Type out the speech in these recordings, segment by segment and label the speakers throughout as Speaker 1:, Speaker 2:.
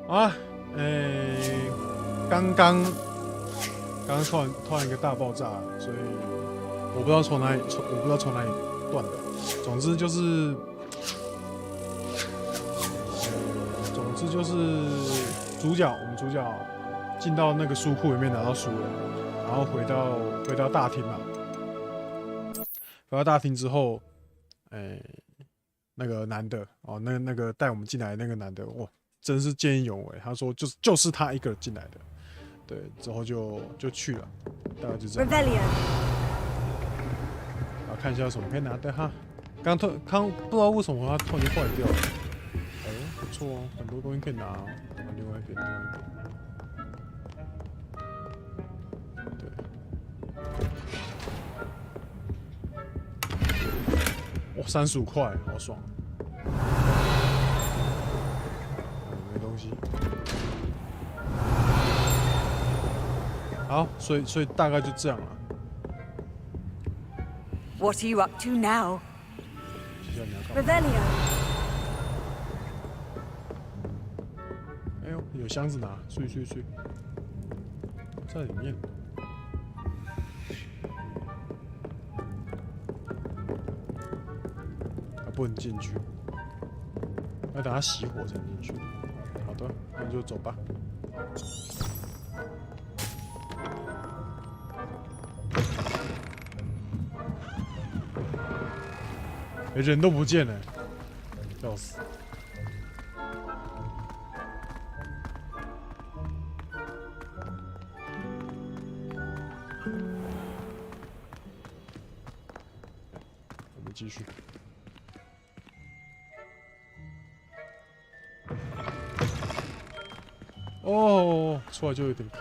Speaker 1: 啊，刚刚突然一个大爆炸，所以我不知道从哪里断的。总之就是，我们主角进到那个书库里面拿到书了，然后回到大厅嘛。回到大厅之后，那个男的哦，那个带我们进来的那个男的，哇，真是见义勇为。他说就是他一个人进来的，对，之后就去了，大概就这样。啊，看一下有什么可以拿的哈。刚不知道为什么它突然就坏掉了。不错哦，很多东西可以拿哦。另外一边。对。哇，35块，好爽。没东西。好，所以大概就这样了。
Speaker 2: What are you up to now? Revelio.
Speaker 1: 哎呦，有箱子拿，睡，在里面。不能进去，要等它熄火才能进去。好的，那就走吧。人都不见了，笑死！我们继续。哦，出来就有点卡。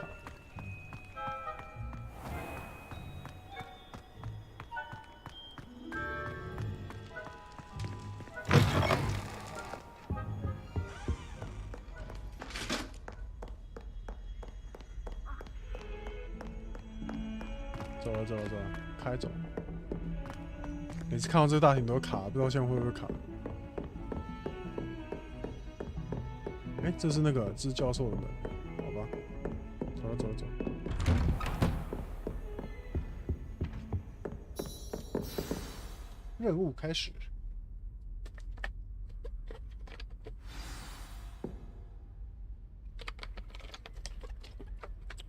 Speaker 1: 走了，开走。每次看到这个大厅都卡，不知道现在会不会卡。这是那个这是教授的门，好吧，走。任务开始。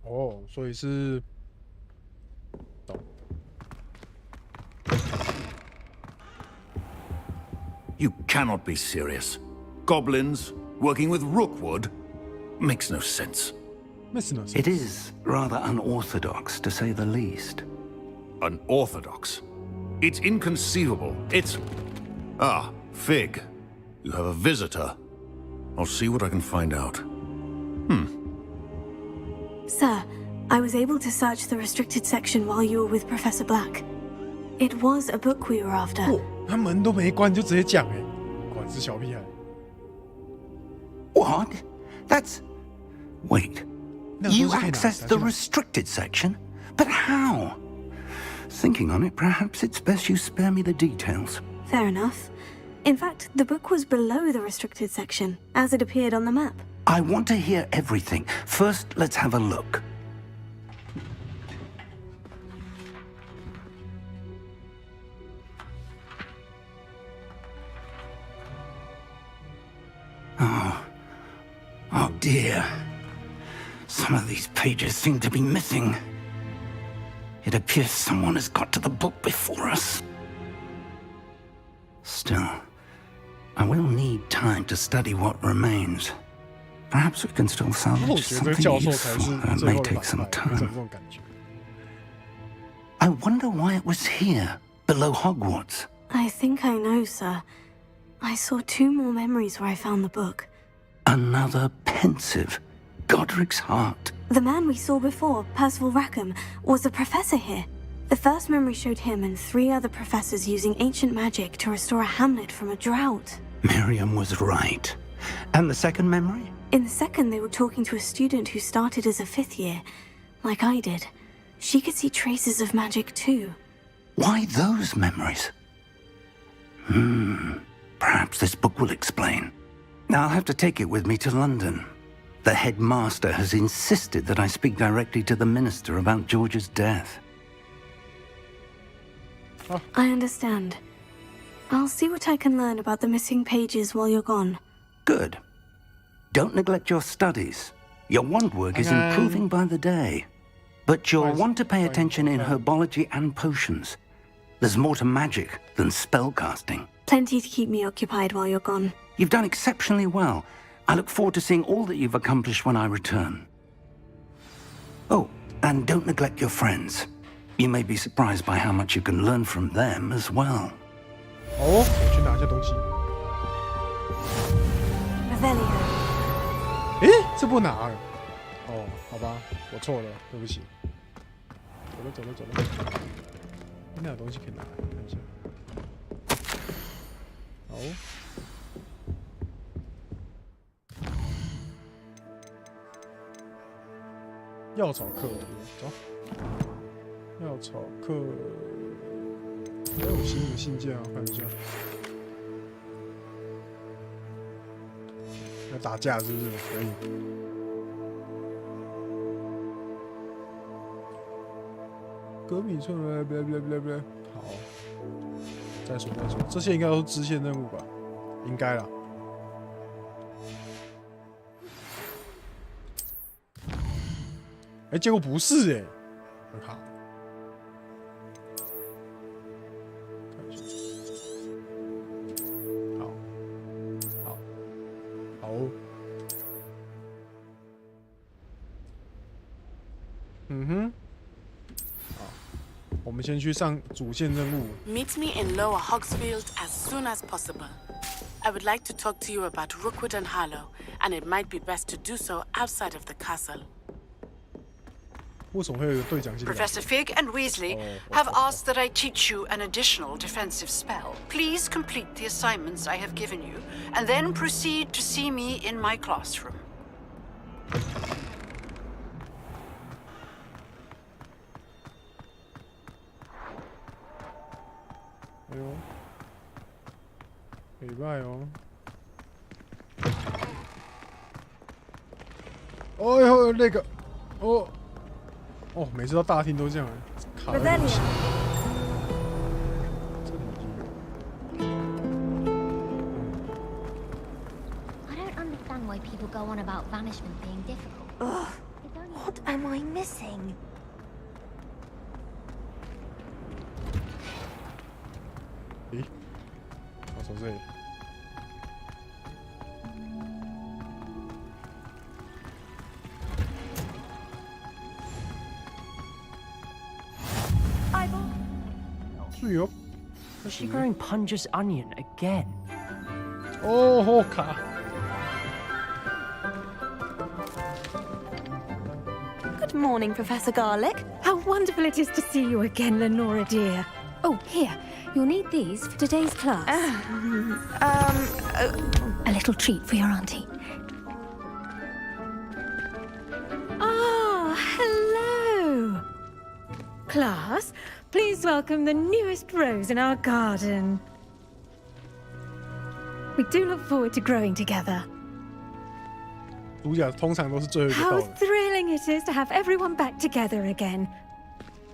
Speaker 1: 哦，所以是，懂。
Speaker 3: You cannot be serious. Goblins working with Rookwood makes no sense.
Speaker 4: It is rather unorthodox, to say the least.
Speaker 3: Unorthodox? It's inconceivable. It's... Ah, Fig. You have a visitor. I'll see what I can find out.
Speaker 5: Sir, I was able to search the restricted section while you were with Professor Black. It was a book we were after.
Speaker 1: 他门都没关就直接讲管是小屁孩。
Speaker 4: What? That's... Wait. You accessed the restricted section? But how? Thinking on it, perhaps it's best you spare me the details.
Speaker 5: Fair enough. In fact, the book was below the restricted section, as it appeared on the map.
Speaker 4: I want to hear everything. First, let's have a look. Oh dear. Some of these pages seem to be missing. It appears someone has got to the book before us. Still, I will need time to study what remains. Perhaps we can still salvage something useful. It may take some time. I wonder why it was here, below Hogwarts.
Speaker 5: I think I know, sir. I saw 2 more memories where I found the book.
Speaker 4: Another pensive. Godric's heart.
Speaker 5: The man we saw before, Percival Rackham, was a professor here. The first memory showed him and 3 other professors using ancient magic to restore a hamlet from a drought.
Speaker 4: Miriam was right. And the second memory?
Speaker 5: In the second, they were talking to a student who started as a 5th year, like I did. She could see traces of magic too.
Speaker 4: Why those memories? Perhaps this book will explain. I'll have to take it with me to London. The headmaster has insisted that I speak directly to the minister about George's death.
Speaker 5: I understand. I'll see what I can learn about the missing pages while you're gone.
Speaker 4: Good. Don't neglect your studies. Your wand work is improving by the day. But you'll want to pay attention in herbology and potions. There's more to magic than spellcasting.
Speaker 5: Plenty to keep me occupied while you're gone.
Speaker 4: You've done exceptionally well. I look forward to seeing all that you've accomplished when I return. Oh, and don't neglect your friends. You may be surprised by how much you can learn from them as well.
Speaker 1: 哦，我去拿一下东西。
Speaker 5: Revelio.
Speaker 1: 诶，这不拿了。哦，好吧，我错了，对不起。走了。那有东西可以拿，看一下。好。药草课，走。药草课，还有新的信件啊，看一下。要打架是不是？可以。格米村，好。再说，这些应该都是支线任务吧？应该啦。结果不是很好。看一下，好。好，我们先去上主线任务。
Speaker 6: Meet me in Lower Hogsfield as soon as possible. I would like to talk to you about Rookwood and Harlow, and it might be best to do so outside of the castle.
Speaker 1: 为什么会有一个对讲机？
Speaker 7: Professor Fig and Weasley have asked that I teach you an additional defensive spell. Please complete the assignments I have given you, and then proceed to see me in my classroom.
Speaker 1: 哎呦，礼拜哦。哦呦，那个，哦。哦，每次到大厅都这样卡在东西。
Speaker 8: I don't understand why people go on about banishment being difficult.
Speaker 2: Ugh, what am I missing?
Speaker 1: 咦，我从这里。
Speaker 9: Is she growing Punja's onion again?
Speaker 1: Oh, okay.
Speaker 2: Good morning, Professor Garlick.
Speaker 10: How wonderful it is to see you again, Lenora dear. Oh, here. You'll need these for today's class. A little treat for your auntie. Ah, hello. Class, please welcome the newest rose in our garden. We do look forward to growing together.
Speaker 1: 主角通常都是最后一个到
Speaker 10: How
Speaker 1: 的。
Speaker 10: thrilling it is to have everyone back together again.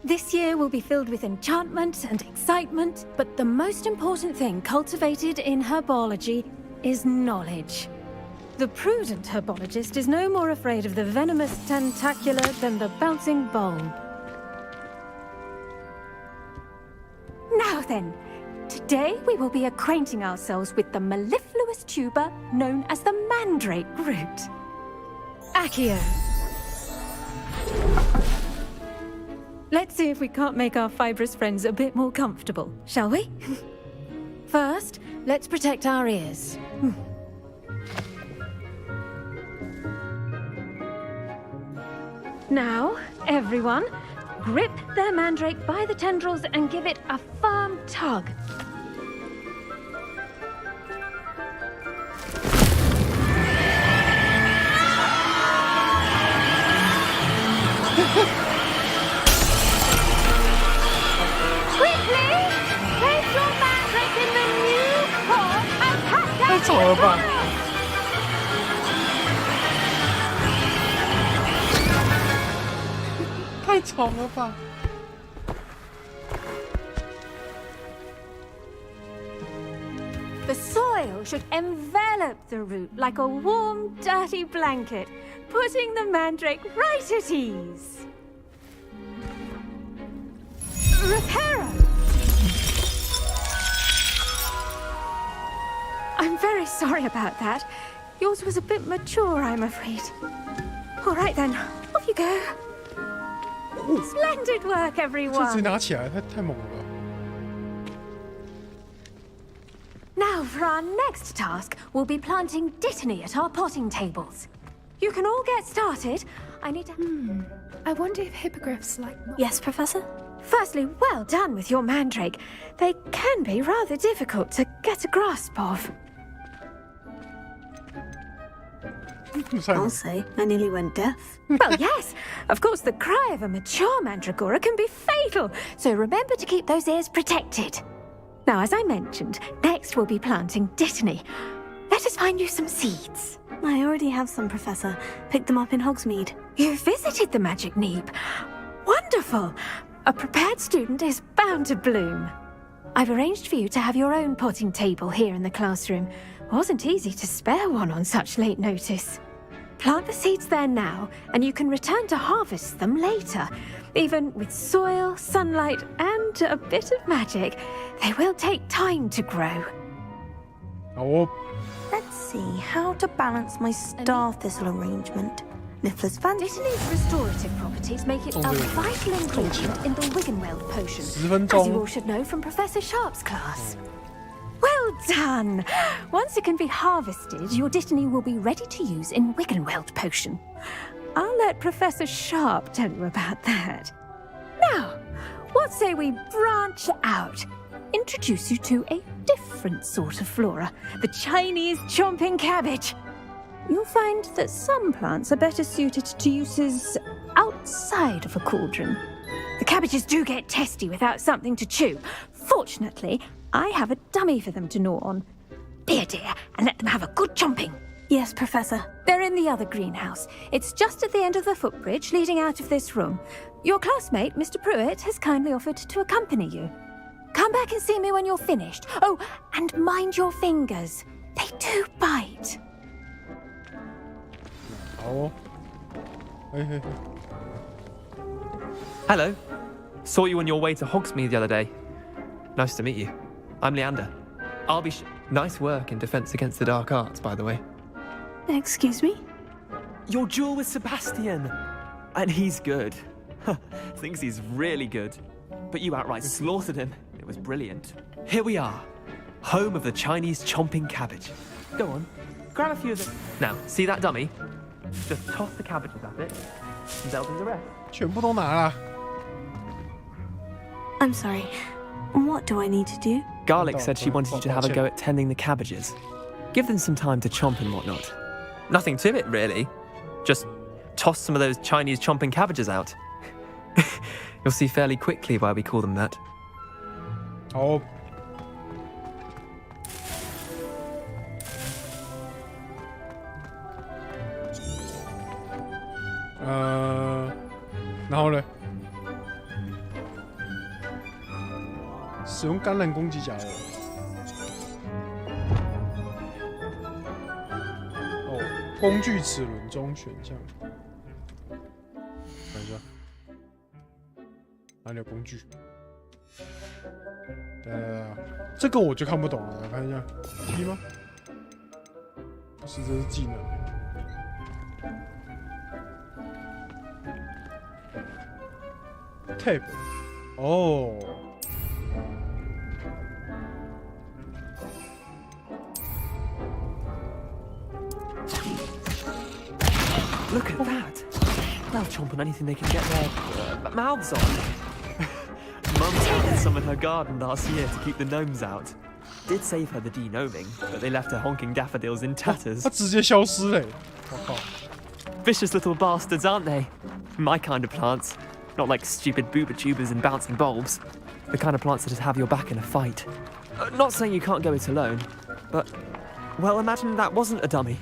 Speaker 10: This year will be filled with enchantment and excitement, but the most important thing cultivated in herbology is knowledge. The prudent herbologist is no more afraid of the venomous tentacular than the bouncing bulb. Now then, today we will be acquainting ourselves with the mellifluous tuber known as the mandrake root. Accio. Let's see if we can't make our fibrous friends a bit more comfortable, shall we? First, let's protect our ears. Now, everyone, grip their mandrake by the tendrils and give it a firm tug. Quickly! Place your mandrake in the new pot and cut down
Speaker 1: 太丑了吧！虫了吧？
Speaker 10: The soil should envelop the root like a warm, dirty blanket, putting the mandrake right at ease. Reparo! I'm very sorry about that. Yours was a bit mature, I'm afraid. All right then, off you go. Splendid work,
Speaker 1: 这直接
Speaker 10: everyone.
Speaker 1: 拿起来，太猛了吧！
Speaker 10: Now for our next task, we'll be planting dittany at our potting tables. You can all get started. I need to...
Speaker 11: I wonder if hippogriffs like...
Speaker 5: Yes, Professor?
Speaker 10: Firstly, well done with your mandrake. They can be rather difficult to get a grasp of.
Speaker 5: I'll say, I nearly went deaf.
Speaker 10: Well, yes. Of course, the cry of a mature mandragora can be fatal, so remember to keep those ears protected. Now, as I mentioned, next we'll be planting dittany. Let us find you some seeds.
Speaker 5: I already have some, Professor. Picked them up in Hogsmeade.
Speaker 10: You visited the Magic Neep. Wonderful. A prepared student is bound to bloom. I've arranged for you to have your own potting table here in the classroom. Wasn't easy to spare one on such late notice. Plant the seeds there now, and you can return to harvest them later. Even with soil, sunlight, and a bit of magic, they will take time to grow.
Speaker 1: Oh,
Speaker 5: Let's see how to balance my star thistle arrangement. Niffler's fancy.
Speaker 10: Dittany's restorative properties make it a vital ingredient in the Wiggenweld potion,
Speaker 1: 10分
Speaker 10: as you all
Speaker 1: 钟。
Speaker 10: should know from Professor Sharp's class. Well done! Once it can be harvested, your dittany will be ready to use in Wiggenweld potion. I'll let Professor Sharp tell you about that. Now, what say we branch out? Introduce you to a different sort of flora, the Chinese chomping cabbage. You'll find that some plants are better suited to uses outside of a cauldron. The cabbages do get testy without something to chew. Fortunately, I have a dummy for them to gnaw on. Be a dear and let them have a good chomping.
Speaker 5: Yes, Professor.
Speaker 10: They're in the other greenhouse. It's just at the end of the footbridge leading out of this room. Your classmate, Mr. Pruitt, has kindly offered to accompany you. Come back and see me when you're finished. Oh, and mind your fingers. They do bite.
Speaker 1: 好哦。嘿嘿嘿。
Speaker 12: Hello. Saw you on your way to Hogsmeade the other day. Nice to meet you. I'm Leander. I'll be Nice work in Defense Against the Dark Arts, by the way.
Speaker 5: Excuse me?
Speaker 9: Your duel with Sebastian. And he's good. Thinks he's really good. But you outright slaughtered him. It was brilliant. Here we are. Home of the Chinese chomping cabbage. Go on. Grab a few of them. Now, see that dummy? Just toss the cabbages at it, and they'll do the rest.
Speaker 1: 全部都拿了。
Speaker 5: I'm sorry. What do I need to do?
Speaker 9: Garlic said she wanted you to have a go at tending the cabbages. Give them some time to chomp and whatnot.
Speaker 12: Nothing to it, really. Just toss some of those Chinese chomping cabbages out. You'll see fairly quickly why we call them that.
Speaker 1: 好。然后呢？使用感染攻击甲的。哦，工具齿轮中选项。看一下，哪里有工具？这个我就看不懂了，来看一下 ，T 吗？不是，这是技能。Tab， 哦。
Speaker 9: Look at that. They'll chomp on anything they can get their mouths on. Mum planted some in her garden last year to keep the gnomes out. Did save her the de-gnoming, but they left her honking daffodils in tatters.
Speaker 1: 它直接消失嘞！我靠
Speaker 9: Vicious little bastards, aren't they? My kind of plants. Not like stupid booba tubers and bouncing bulbs. The kind of plants that just have your back in a fight. Not saying you can't go it alone, but... Well, imagine that wasn't a dummy.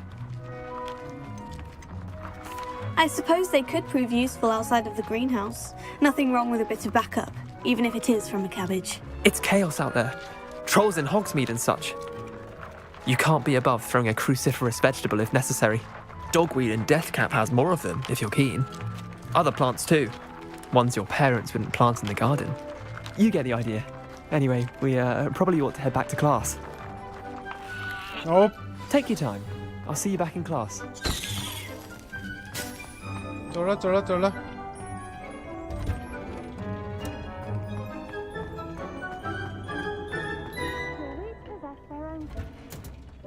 Speaker 5: I suppose they could prove useful outside of the greenhouse. Nothing wrong with a bit of backup, even if it is from a cabbage.
Speaker 12: It's chaos out there. Trolls in Hogsmeade and such. You can't be above throwing a cruciferous vegetable if necessary. Dogweed and deathcap has more of them, if you're keen. Other plants too. Ones your parents wouldn't plant in the garden.
Speaker 9: You get the idea. Anyway, we probably ought to head back to class.
Speaker 1: Oh.
Speaker 9: Take your time. I'll see you back in class.
Speaker 1: 走了，走了，走了。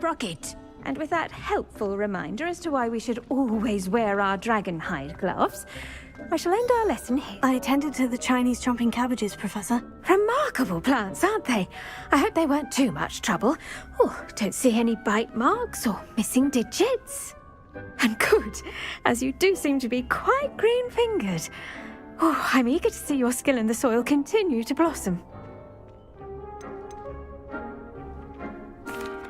Speaker 10: Rocket. And with that helpful reminder as to why we should always wear our dragon hide gloves, I shall end our lesson here.
Speaker 5: I attended to the Chinese chomping cabbages, Professor.
Speaker 10: Remarkable plants, aren't they? I hope they weren't too much trouble. Oh, don't see any bite marks or missing digits. And good, as you do seem to be quite green-fingered. Oh, I'm eager to see your skill in the soil continue to blossom.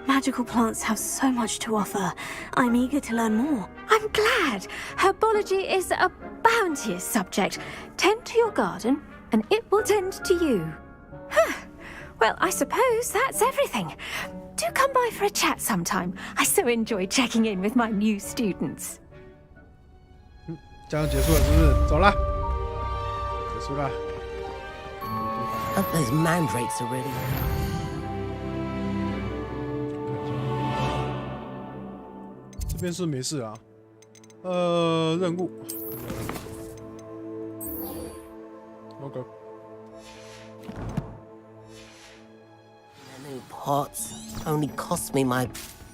Speaker 5: Magical plants have so much to offer. I'm eager to learn more.
Speaker 10: I'm glad. Herbology is a bounteous subject. Tend to your garden, and it will tend to you. Huh. Well, I suppose that's everything. Do come by for a chat sometime. I so enjoy checking in with my new students.
Speaker 1: 这样结束了是不是？走了，结束了。
Speaker 13: Those mandrakes are really.
Speaker 1: 这边是没事啊。任务。OK。
Speaker 13: New pots only cost me my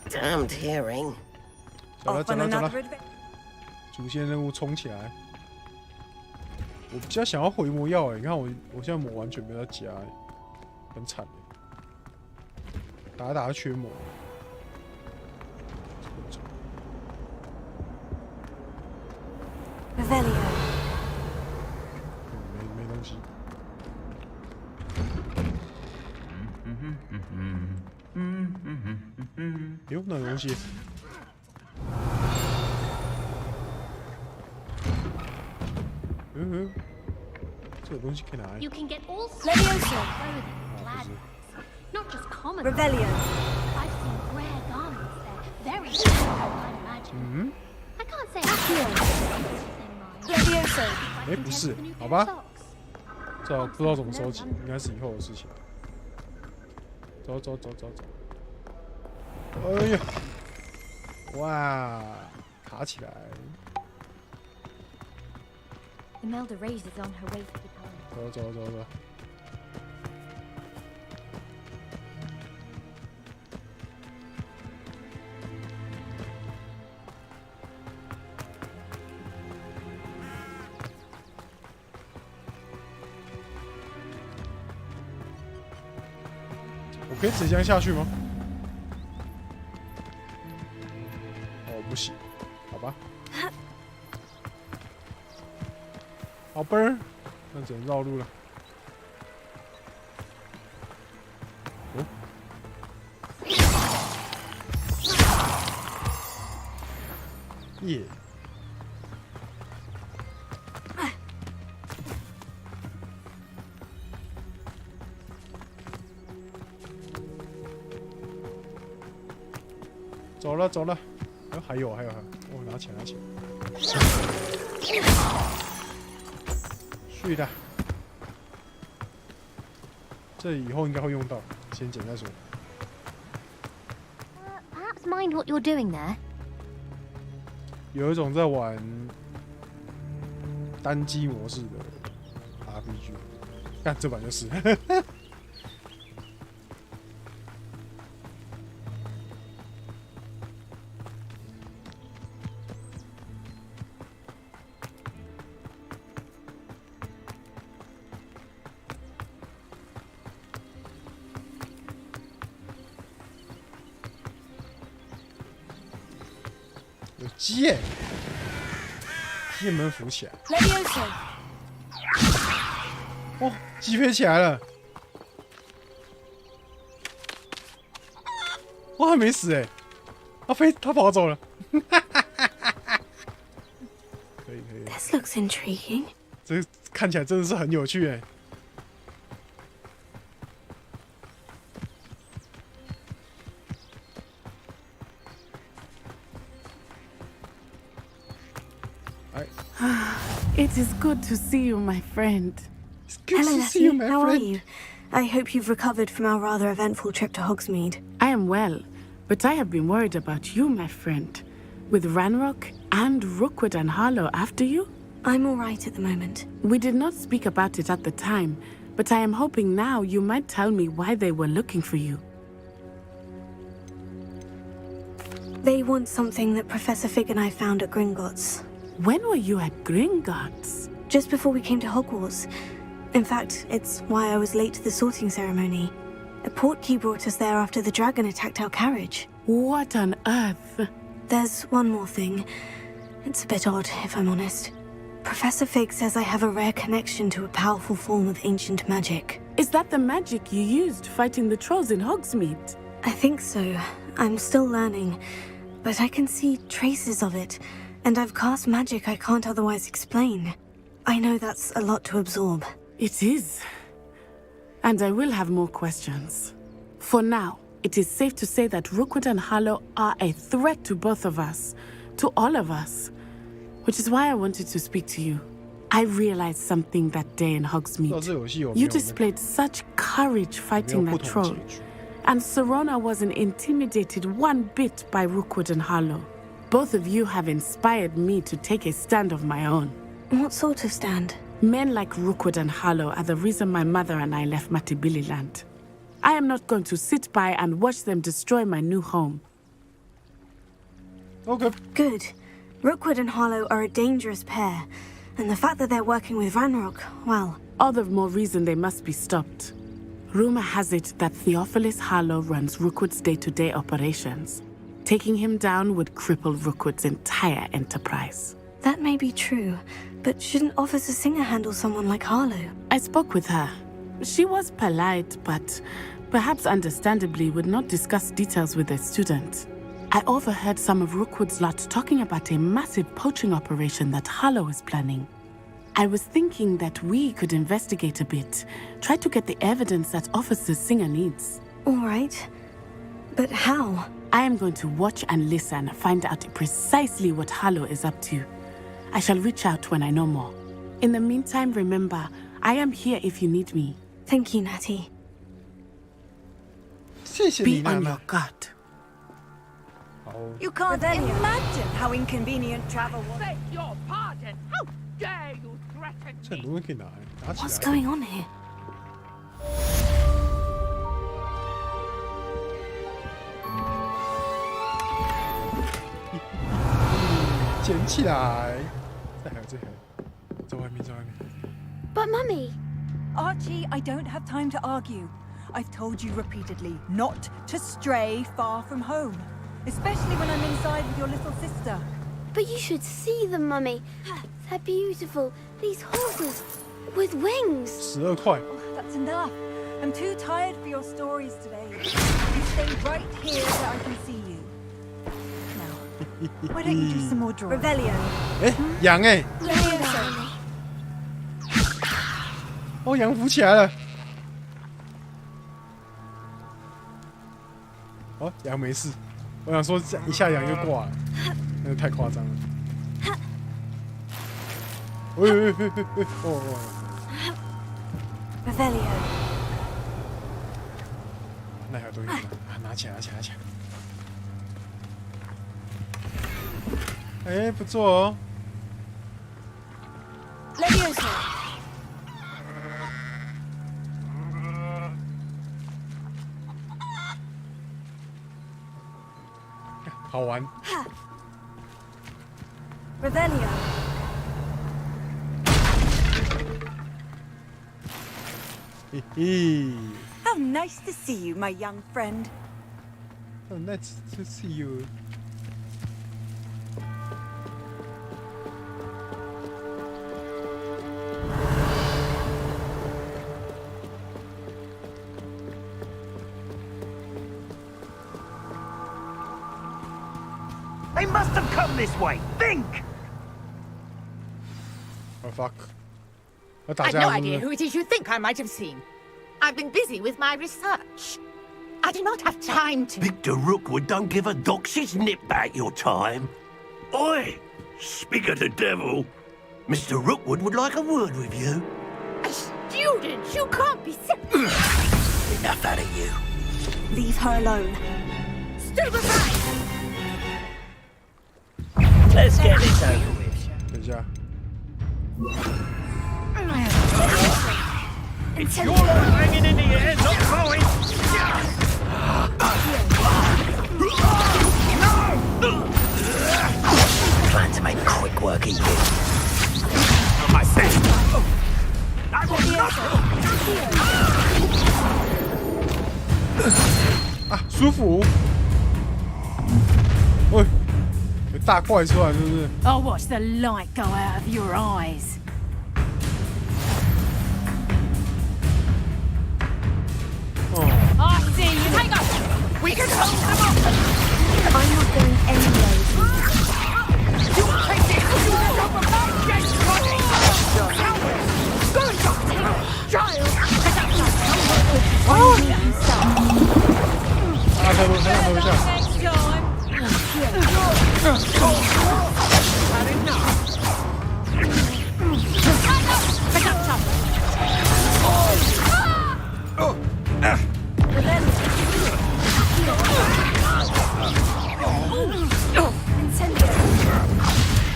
Speaker 13: damned hearing.
Speaker 1: 走了，走了，走了。主线任务冲起来。我比较想要回魔药你看我现在魔完全没有在加很惨打一打缺魔。
Speaker 5: Revelio.
Speaker 1: 没东西。哟，那有东西。这个东西可以拿。
Speaker 8: You can get all sorts
Speaker 5: Levioso.
Speaker 8: of clothing, glad not just common.
Speaker 5: Revelio.
Speaker 8: I've seen rare garments there, very difficult, I imagine. I can't say
Speaker 5: Levioso.
Speaker 1: 哎，不是，好吧，这不知道怎么收集，应该是以后的事情。走走走走走。哎呀，哇，卡起来。
Speaker 8: Imelda Reyes is on her way to become.
Speaker 1: 走走走走。我可以直接这样下去吗？哦，不行，好吧。 好吧，那只能绕路了。哦，耶！走了走了，还有，哦，拿起来。去的，这以后应该会用到，先捡再说。
Speaker 8: Perhaps mind what you're doing there.
Speaker 1: 有一种在玩单机模式的 RPG， 看这版就是。有鸡耶！鸡门浮起来。哦，鸡飞起来了！哇，还没死哎！他跑走了。
Speaker 5: This looks intriguing.
Speaker 1: 这看起来真的是很有趣哎。
Speaker 6: It is good to see you, my friend.
Speaker 1: It's good
Speaker 5: Hello,
Speaker 1: to see you,
Speaker 5: Natty.
Speaker 1: my
Speaker 5: How are
Speaker 1: friend.
Speaker 5: you? I hope you've recovered from our rather eventful trip to Hogsmeade.
Speaker 6: I am well, but I have been worried about you, my friend. With Ranrock and Rookwood and Harlow after you?
Speaker 5: I'm all right at the moment.
Speaker 6: We did not speak about it at the time, but I am hoping now you might tell me why they were looking for you.
Speaker 5: They want something that Professor Fig and I found at Gringotts.
Speaker 6: When were you at Gringotts?
Speaker 5: Just before we came to Hogwarts. In fact, it's why I was late to the sorting ceremony. A portkey brought us there after the dragon attacked our carriage.
Speaker 6: What on earth?
Speaker 5: There's one more thing. It's a bit odd, if I'm honest. Professor Fig says I have a rare connection to a powerful form of ancient magic.
Speaker 6: Is that the magic you used fighting the trolls in Hogsmeade?
Speaker 5: I think so. I'm still learning, but I can see traces of it, and I've cast magic I can't otherwise explain. I know that's a lot to absorb.
Speaker 6: It is. And I will have more questions. For now, it is safe to say that Rookwood and Harlow are a threat to both of us, to all of us. Which is why I wanted to speak to you. I realized something that day in Hogsmeade. You displayed such courage fighting that troll. And Serona wasn't intimidated one bit by Rookwood and Harlow. Both of you have inspired me to take a stand of my own.
Speaker 5: What sort of stand?
Speaker 6: Men like Rookwood and Harlow are the reason my mother and I left Matabeleland. I am not going to sit by and watch them destroy my new home.
Speaker 1: Okay.
Speaker 5: Good. Rookwood and Harlow are a dangerous pair, and the fact that they're working with Ranrock, well...
Speaker 6: All the more reason they must be stopped. Rumor has it that Theophilus Harlow runs Rookwood's day-to-day operations. Taking him down would cripple Rookwood's entire enterprise.
Speaker 5: That may be true, but shouldn't Officer Singer handle someone like Harlow?
Speaker 6: I spoke with her. She was polite, but perhaps understandably would not discuss details with a student. I overheard some of Rookwood's lot talking about a massive poaching operation that Harlow is planning. I was thinking that we could investigate a bit, try to get the evidence that Officer Singer needs.
Speaker 5: All right. But how?
Speaker 6: I am going to watch and listen, find out precisely what Harlow is up to. I shall reach out when I know more. In the meantime, remember, I am here if you need me.
Speaker 5: Thank you, Natty.
Speaker 6: Be on your guard.
Speaker 2: You can't imagine how inconvenient travel was.
Speaker 8: Beg your pardon. How dare you threaten me?
Speaker 5: What's going on here?
Speaker 1: 捡起来。这还有这还有，在外面在外面。
Speaker 8: But Mummy...
Speaker 2: Archie, I don't have time to argue. I've told you repeatedly not to stray far from home. Especially when I'm inside with your little sister.
Speaker 8: But you should see them, Mummy. They're beautiful. These horses with wings.
Speaker 1: 12块。
Speaker 2: That's enough. I'm too tired for your stories today. You stay right here where I can see you. Now, why don't you do some more drawing? Revelio.
Speaker 1: 哎，羊哎！
Speaker 8: Leviosa.
Speaker 1: 哦，羊浮起来了。哦，羊没事。我想说，这样一下羊就挂了，那个太夸张了。哦。
Speaker 5: Revelio.
Speaker 1: 那还有东西拿起来，拿起来，拿起来。哎，不错哦。
Speaker 2: Leviosa.
Speaker 1: 好玩。
Speaker 2: Revelio.
Speaker 1: 嘿嘿。
Speaker 2: How nice to see you, my young friend.
Speaker 1: Oh, nice to see you.
Speaker 14: They must have come this way. Think!
Speaker 1: Oh fuck！
Speaker 14: I've no idea who it is you think I might have seen. I've been busy with my research. I do not have time to...
Speaker 15: Victor Rookwood don't give a dox's nip back your time. Oi! Speak of the devil. Mr. Rookwood would like a word with you.
Speaker 14: A student? You can't be serious.
Speaker 15: Enough out of you.
Speaker 5: Leave her alone.
Speaker 14: Stupefy!
Speaker 15: Let's get this over with.
Speaker 1: 等一下，
Speaker 15: It's your life hanging in the air, not mine. Plan to make quick work of you. My friend. I want nothing.
Speaker 1: 啊，舒服。喂，有大怪出来是不是？
Speaker 10: I'll watch the light go out of your eyes. I see you. Take us.
Speaker 14: We can hold them up!
Speaker 5: I'm not going anywhere.
Speaker 14: You will take this! You will go for my dead body! Go, Doctor! Child!
Speaker 1: Ah, 他楼下，他楼下。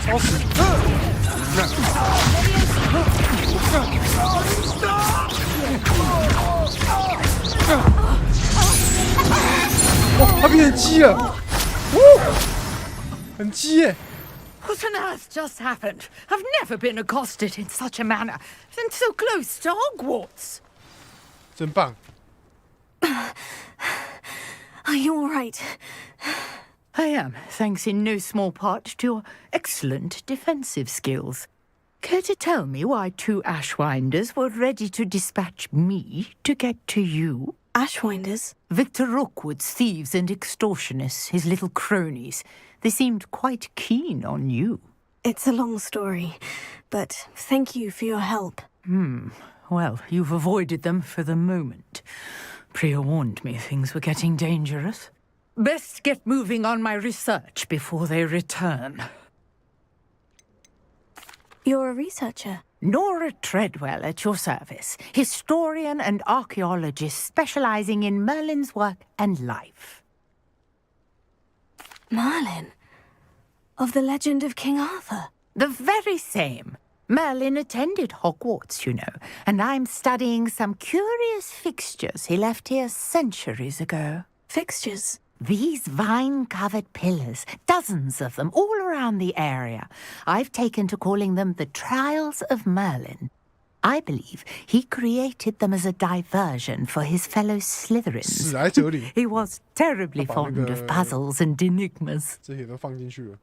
Speaker 1: 超死！哇，他变成鸡了！哦，很鸡耶！
Speaker 14: What on earth just happened? I've never been accosted in such a manner, and so close to Hogwarts.
Speaker 1: 真棒！
Speaker 5: Are you all right?
Speaker 14: I am, thanks in no small part to your excellent defensive skills. Care to tell me why 2 Ashwinders were ready to dispatch me to get to you?
Speaker 5: Ashwinders?
Speaker 14: Victor Rookwood's thieves and extortionists, his little cronies. They seemed quite keen on you.
Speaker 5: It's a long story, but thank you for your help.
Speaker 14: Well, you've avoided them for the moment. Priya warned me things were getting dangerous. Best get moving on my research before they return.
Speaker 5: You're a researcher?
Speaker 14: Nora Treadwell at your service, historian and archaeologist specializing in Merlin's work and life.
Speaker 5: Merlin? Of the legend of King Arthur?
Speaker 14: The very same. Merlin attended Hogwarts, you know, and I'm studying some curious fixtures he left here centuries ago.
Speaker 5: Fixtures?
Speaker 14: These vine-covered pillars, dozens of them all around the area. I've taken to calling them the Trials of Merlin. I believe he created them as a diversion for his fellow Slytherins. He was terribly fond of puzzles and enigmas.
Speaker 1: 这些都放进去了。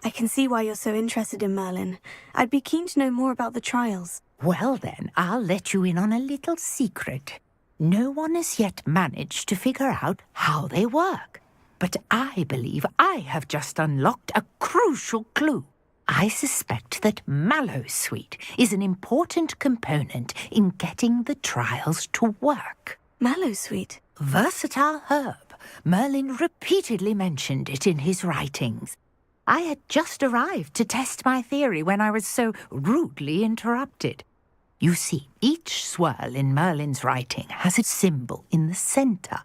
Speaker 5: I can see why you're so interested in Merlin. I'd be keen to know more about the trials.
Speaker 14: Well then, I'll let you in on a little secret. No one has yet managed to figure out how they work. But I believe I have just unlocked a crucial clue. I suspect that Mallowsweet is an important component in getting the trials to work.
Speaker 5: Mallowsweet?
Speaker 14: Versatile herb. Merlin repeatedly mentioned it in his writings. I had just arrived to test my theory when I was so rudely interrupted. You see, each swirl in Merlin's writing has a symbol in the center.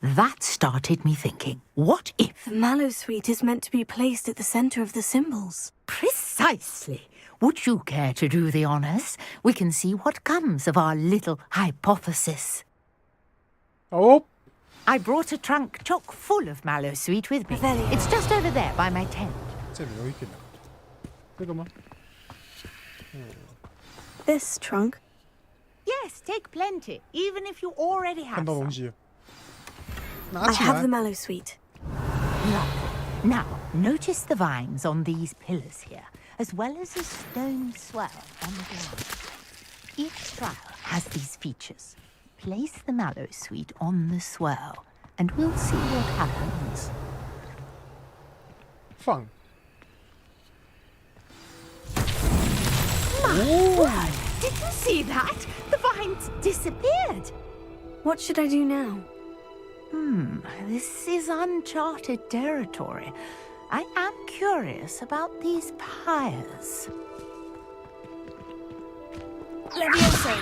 Speaker 14: That started me thinking, what if...
Speaker 5: The Mallowsweet is meant to be placed at the center of the symbols.
Speaker 14: Precisely. Would you care to do the honors? We can see what comes of our little hypothesis.
Speaker 1: Oh.
Speaker 14: I brought a trunk chock full of Mallowsweet with me.
Speaker 5: Revelio.
Speaker 14: It's just over there by my tent.
Speaker 1: 这里有一个呢，这个吗？
Speaker 5: This trunk?
Speaker 14: Yes, take plenty, even if you already have
Speaker 1: 看到
Speaker 14: some.
Speaker 1: 东西了，拿
Speaker 5: I
Speaker 1: 起
Speaker 5: have
Speaker 1: 来
Speaker 5: the。Mallowsweet.
Speaker 14: Lovely. Now, notice the vines on these pillars here, as well as a stone swirl on the ground. Each trial has these features. Place the Mallowsweet on the swirl, and we'll see what happens.
Speaker 1: 放。
Speaker 14: What? Did you see that? The vines disappeared.
Speaker 5: What should I do now?
Speaker 14: This is uncharted territory. I am curious about these pyres.
Speaker 5: Levioso!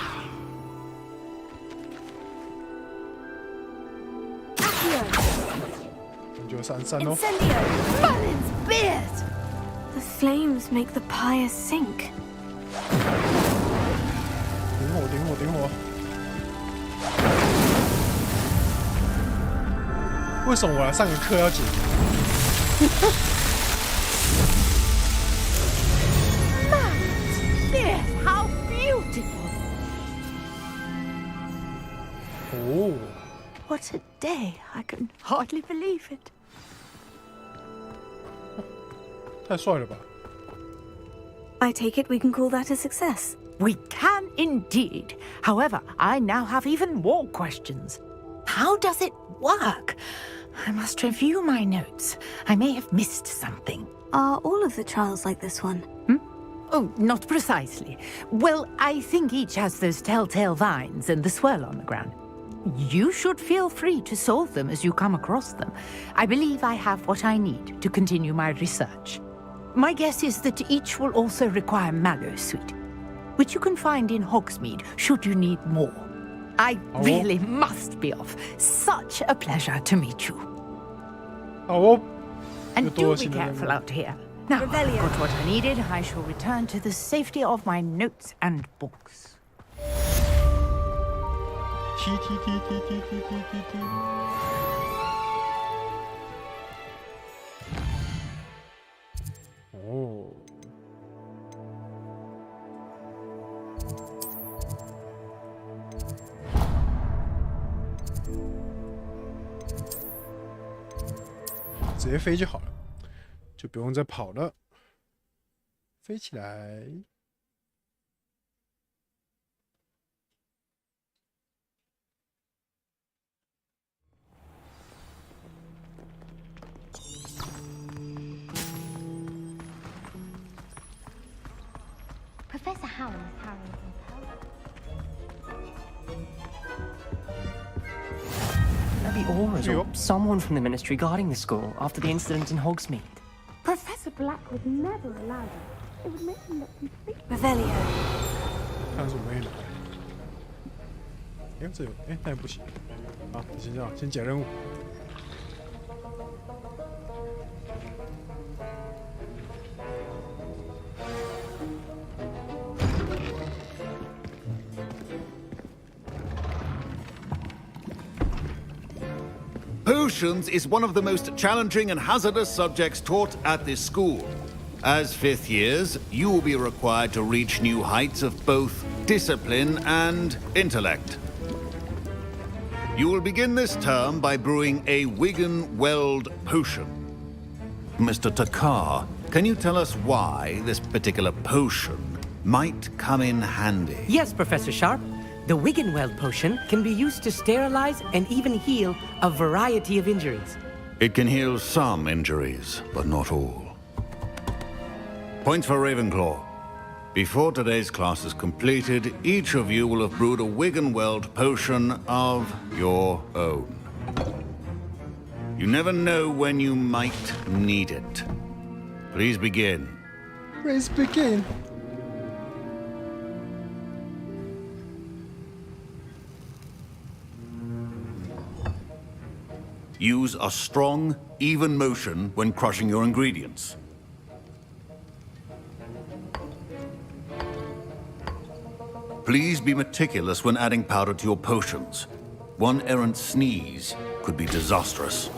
Speaker 5: Accio!
Speaker 1: 就33哦。
Speaker 5: Incendio!
Speaker 14: Merlin's beard!
Speaker 5: The flames make the pyre sink.
Speaker 1: 点火！为什么我来上个课要解决？
Speaker 14: Merlin's beard! How beautiful!
Speaker 1: Oh.
Speaker 14: What a day! I can hardly believe it.
Speaker 1: 太帅了吧！
Speaker 5: I take it we can call that a success.
Speaker 14: We can indeed. However, I now have even more questions. How does it work? I must review my notes. I may have missed something.
Speaker 5: Are all of the trials like this one?
Speaker 14: Oh, not precisely. Well, I think each has those telltale vines and the swirl on the ground. You should feel free to solve them as you come across them. I believe I have what I need to continue my research. My guess is that each will also require mallow sweet, which you can find in Hogsmeade should you need more. I really must be off. Such a pleasure to meet you. And do be careful out here. Now, I've got what I needed. I shall return to the safety of my notes and books.
Speaker 1: T。哦。直接飞就好了，就不用再跑了。飞起来。
Speaker 8: Professor Howell is Harrington
Speaker 16: Maybe Aura's or someone from the Ministry guarding the school after the incident in Hogsmeade.
Speaker 11: Professor Black would never allow that. It would make him look completely...
Speaker 5: Revelio.
Speaker 1: 看是我没拿。这有那也不行。好，你先这样，先解任务。
Speaker 3: Potions is one of the most challenging and hazardous subjects taught at this school. As fifth years, you will be required to reach new heights of both discipline and intellect. You will begin this term by brewing a Wigan-Weld potion. Mr. Takar, can you tell us why this particular potion might come in handy?
Speaker 16: Yes, Professor Sharp. The Wigan-Weld potion can be used to sterilize and even heal a variety of injuries.
Speaker 3: It can heal some injuries, but not all. Points for Ravenclaw. Before today's class is completed, each of you will have brewed a Wigan-Weld potion of your own. You never know when you might need it. Please begin.
Speaker 1: Please begin.
Speaker 3: Use a strong, even motion when crushing your ingredients. Please be meticulous when adding powder to your potions. One errant sneeze could be disastrous.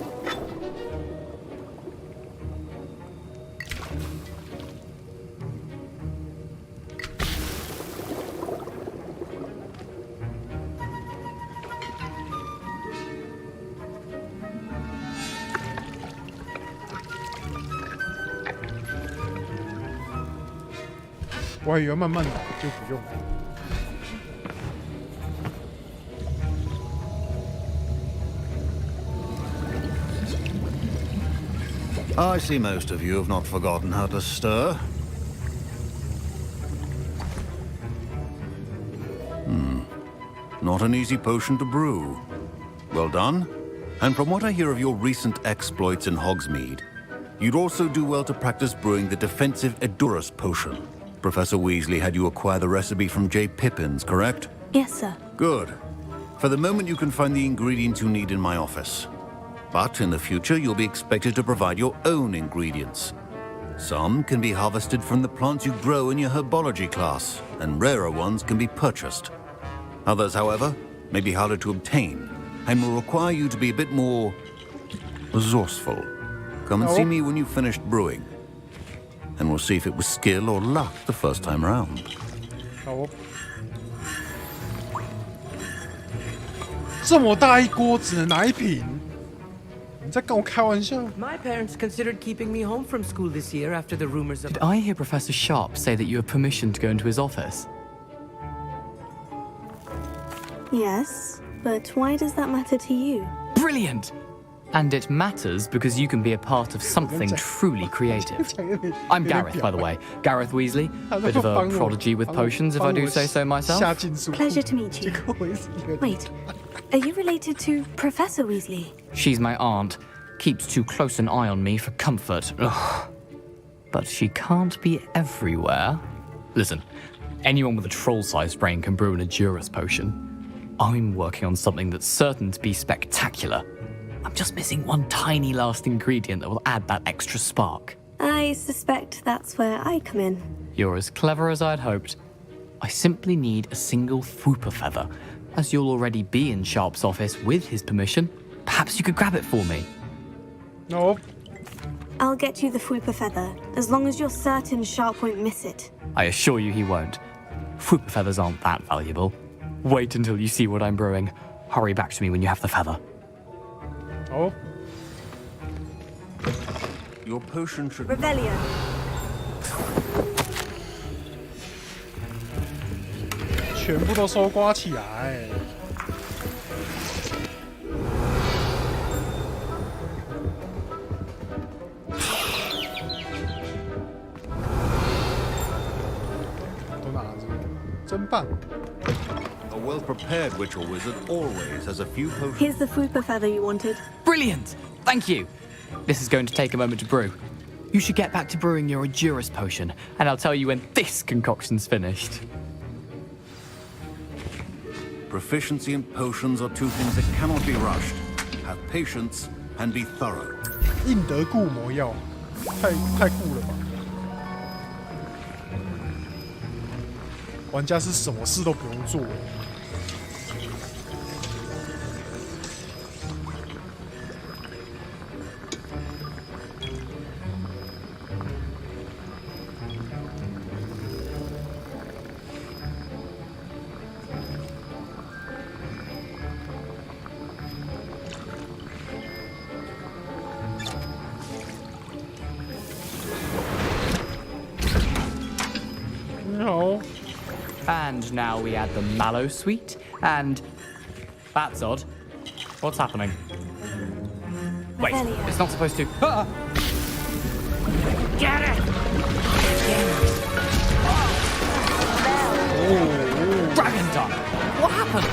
Speaker 3: I see most of you have not forgotten how to stir. Not an easy potion to brew. Well done. And from what I hear of your recent exploits in Hogsmeade, you'd also do well to practice brewing the defensive Edurus potion. Professor Weasley had you acquire the recipe from J. Pippin's, correct?
Speaker 5: Yes, sir.
Speaker 3: Good. For the moment, you can find the ingredients you need in my office. But in the future, you'll be expected to provide your own ingredients. Some can be harvested from the plants you grow in your herbology class, and rarer ones can be purchased. Others, however, may be harder to obtain, and will require you to be a bit more resourceful. Come and see me when you've finished brewing, and we'll see if it was skill or luck the first time around.
Speaker 1: 好，这么大一锅只能拿一瓶，你在跟我开玩笑？
Speaker 16: My parents considered keeping me home from school this year after the rumors of...
Speaker 17: Did I hear Professor Sharp say that you have permission to go into his office?
Speaker 5: Yes, but why does that matter to you?
Speaker 17: Brilliant! And it matters because you can be a part of something truly creative. I'm Gareth, by the way. Gareth Weasley. Bit of a prodigy with potions, if I do say so myself.
Speaker 5: Pleasure to meet you. Wait, are you related to Professor Weasley?
Speaker 17: She's my aunt. Keeps too close an eye on me for comfort. Ugh. But she can't be everywhere. Listen, anyone with a troll-sized brain can brew an Edurus potion. I'm working on something that's certain to be spectacular. I'm just missing one tiny last ingredient that will add that extra spark.
Speaker 5: I suspect that's where I come in.
Speaker 17: You're as clever as I'd hoped. I simply need a single Fwooper feather. As you'll already be in Sharp's office with his permission, perhaps you could grab it for me.
Speaker 1: No.
Speaker 5: I'll get you the Fwooper feather, as long as you're certain Sharp won't miss it.
Speaker 17: I assure you he won't. Fwooper feathers aren't that valuable. Wait until you see what I'm brewing. Hurry back to me when you have the feather.
Speaker 1: Oh.
Speaker 3: Your potion should...
Speaker 5: Rebellion.
Speaker 1: 全部都收刮起来。都拿着，真棒。
Speaker 3: A well-prepared witch or wizard always has a few potions.
Speaker 5: Here's the Fwooper feather you wanted.
Speaker 17: Brilliant! Thank you! This is going to take a moment to brew. You should get back to brewing your Edurus potion, and I'll tell you when this concoction's finished.
Speaker 3: Proficiency in potions are two things that cannot be rushed. Have patience and be thorough.
Speaker 1: 印得固魔药，太酷了吧！玩家是什么事都不用做。
Speaker 17: No. And now we add the mallow sweet, and that's odd. What's happening? Wait, it's not supposed to. Ah!
Speaker 8: Get it!
Speaker 17: Oh, dragon tongue! What happened?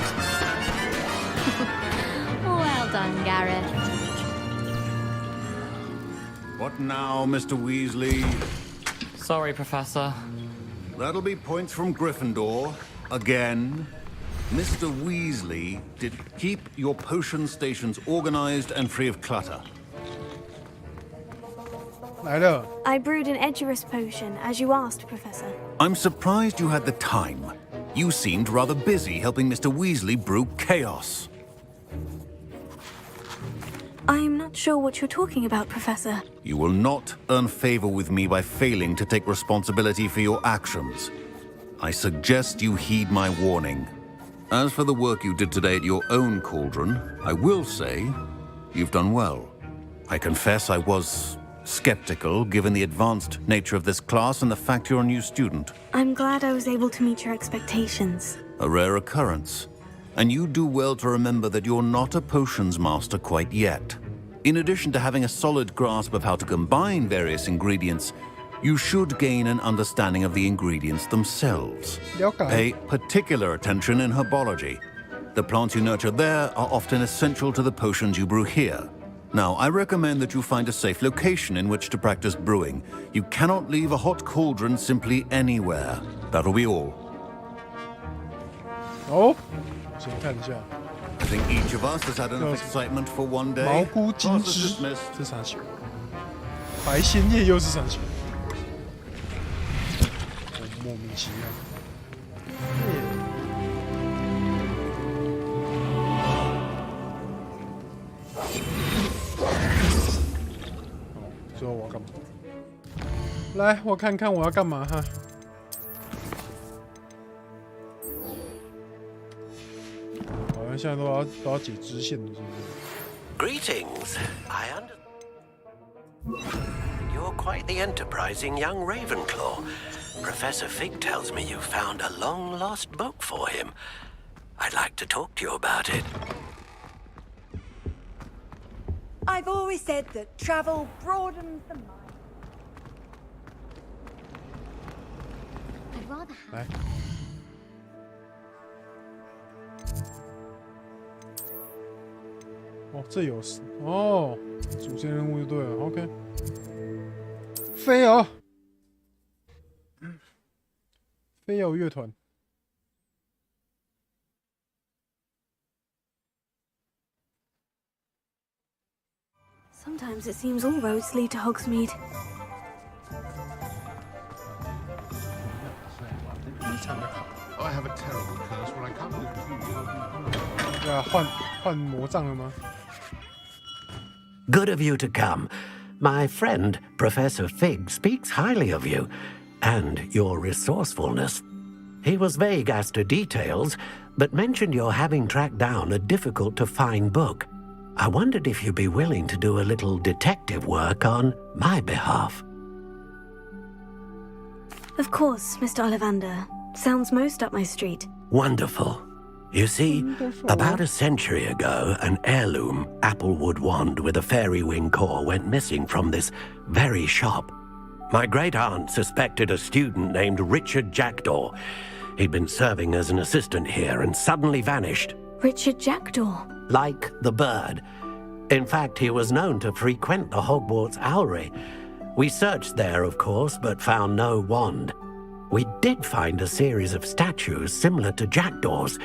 Speaker 8: Well done, Gareth.
Speaker 3: What now, Mr. Weasley?
Speaker 17: Sorry, Professor.
Speaker 3: That'll be points from Gryffindor. Again. Mr. Weasley did keep your potion stations organized and free of clutter.
Speaker 5: I brewed an Edurus potion, as you asked, Professor.
Speaker 3: I'm surprised you had the time. You seemed rather busy helping Mr. Weasley brew chaos.
Speaker 5: I'm not sure what you're talking about, Professor.
Speaker 3: You will not earn favor with me by failing to take responsibility for your actions. I suggest you heed my warning. As for the work you did today at your own cauldron, I will say you've done well. I confess I was skeptical given the advanced nature of this class and the fact you're a new student.
Speaker 5: I'm glad I was able to meet your expectations.
Speaker 3: A rare occurrence. And you do well to remember that you're not a potions master quite yet. In addition to having a solid grasp of how to combine various ingredients, you should gain an understanding of the ingredients themselves. Pay particular attention in herbology. The plants you nurture there are often essential to the potions you brew here. Now, I recommend that you find a safe location in which to practice brewing. You cannot leave a hot cauldron simply anywhere. That'll be all.
Speaker 1: 哦，先看一下。
Speaker 3: I think each of us has had enough excitement for one day.
Speaker 1: 蘑菇金枝，这啥球？白仙叶又是啥球？莫名其妙。最后我要干嘛？来，我看看我要干嘛哈。好像现在都要解支线的，是不是？
Speaker 15: Greetings. You're quite the enterprising young Ravenclaw. Professor Fig tells me you found a long-lost book for him. I'd like to talk to you about it.
Speaker 2: I've always said that travel broadens the mind.
Speaker 8: I'd rather have.
Speaker 1: 来。哦，这有哦，主线任务就对了。OK。飞蛾，飞蛾乐团。
Speaker 5: Sometimes it seems all roads lead to Hogsmeade.
Speaker 18: I have a terrible curse where I can't believe
Speaker 1: 对啊，换魔杖了吗？
Speaker 15: Good of you to come. My friend, Professor Fig, speaks highly of you and your resourcefulness. He was vague as to details, but mentioned your having tracked down a difficult-to-find book. I wondered if you'd be willing to do a little detective work on my behalf.
Speaker 5: Of course, Mr. Ollivander. Sounds most up my street.
Speaker 15: Wonderful. You see, about a century ago, an heirloom applewood wand with a fairy wing core went missing from this very shop. My great-aunt suspected a student named Richard Jackdaw. He'd been serving as an assistant here and suddenly vanished.
Speaker 5: Richard Jackdaw?
Speaker 15: Like the bird. In fact, he was known to frequent the Hogwarts Owlery. We searched there, of course, but found no wand. We did find a series of statues similar to Jackdaw's.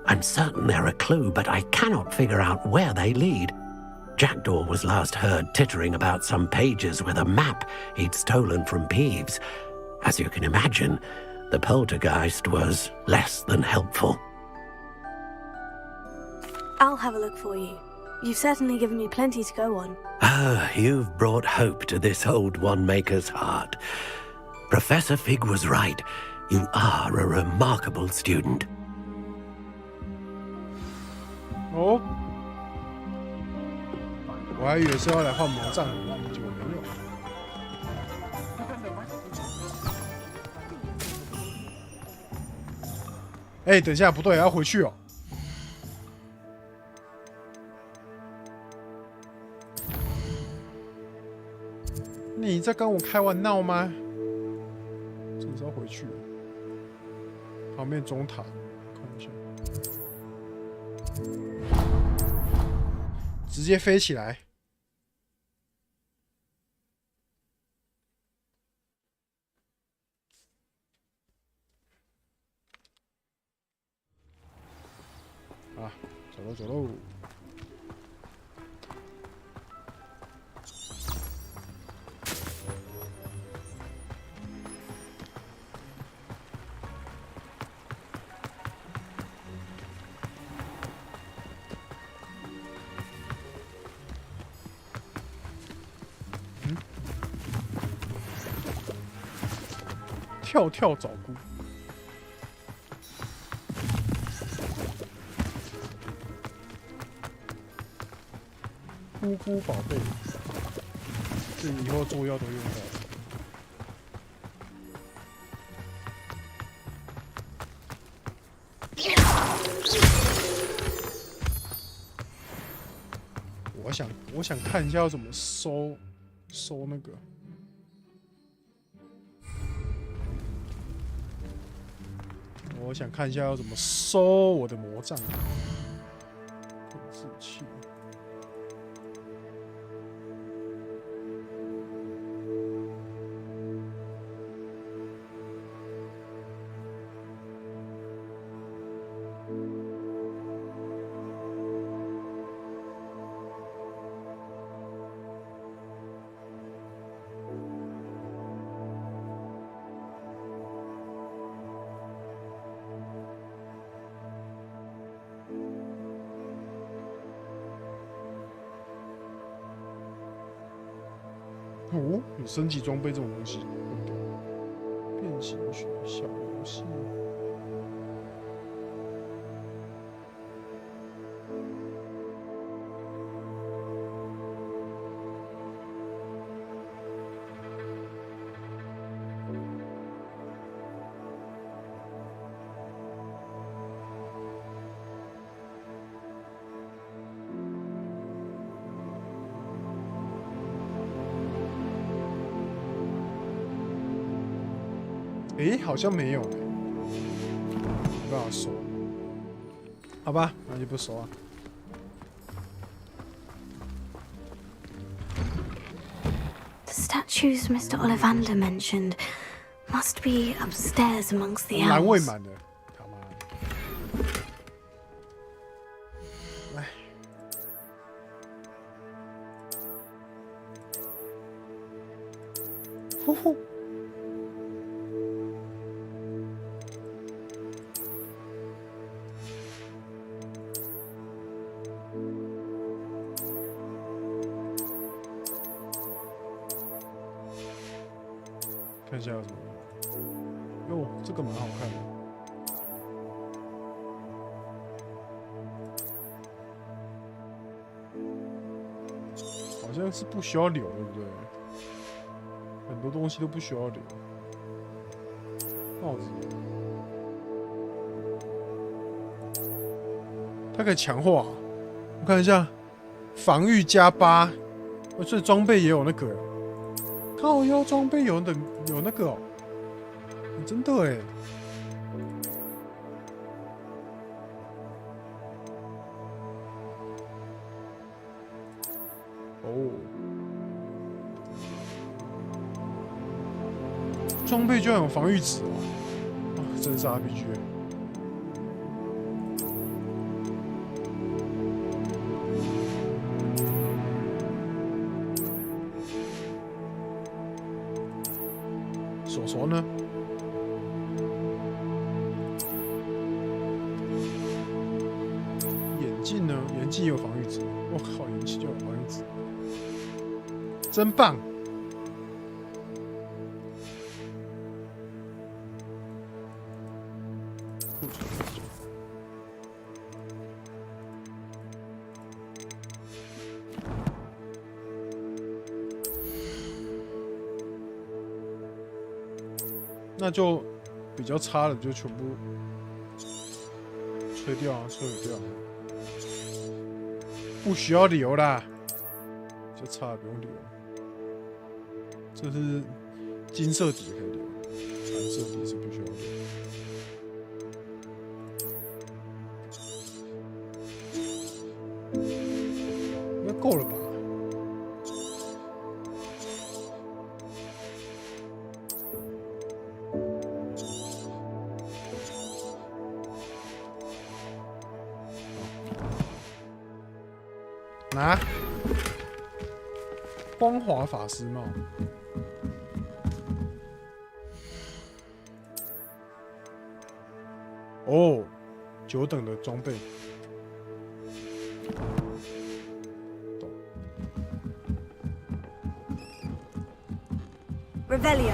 Speaker 15: I'm certain they're a clue, but I cannot figure out where they lead. Jackdaw was last heard tittering about some pages with a map he'd stolen from Peeves. As you can imagine, the poltergeist was less than helpful.
Speaker 5: I'll have a look for you. You've certainly given me plenty to go on.
Speaker 15: Ah, you've brought hope to this old one-maker's heart. Professor Fig was right. You are a remarkable student.
Speaker 1: 哦，我还以为是要来换魔杖，结果没有。哎，等一下，不对，要回去哦。你在跟我开玩闹吗？真的是要回去了。旁边钟塔，看一下。 直接飞起来！啊，走喽走喽！跳跳找菇，菇菇宝贝，这以后做药都用到。我想看一下要怎么收那个。 我想看一下要怎么收我的魔杖。制器。哦，有升级装备这种东西，变形学小游戏。诶，好像没有诶，没办法收。好吧，那就不收啊。
Speaker 5: The statues Mr. Ollivander mentioned must be upstairs amongst the
Speaker 1: 栏位
Speaker 5: elves.
Speaker 1: 满了，他妈的！来，呼呼。看一下有什么。哟，这个蛮好看的。好像是不需要留，对不对？很多东西都不需要留。帽子，它可以强化。我看一下，防御+8，所以装备也有那个。靠腰装备有那个哦，真的哎。哦，装备居然有防御值哦，真是 RPG。手手呢？眼镜呢？眼镜也有防御值。我靠，眼镜就有防御值，真棒！那就比较差的就全部吹掉啊，摧毁掉，不需要留啦，就差的不用留。这是金色底可以留，蓝色底是不需要留。应该够了吧？拿光华法师帽，哦，9等的装备，Revelio.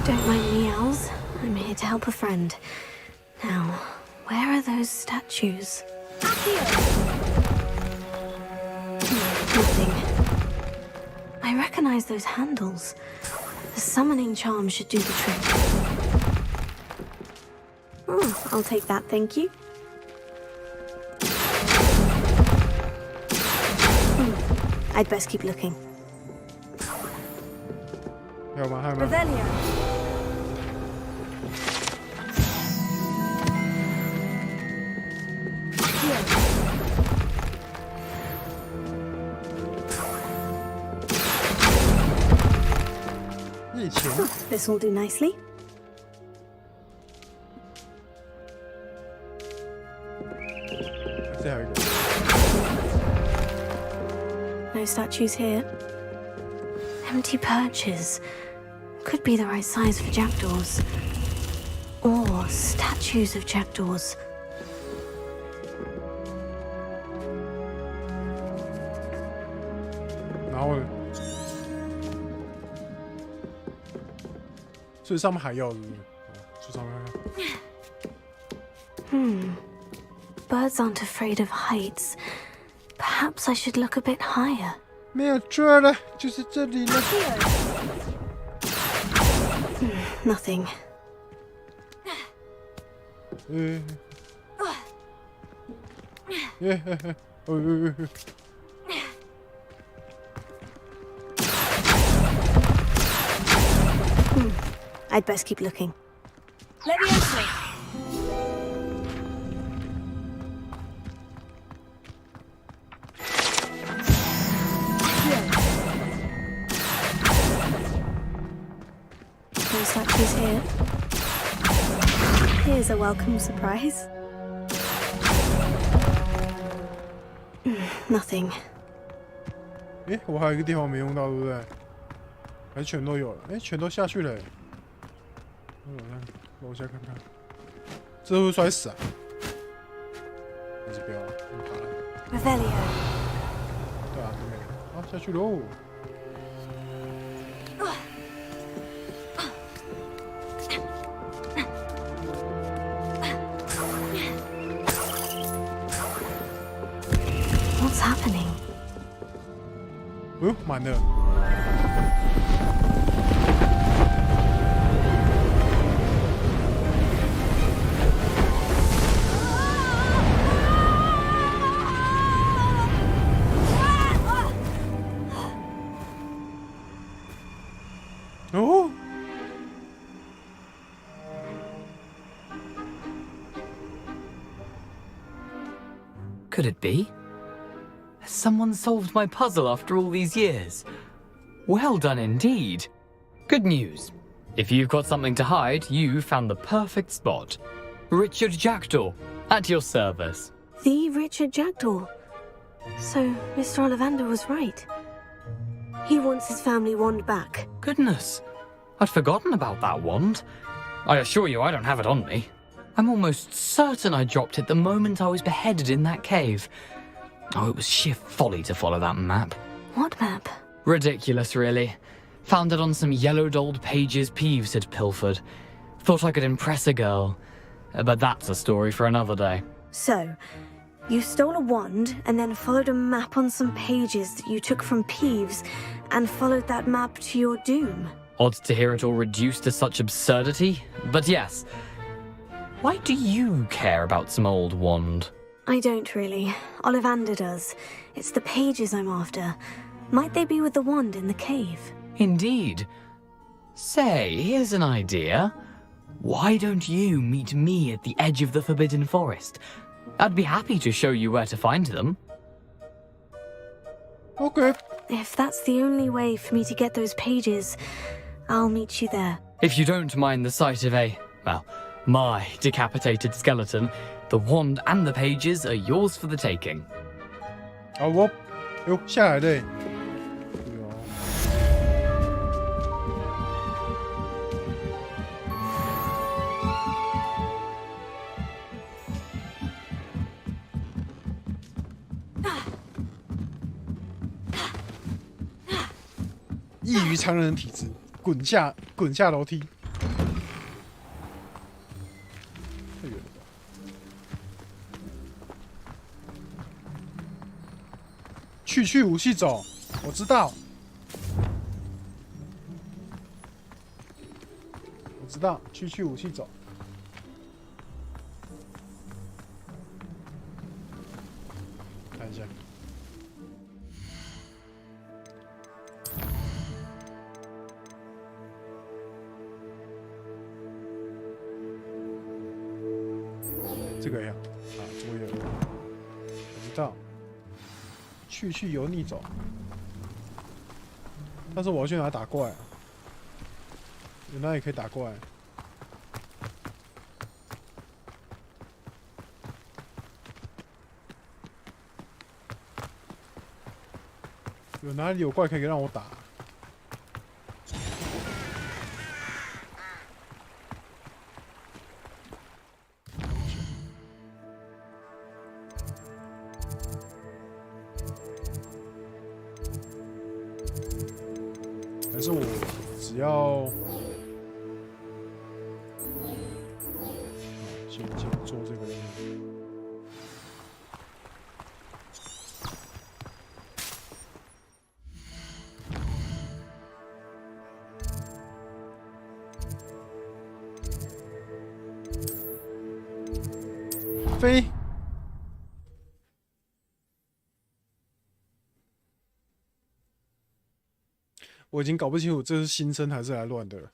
Speaker 5: Don't mind me, owls. I'm here to help a friend. Now, where are those statues? Nothing. I recognize those handles. The summoning charm should do the trick. Oh, I'll take that, thank you. I'd best keep looking.
Speaker 1: 还有吗？还有吗？
Speaker 5: Revelio.
Speaker 1: 以前
Speaker 5: This will do nicely. No statues here. Empty perches. Could be the right size for jackdaws. Or statues of jackdaws.
Speaker 1: 然后呢？所以上面还要是不是？去上面看看。
Speaker 5: Birds aren't afraid of heights. Perhaps I should look a bit higher.
Speaker 1: 没有错了，就是这里了。
Speaker 5: Nothing. I'd best keep looking.
Speaker 2: Let me in.
Speaker 5: No statues here. Here's a welcome surprise. Nothing.
Speaker 1: 诶，我还有一个地方没用到，对不对？还是全都有了？诶，全都下去了。楼下看看，这会不会摔死啊？还是不要了，爬了。
Speaker 5: Revelio.
Speaker 1: 对啊，没了。好，下去喽。
Speaker 5: What's happening?
Speaker 1: 哦，满了。哦。
Speaker 17: Could it be? Has someone solved my puzzle after all these years? Well done indeed. Good news. If you've got something to hide, you found the perfect spot. Richard Jackdaw, at your service.
Speaker 5: The Richard Jackdaw. So, Mr. Ollivander was right. He wants his family wand back.
Speaker 17: Goodness, I'd forgotten about that wand. I assure you I don't have it on me. I'm almost certain I dropped it the moment I was beheaded in that cave. Oh, it was sheer folly to follow that map.
Speaker 5: What map?
Speaker 17: Ridiculous, really. Found it on some yellowed old pages Peeves had pilfered. Thought I could impress a girl. But that's a story for another day.
Speaker 5: So, you stole a wand and then followed a map on some pages that you took from Peeves and followed that map to your doom.
Speaker 17: Odd to hear it all reduced to such absurdity, but yes. Why do you care about some old wand?
Speaker 5: I don't really. Ollivander does. It's the pages I'm after. Might they be with the wand in the cave?
Speaker 17: Indeed. Say, here's an idea. Why don't you meet me at the edge of the Forbidden Forest? I'd be happy to show you where to find them.
Speaker 1: Okay.
Speaker 5: If that's the only way for me to get those pages, I'll meet you there.
Speaker 17: If you don't mind the sight of my decapitated skeleton, the wand and the pages are yours for the taking.
Speaker 1: 好哦，哟，下来嘞。异于常人的体质，滚下楼梯。太远了吧？去武器走，我知道，去武器走。看一下。这个呀，啊，作业，我知道。去由逆走，但是我要去哪打怪啊？有哪里可以打怪？有哪里有怪可以让我打？还是我只要先做这个任务。飞。我已经搞不清楚这是新生还是来乱的了。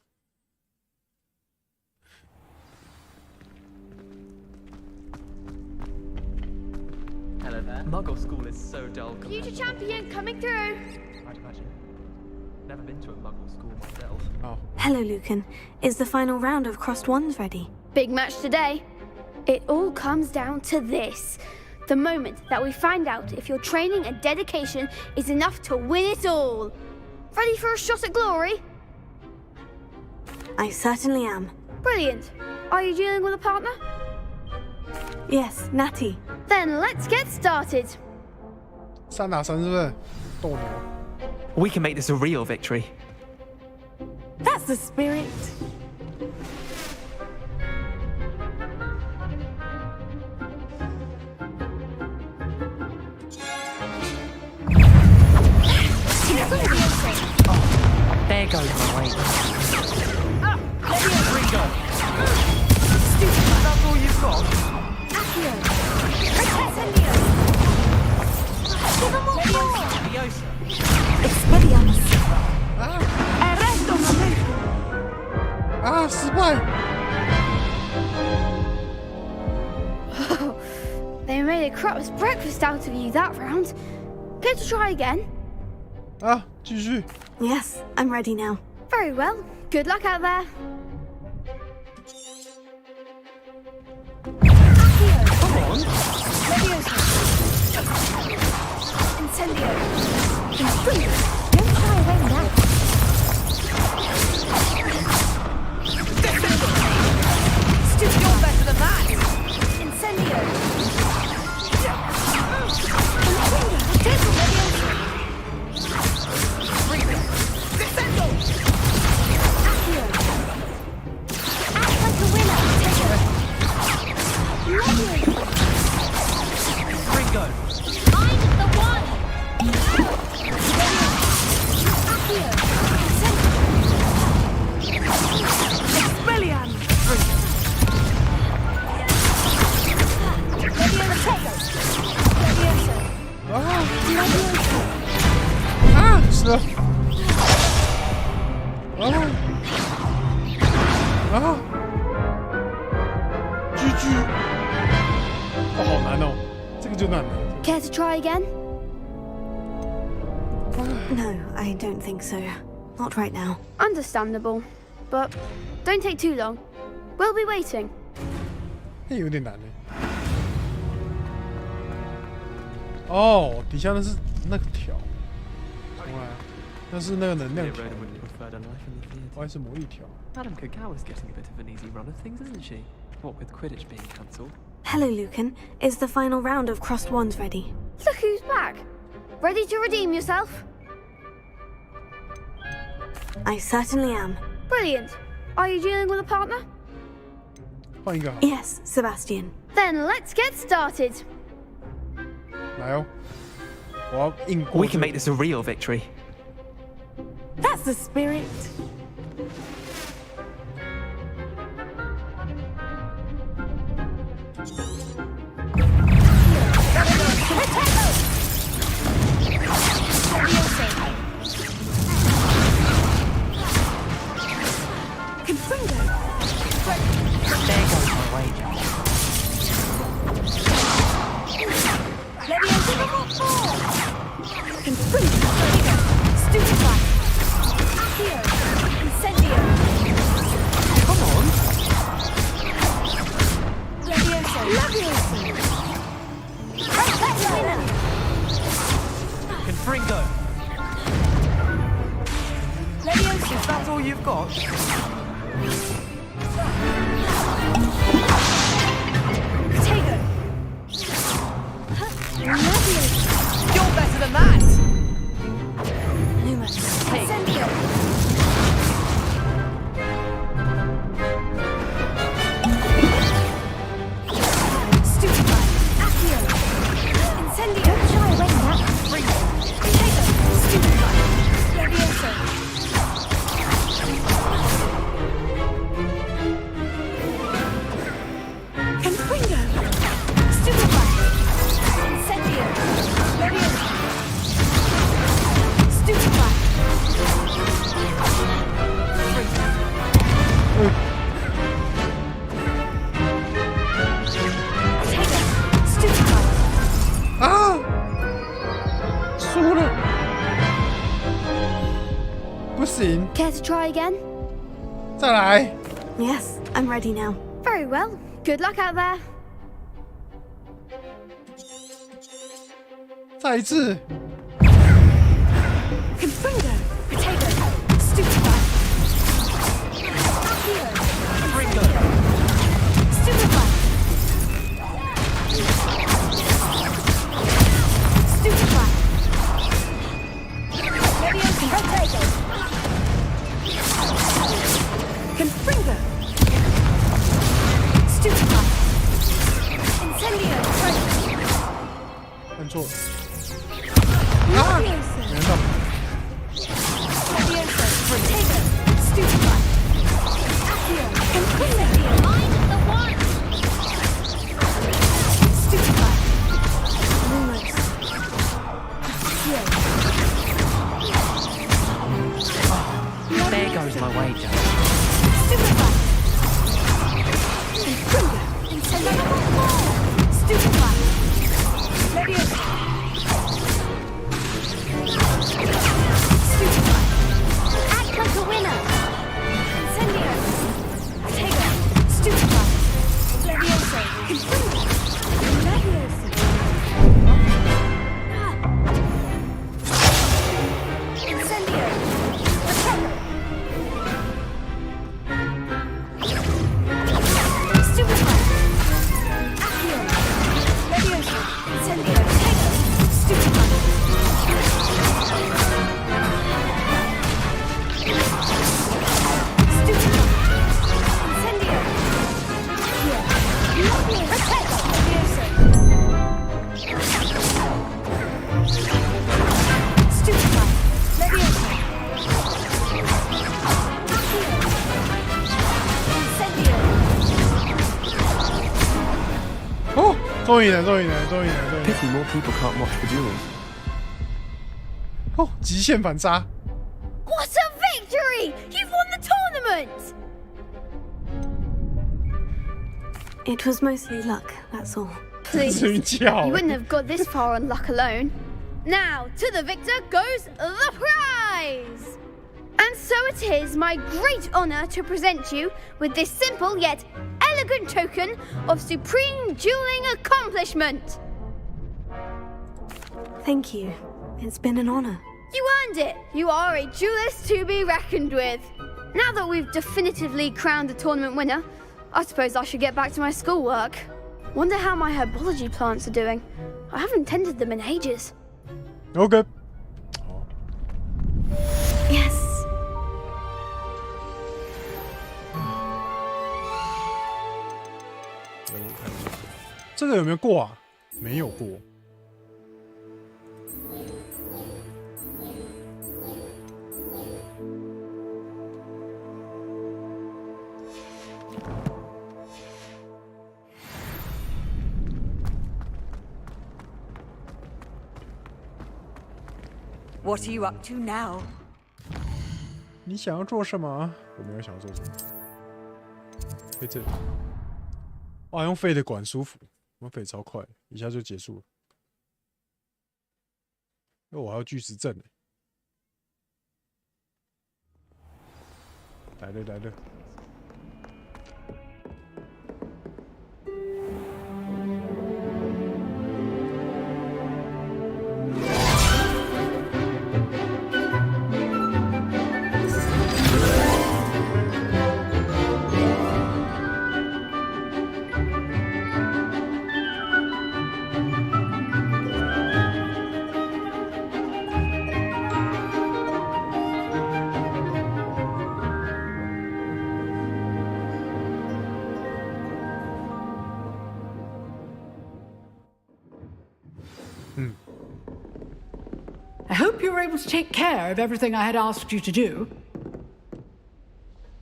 Speaker 12: Hello there. Muggle school is so dull.
Speaker 11: Future champion coming through.
Speaker 12: I'd imagine. Never been to a Muggle school myself.
Speaker 1: Oh.
Speaker 5: Hello, Lucan. Is the final round of Crossed Wands ready?
Speaker 11: Big match today. It all comes down to this. The moment that we find out if your training and dedication is enough to win it all. Ready for a shot at glory?
Speaker 5: I certainly am.
Speaker 11: Brilliant. Are you dealing with a partner?
Speaker 5: Yes, Natty.
Speaker 11: Then let's get started.
Speaker 1: 3打3是不是？斗牛。
Speaker 9: We can make this a real victory.
Speaker 6: That's the spirit.
Speaker 16: There goes my weight.
Speaker 11: Ringo.
Speaker 12: That's all you've got?
Speaker 11: Accio. Retesendio. Give them more power.
Speaker 5: Expelliarmus.
Speaker 11: Arresto momento.
Speaker 1: 啊，失败！
Speaker 11: They made a crap's breakfast out of you that round. Care to try again?
Speaker 1: 啊，继续。
Speaker 5: Yes, I'm ready now.
Speaker 11: Very well. Good luck out there.
Speaker 12: Come on.
Speaker 11: Incendio.
Speaker 10: Don't shy away now.
Speaker 11: Stu, you're better than that. Incendio. Descendo. Accio. Act like a winner.
Speaker 12: Ringo.
Speaker 11: I'm the one.
Speaker 6: Expelliarmus.
Speaker 1: 啊，死了！GG，哦，好难哦，这个就难了。
Speaker 11: Care to try again?
Speaker 5: No, I don't think so. Not right now.
Speaker 11: Understandable. But don't take too long. We'll be waiting.
Speaker 1: 那有点难呢。哦，底下那是那个条，重来，那是那个能量条，我还是魔力条。
Speaker 12: Madame Cacao is getting a bit of an easy run of things, isn't she? What with Quidditch being cancelled.
Speaker 5: Hello, Lucan. Is the final round of Crossed Wands ready?
Speaker 11: Look who's back. Ready to redeem yourself?
Speaker 5: I certainly am.
Speaker 11: Brilliant. Are you dealing with a partner?
Speaker 1: 换一个好。
Speaker 5: Yes, Sebastian.
Speaker 11: Then let's get started.
Speaker 1: 来哦，我要硬过。
Speaker 9: We can make this a real victory.
Speaker 6: That's the spirit.
Speaker 16: There goes my weight.
Speaker 12: Ringo!
Speaker 2: Leviosa!
Speaker 12: Is that all you've got?
Speaker 2: Potato! Leviosa!
Speaker 12: You're better than that!
Speaker 2: Lumos! Incendio! Stupefy! Accio! Incendio! Don't shy away from that! Ringo! Potato! Stupefy! Leviosa!
Speaker 6: Confringo!
Speaker 2: Stupefy! Incendio! Leviosa! Stupefy! Potato! Stupefy!
Speaker 1: 啊！输了，不行，
Speaker 11: Care to try again?
Speaker 1: 再来。
Speaker 5: Yes, I'm ready now.
Speaker 11: Very well. Good luck out there.
Speaker 1: 再一次。
Speaker 6: Confringo!
Speaker 2: Potato! Stupefy! Accio!
Speaker 12: Ringo!
Speaker 2: Stupefy! Stupefy! Leviosa! Potato!
Speaker 6: Confringo!
Speaker 2: Stupefy! Incendio!
Speaker 1: 按错了。啊！没人到。
Speaker 2: Leviosa! Potato! Stupefy! Accio! Incendio!
Speaker 8: Mind the one!
Speaker 2: Stupefy! Lumos! Accio!
Speaker 16: There goes my wager.
Speaker 2: Stupefy! Incendio! Stupefy! Leviosa! Stupefy!
Speaker 8: Act like a winner!
Speaker 2: Incendio! Potato! Stupefy! Leviosa! Leviosa! Incendio! Potato! Stupefy! Accio! Leviosa! Incendio! Potato! Stupefy! Stupefy! Incendio! Accio! Potato! Leviosa! Stupefy! Leviosa! Accio! Incendio!
Speaker 1: 哦，终于赢了，终于赢了，终于赢了，终于赢了。
Speaker 12: Pity more people can't watch the duels.
Speaker 1: 哦，极限反杀。
Speaker 11: What a victory! You've won the tournament!
Speaker 5: It was mostly luck, that's all.
Speaker 11: Please,
Speaker 1: 睡觉
Speaker 11: you wouldn't have got this far on luck alone. Now, to the victor goes the prize! And so it is my great honor to present you with this simple yet elegant token of supreme dueling accomplishment.
Speaker 5: Thank you. It's been an honor.
Speaker 11: You earned it. You are a duelist to be reckoned with. Now that we've definitively crowned the tournament winner, I suppose I should get back to my schoolwork. Wonder how my herbology plants are doing. I haven't tended them in ages.
Speaker 1: OK，
Speaker 5: Yes.
Speaker 1: 这个有没有过啊？没有过。
Speaker 2: What are you up to now?
Speaker 1: 你想要做什么？我没有想要做什么。飞这里。哇，用飞的管舒服，我飞超快，一下就结束了。因为我还有巨石阵呢。来了来了。
Speaker 19: I hope you were able to take care of everything I had asked you to do.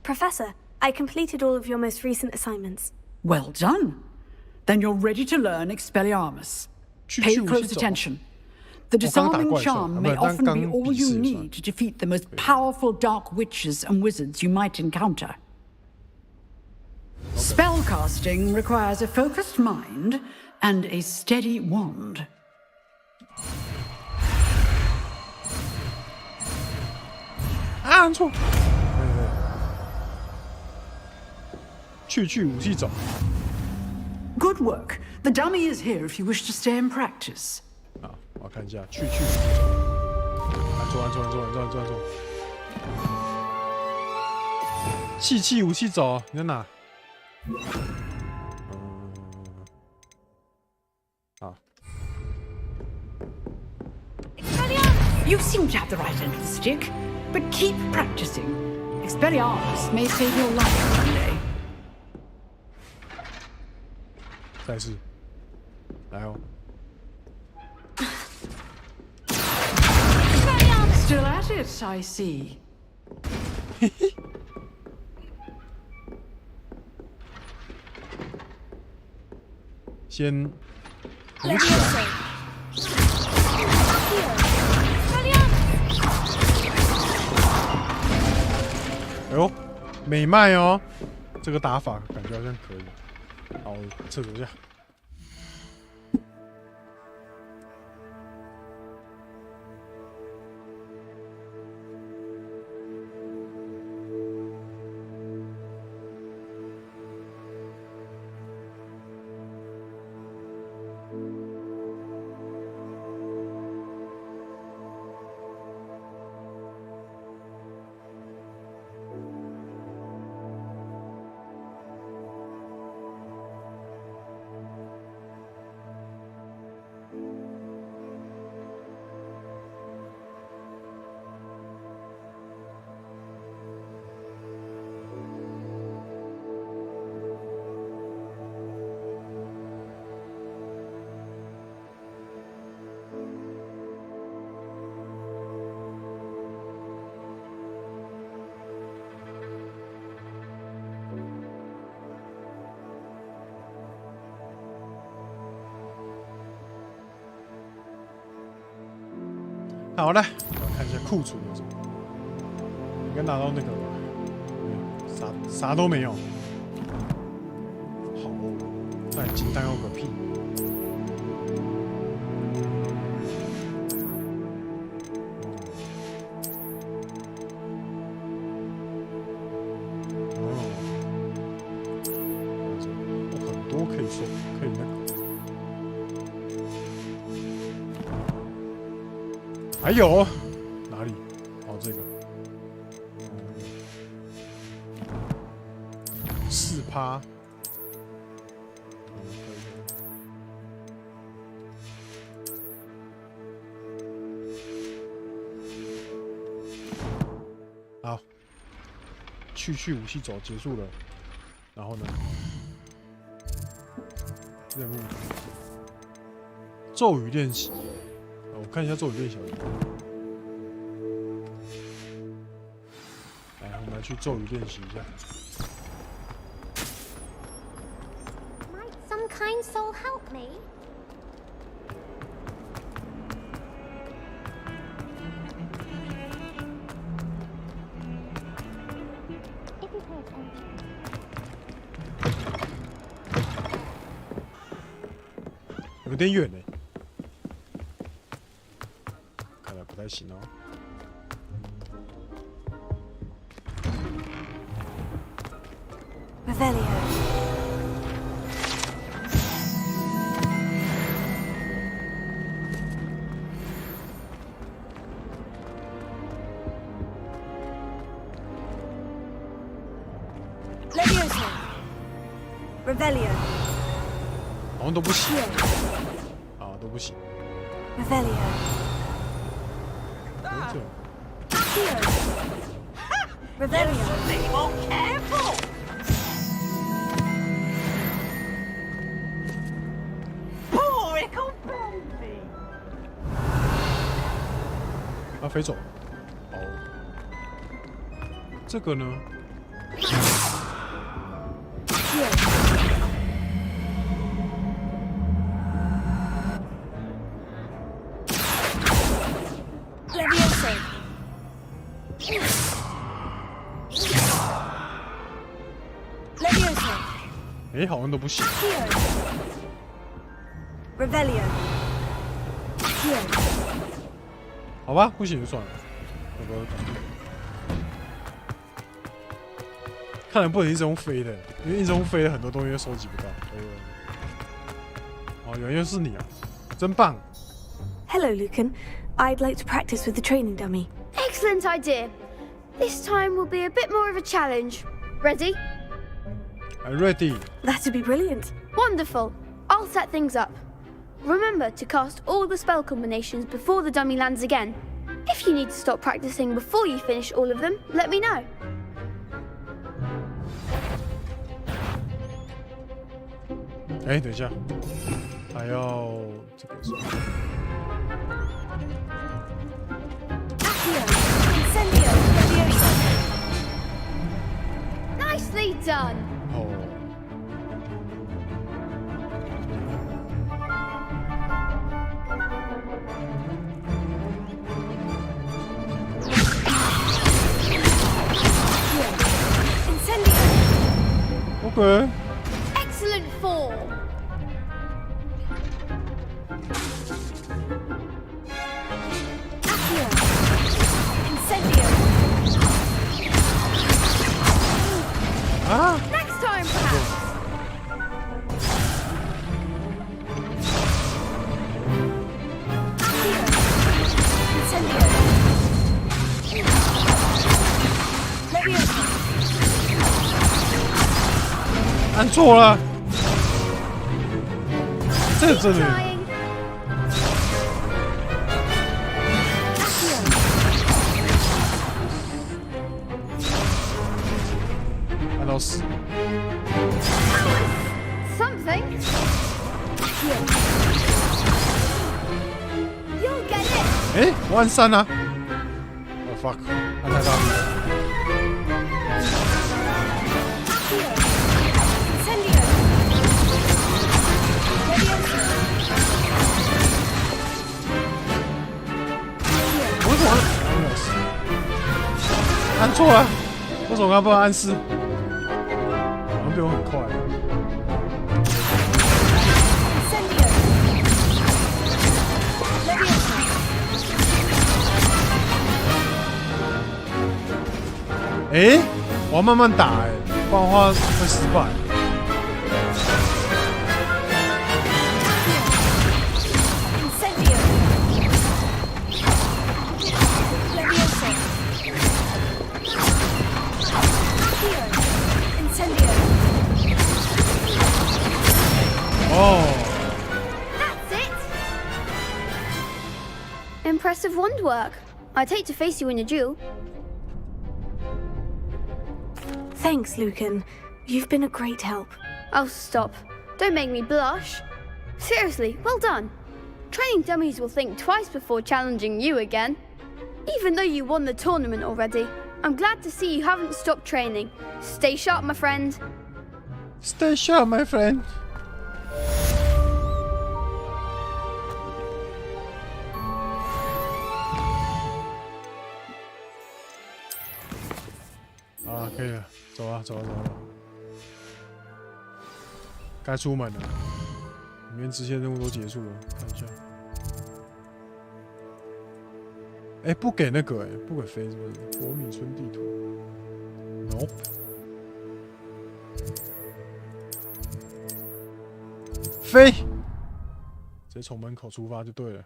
Speaker 5: Professor, I completed all of your most recent assignments.
Speaker 19: Well done. Then you're ready to learn Expelliarmus. Pay close attention. The disarming charm may often be all you need to defeat the most powerful dark witches and wizards you might encounter. Spellcasting requires a focused mind and a steady wand.
Speaker 1: 按错。去武器走。
Speaker 19: Good work. The dummy is here if you wish to stay and practice.
Speaker 1: 啊，我看一下，去。按错。武器走，你在哪？啊。
Speaker 19: You seem to have the right end of the stick, but keep practicing. Expelliarmus may save your life one day.
Speaker 1: 再试，来哦。
Speaker 19: Still at it, I see.
Speaker 1: 先补起来。哎呦，美迈哦，这个打法感觉好像可以。好，我厕所一下。好了，我看一下库存有什么。应该拿到那个吧？啥都没有。好，那金蛋要个屁！很多可以说，可以那个。还有哪里？哦，这个4%。好，去武器走结束了，然后呢？任务咒语练习。我看一下咒语练习。来，我们来去咒语练习一下。
Speaker 8: Might some kind soul help me? If you pay attention.
Speaker 1: 有点远呢。不太行哦。
Speaker 5: Revelio. Levioso. Revelio.
Speaker 1: 好像都不行。啊，都不行。
Speaker 5: Revelio. Revelio.
Speaker 13: Be more careful.
Speaker 14: Poor little baby.
Speaker 1: 啊，飞走了。好，这个呢？ 哎，好像都不行。好吧，不行就算了。看来不能一直用飞的，因为一直用飞的很多东西都收集不到。哦，原来又是你啊，真棒。
Speaker 5: Hello, Lucan. I'd like to practice with the training dummy.
Speaker 11: Excellent idea. This time will be a bit more of a challenge. Ready?
Speaker 1: I'm ready.
Speaker 5: That'd be brilliant.
Speaker 11: Wonderful. I'll set things up. Remember to cast all the spell combinations before the dummy lands again. If you need to stop practicing before you finish all of them, let me know.
Speaker 1: 哎，等一下，还要这个是。
Speaker 11: Nicely done.
Speaker 1: 哦。OK。
Speaker 11: Excellent form.
Speaker 1: Ah.
Speaker 11: Next time, perhaps. Incendio.
Speaker 1: 按错了，这真的。按到死。
Speaker 11: Something. You'll get it.
Speaker 1: 哎，我按3啊。Oh fuck， 按太大力了。 按错了，为什么刚刚不能按4？好像比我很快。哎，我要慢慢打哎，不然的话会失败。 Oh.
Speaker 11: That's it. Impressive wand work. I'd hate to face you in a duel.
Speaker 5: Thanks, Lucan. You've been a great help.
Speaker 11: Oh, stop. Don't make me blush. Seriously, well done. Training dummies will think twice before challenging you again. Even though you won the tournament already, I'm glad to see you haven't stopped training. Stay sharp, my friend.
Speaker 1: Stay sharp, my friend. 啊，可以了，走啊，走啊，走啊！该出门了，里面支线任务都结束了，看一下。哎，不给那个，哎，不给飞是不是？国米村地图 ，nope。飞，直接从门口出发就对了。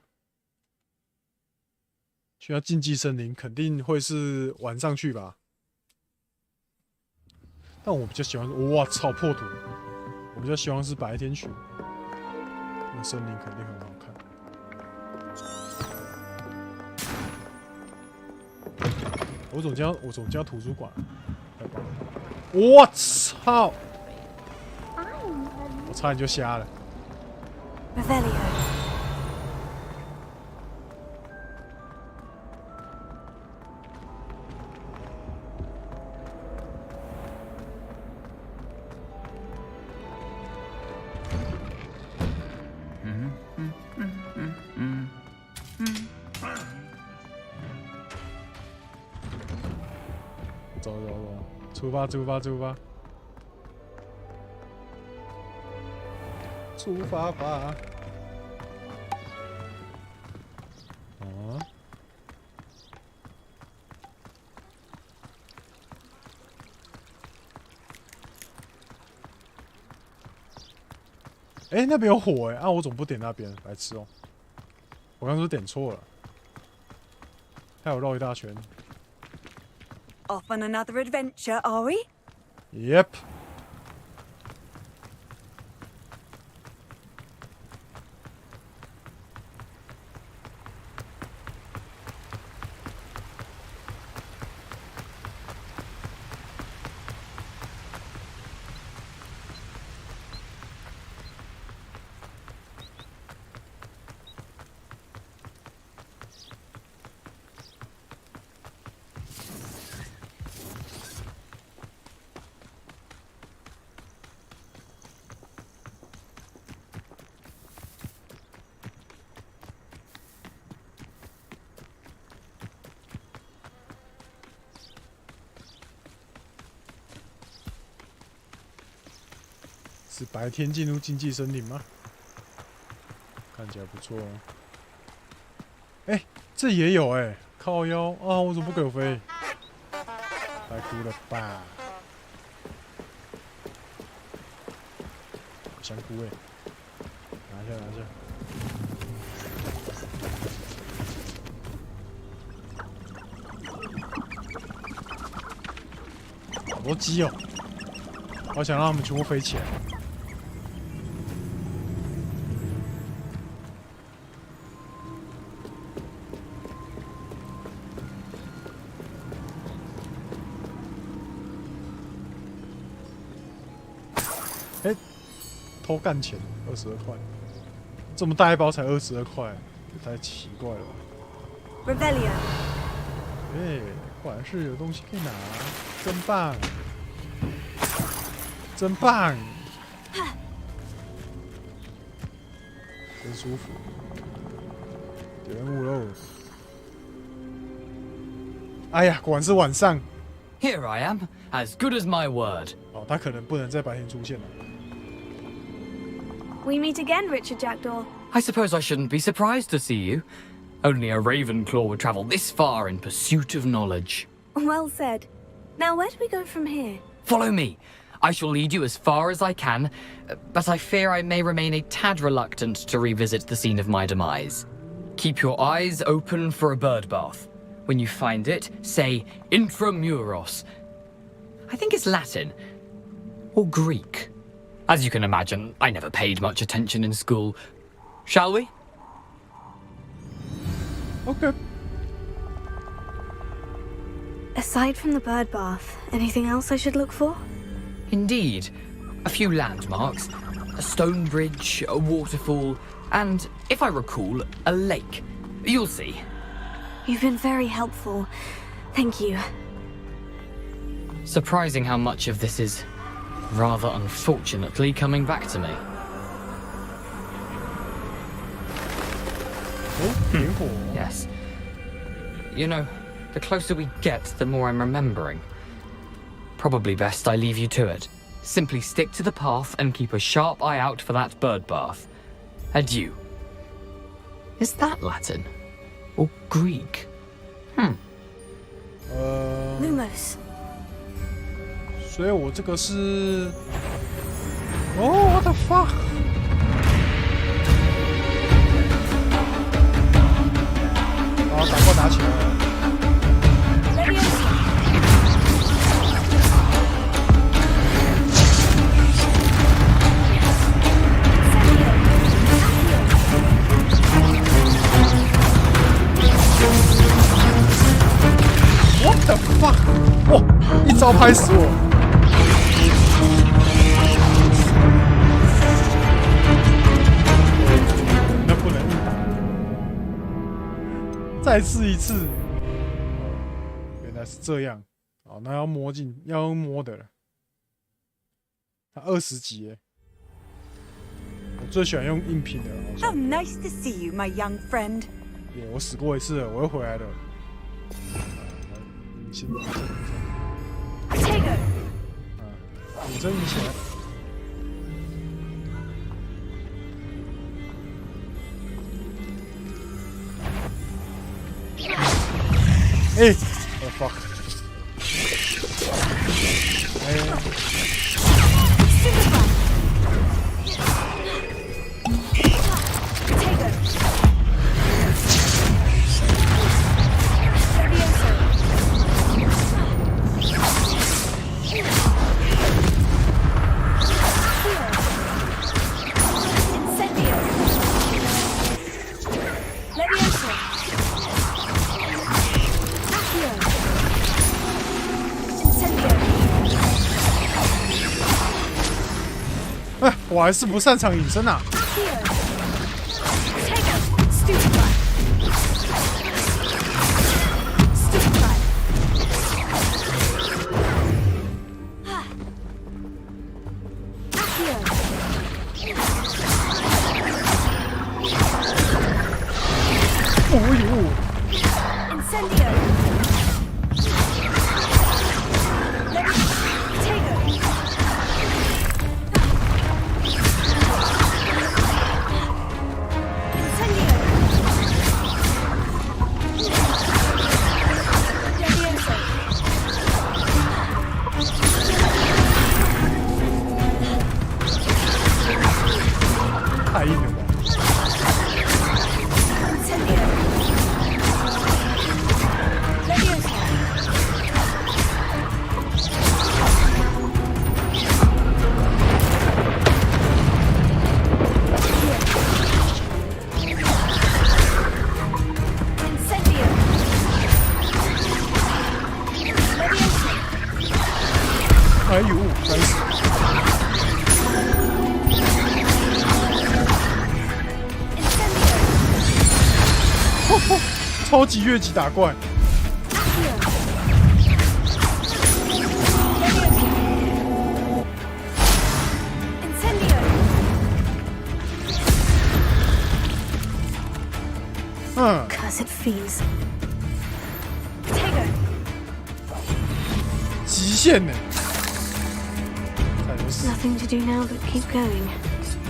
Speaker 1: 去到禁忌森林，肯定会是晚上去吧？ 但我比较喜欢，我操破土！我比较喜欢是白天去，那森林肯定很好看。我总叫图书馆，太棒了！我操！我差点就瞎了。走，出发！出发吧！啊！哎，那边有火哎！啊，我怎么不点那边？白痴哦！我刚说点错了，还有绕一大圈。
Speaker 2: Off on another adventure, are we?
Speaker 1: Yep. 是白天进入禁忌森林吗？看起来不错哦。哎，这也有哎，靠腰啊！我怎么不给我飞？太酷了吧！香菇哎，拿下！好多鸡哦！好想让他们全部飞起来。哎，偷干钱，22块，这么大一包才22块，也太奇怪了吧
Speaker 2: Revelio.
Speaker 1: 哎，果然是有东西可以拿，真棒！真棒，真舒服。点任务喽！哎呀，果然是晚上。
Speaker 17: Here I am, as good as my word.
Speaker 1: 哦，他可能不能在白天出现了。
Speaker 5: We meet again, Richard Jackdaw.
Speaker 17: I suppose I shouldn't be surprised to see you. Only a Ravenclaw would travel this far in pursuit of knowledge.
Speaker 5: Well said. Now, where do we go from here?
Speaker 17: Follow me. I shall lead you as far as I can, but I fear I may remain a tad reluctant to revisit the scene of my demise. Keep your eyes open for a bird bath. When you find it, say Intramuros. I think it's Latin. Or Greek. As you can imagine, I never paid much attention in school. Shall we?
Speaker 1: Okay.
Speaker 5: Aside from the bird bath, anything else I should look for?
Speaker 17: Indeed. A few landmarks. A stone bridge, a waterfall, and, if I recall, a lake. You'll see.
Speaker 5: You've been very helpful. Thank you.
Speaker 17: Surprising how much of this is, rather unfortunately, coming back to me. Yes. You know, the closer we get, the more I'm remembering. Probably best I leave you to it. Simply stick to the path and keep a sharp eye out for that bird bath. Adieu. Is that Latin? Or Greek?
Speaker 5: Lumos.
Speaker 1: 所以我这个是，what the fuck？ 好，打怪拿起来了。What the fuck？ 哇，一招拍死我！那不能硬打。再试一次。原来是这样。好，那要摸进，要用摸的了。他20级耶。我最喜欢用硬拼的了。
Speaker 2: How nice to see you, my young friend.
Speaker 1: 我死过一次了，我又回来了。先
Speaker 2: Tego.
Speaker 1: 你这一起来。哎 ，oh fuck！ 我还是不擅长隐身啊。太硬了吧！哎呦，该死！超级越级打怪。
Speaker 5: Curse it feels.
Speaker 1: 极限呢？
Speaker 5: Nothing to do now but keep going.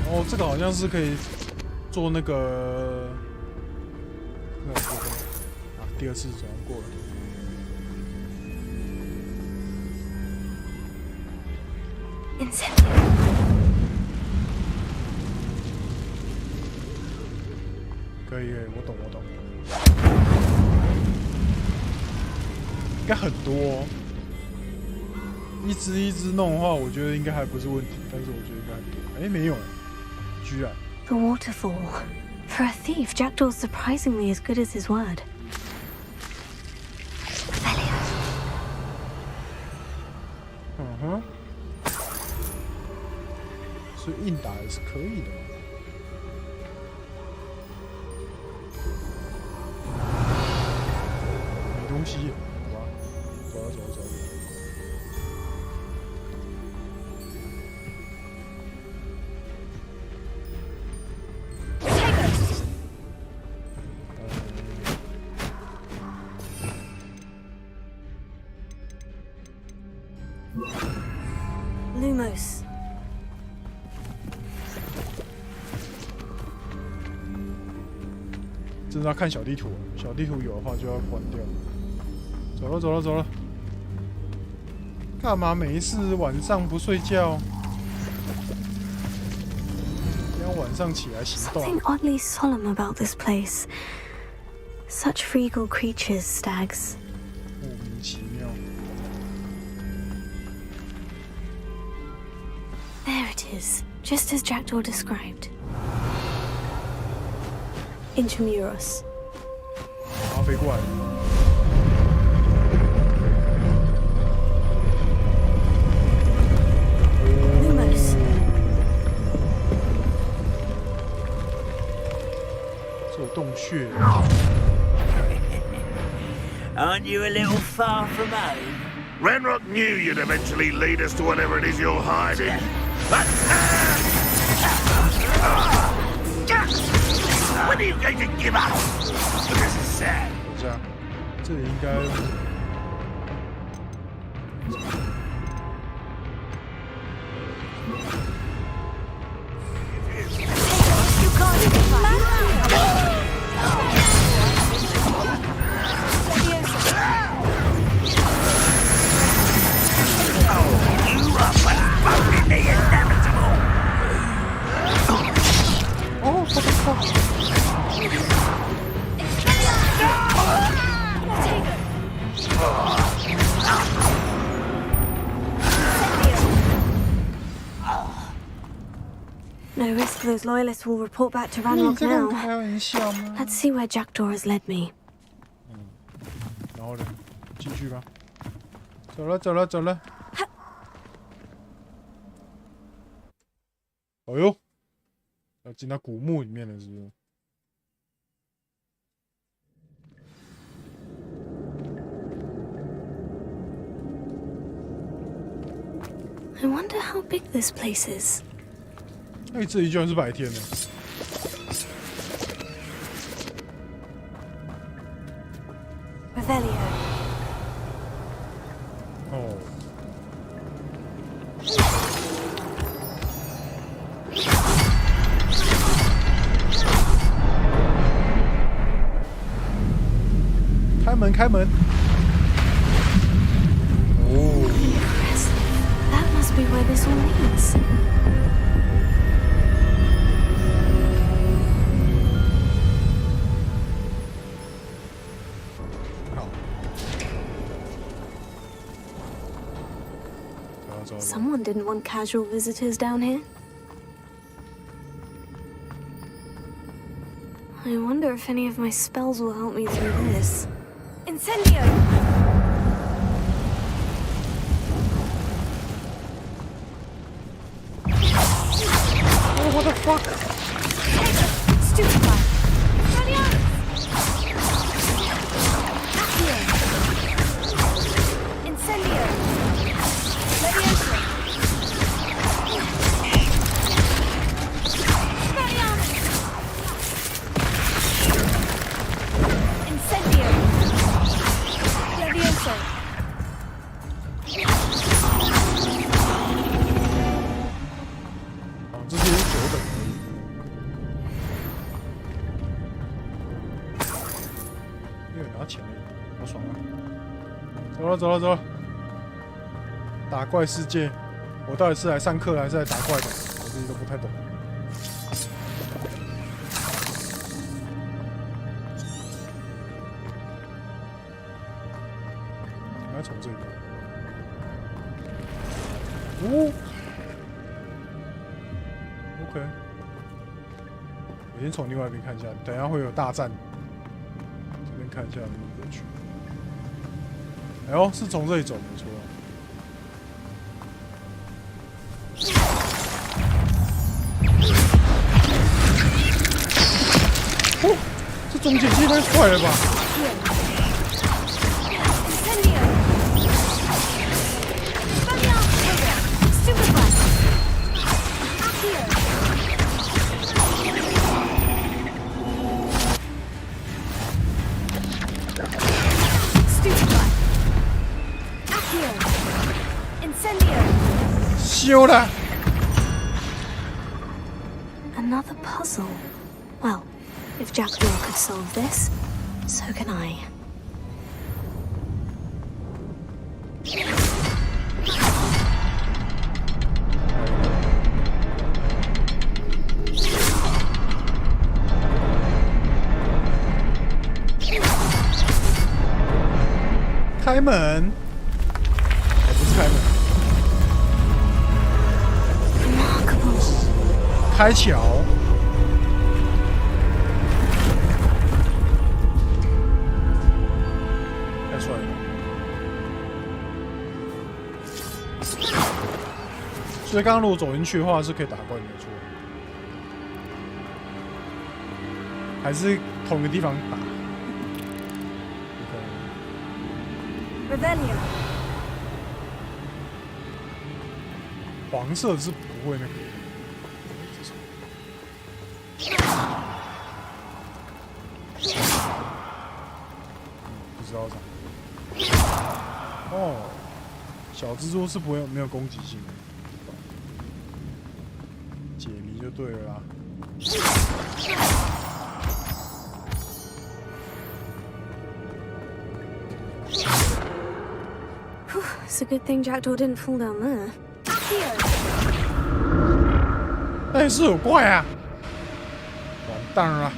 Speaker 1: 哦，这个好像是可以做那个。 第二次转过了。可以，我懂。应该很多哦，一只弄的话，我觉得应该还不是问题，但是我觉得应该很多。哎，没有，居然。
Speaker 5: The waterfall. For a thief, Jackdaw's surprisingly as good as his word.
Speaker 1: 所以硬打也是可以的。没东西，好吧，走了。
Speaker 5: Lumos.
Speaker 1: 真的要看小地图，小地图有的话就要关掉。走了。干嘛每一次晚上不睡觉？要晚上起来行动。
Speaker 5: Something oddly solemn about this place. Such regal creatures, stags.
Speaker 1: 莫名其妙。
Speaker 5: There it is, just as Jackdaw described. Intramuros.
Speaker 1: 然后飞过来。
Speaker 5: Lumos.
Speaker 1: 这有洞穴。
Speaker 20: Aren't you a little far from home?
Speaker 18: Renrock knew you'd eventually lead us to whatever it is you're hiding.
Speaker 20: going to give up. This is sad.
Speaker 1: 等一下，这里应该。
Speaker 5: No risk those loyalists will report back to Ranrock now.
Speaker 1: 开玩笑吗？
Speaker 5: Let's see where Jackdaw has led me.
Speaker 1: 然后呢？进去吧。走了，走了，走了。哎呦，要进到古墓里面了，是不是？
Speaker 5: I wonder how big this place is.
Speaker 1: 哎，这里居然是白天呢。
Speaker 5: Revelio.
Speaker 1: 哦。开门，开门。哦。
Speaker 5: That must be where this all leads. Someone didn't want casual visitors down here. I wonder if any of my spells will help me through this. Incendio!
Speaker 1: Oh, what the fuck?
Speaker 5: Stupefy! Incendio! Incendio! Levioso!
Speaker 1: 这些是久等而已。没有拿钱而已，好爽啊！走了，走了，走了。打怪世界，我到底是来上课还是来打怪的？我自己都不太懂。应该从这里。哦。OK。我先从另外一边看一下，等一下会有大战。这边看一下能不能过去。哎呦，是从这里走没错。 哦，这中间也太快了吧！修了。
Speaker 5: Another puzzle. Well, if Jackdaw could solve this, so can I.
Speaker 1: "开门，不是开门，开桥。太帅了！所以刚刚如果走进去的话，是可以打怪没错，还是同一个地方打。
Speaker 5: Revelio.
Speaker 1: 黄色是不会那个。高涨。哦，小蜘蛛是没有攻击性的，解谜就对了啦。
Speaker 5: It's a good thing Jackdaw didn't fall down there.
Speaker 1: 哎，是有怪啊！完蛋了。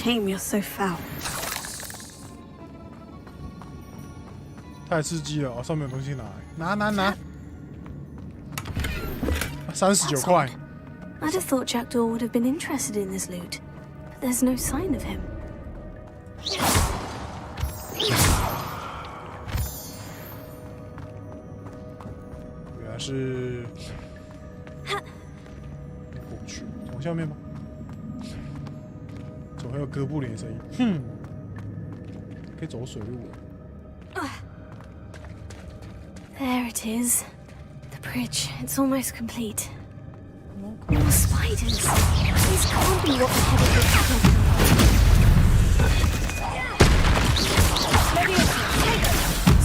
Speaker 5: Shame you're so foul.
Speaker 1: 太刺激了！哦，上面有东西拿，39块。
Speaker 5: I'd have thought Jackdaw would have been interested in this loot, but there's no sign of him.
Speaker 1: 原来是过不去，从下面吗？总会有哥布林的声音。哼，可以走水路了。
Speaker 5: There it is. The bridge. It's almost complete. More spiders. These can't be what the head of the problem.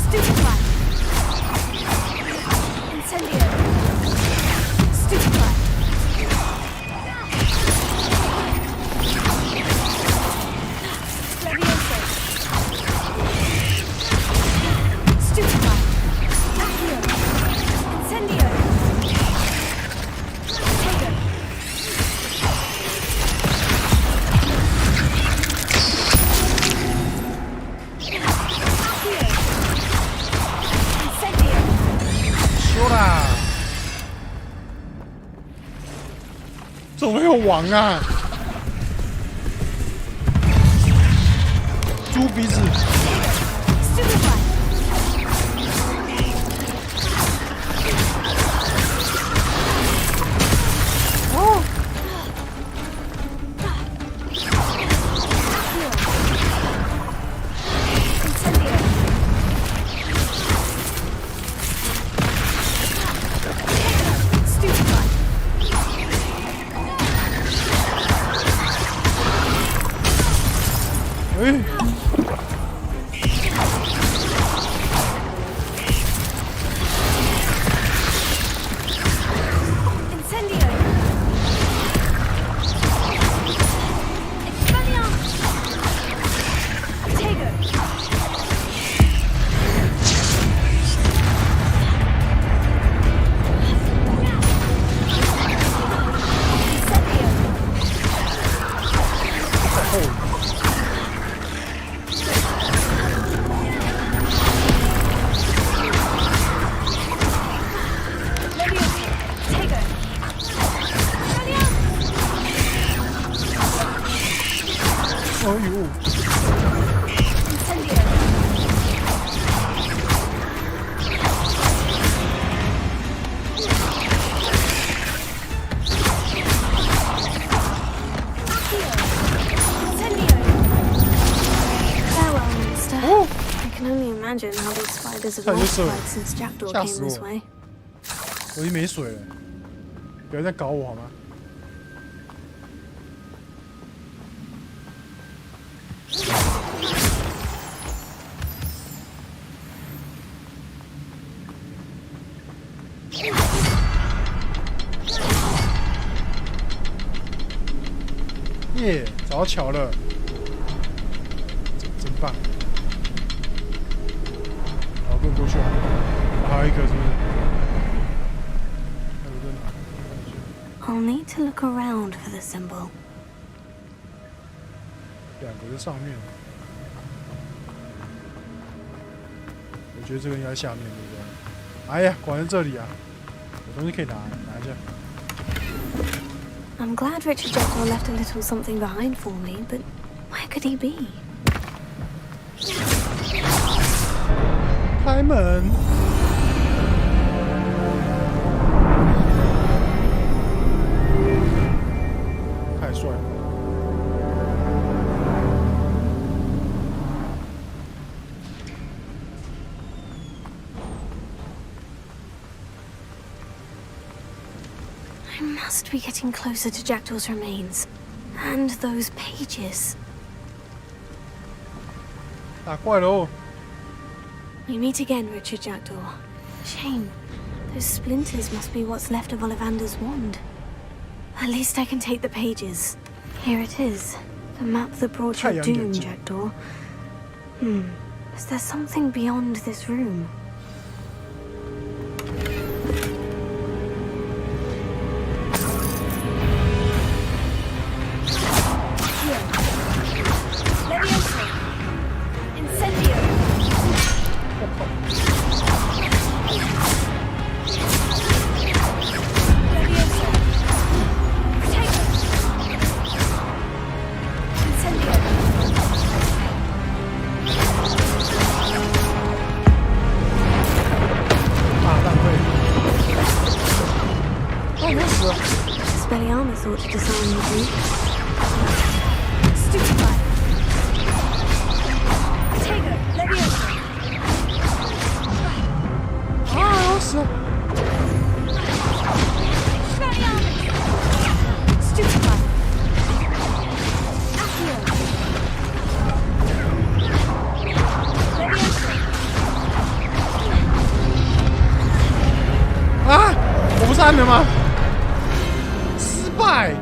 Speaker 5: Stupefy. Incendio. Stupefy. Stupefy. Incendio. Incendio.
Speaker 1: 说啦，怎么有王啊？猪鼻子。哦。哎。哎呦！I
Speaker 5: can only imagine how these spiders have multiplied since Jackdaw came this way.
Speaker 1: 我已经没水了，不要再搞我好吗？耶，找到桥了，真棒！好，不能过去啊，还有一个是不是？
Speaker 5: I'll need to look around for the symbol.
Speaker 1: 两个在上面，我觉得这个应该下面，对不对？哎呀，果然这里啊，有东西可以拿一下。
Speaker 5: I'm glad Richard Jackdaw left a little something behind for me, but where could he be?
Speaker 1: 开门。 太帅了！
Speaker 5: I must be getting closer to Jackdaw's remains. And those pages.
Speaker 1: 打怪喽！
Speaker 5: We meet again, Richard Jackdaw. Shame. Those splinters must be what's left of Ollivander's wand. At least I can take the pages. Here it is. The map that brought your doom, Jackdaw. Is there something beyond this room? Expelliarmus thought to disarm the group.
Speaker 2: Stupefy! Tago, Leviosa! Expelliarmus! Stupefy! Accio! Leviosa!
Speaker 1: 啊！我不是按了吗？ Bye.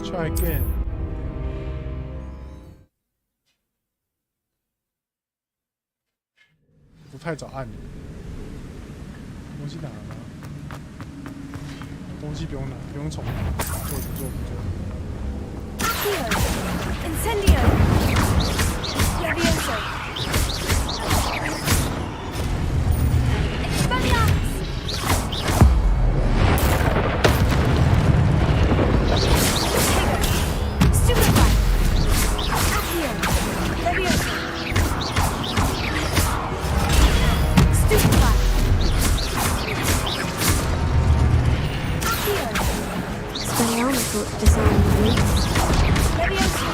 Speaker 1: Try again. 不太早按。东西哪了吗？东西不用拿，不用重拿。做。
Speaker 2: Incendio. Levioso. Expelliarmus. Stupefy! Accio! Leviosa! Stupefy! Accio!
Speaker 5: Expelliarmus thought to disarm the group.
Speaker 2: Leviosa!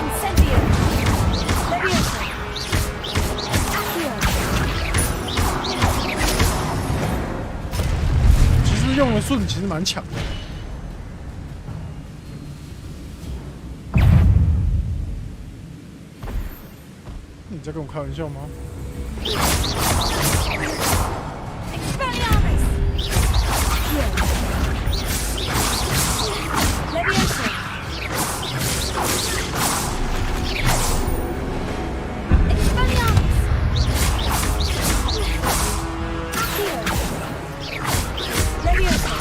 Speaker 2: Incendio! Leviosa! Accio!
Speaker 1: 其实用的顺其实蛮强的。你在跟我开玩笑吗？
Speaker 2: Expelliarmus! Accio! Leviosa! Expelliarmus! Accio! Leviosa!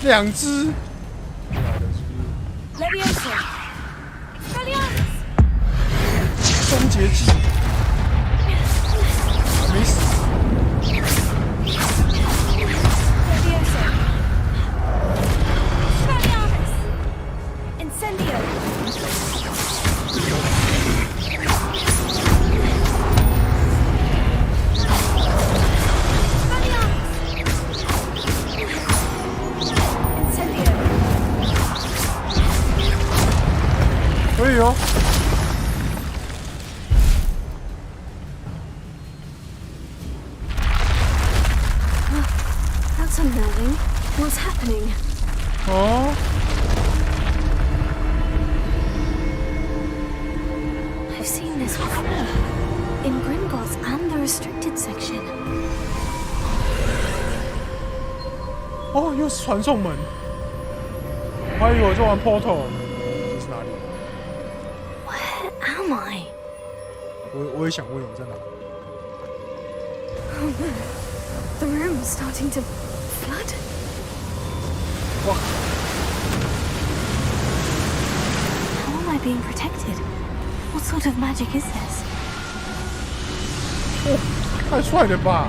Speaker 1: 两只。
Speaker 2: Leviosa! Expelliarmus!
Speaker 1: 终结技，没死。
Speaker 2: Leviosa! Expelliarmus! Incendio! Incendio!
Speaker 1: 可以哦。
Speaker 5: That's unnerving. What's happening?
Speaker 1: 哦，
Speaker 5: restricted section.
Speaker 1: 哦，又是传送门。我还以为我在玩 Portal。这是哪里
Speaker 5: Where am I?
Speaker 1: 我也想问我在哪。
Speaker 5: Oh no. The room's starting to flood.
Speaker 1: 哇！
Speaker 5: How am I being protected? What sort of magic is this?
Speaker 1: 哦，太帅了吧！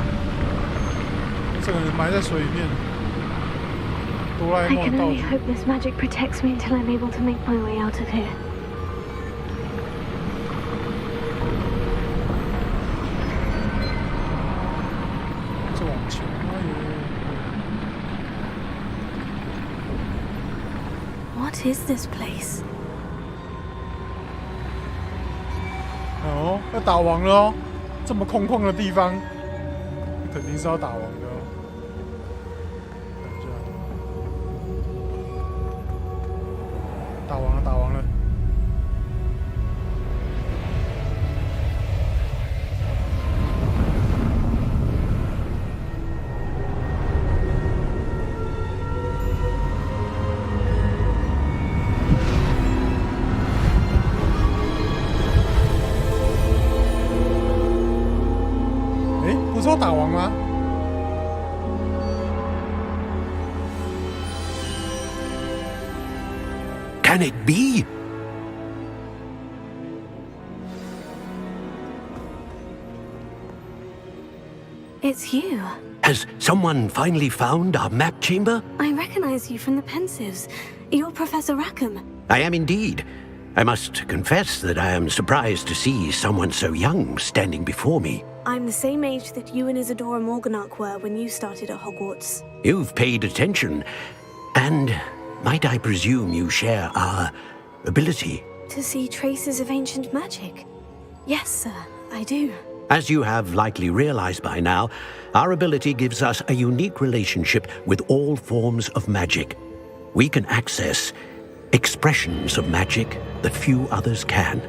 Speaker 1: 这个人埋在水里面。哆啦 A
Speaker 5: I
Speaker 1: 梦
Speaker 5: can
Speaker 1: 的道
Speaker 5: only
Speaker 1: 具。
Speaker 5: hope this magic protects me until I'm able to make my way out of here.
Speaker 1: 再往前，哎呦！
Speaker 5: What is this place?
Speaker 1: 哦，要打王了哦！这么空旷的地方，肯定是要打王的哦。等一下，打王了，打王了！不是要打王吗？
Speaker 15: Can it be?
Speaker 5: It's you.
Speaker 15: Has someone finally found our map chamber?
Speaker 5: I recognize you from the Pensives. You're Professor Rackham.
Speaker 15: I am indeed. I must confess that I am surprised to see someone so young standing before me.
Speaker 5: I'm the same age that you and Isadora Morganach were when you started at Hogwarts.
Speaker 15: You've paid attention, and might I presume you share our ability?
Speaker 5: To see traces of ancient magic? Yes, sir, I do.
Speaker 15: As you have likely realized by now, our ability gives us a unique relationship with all forms of magic. We can access expressions of magic that few others can.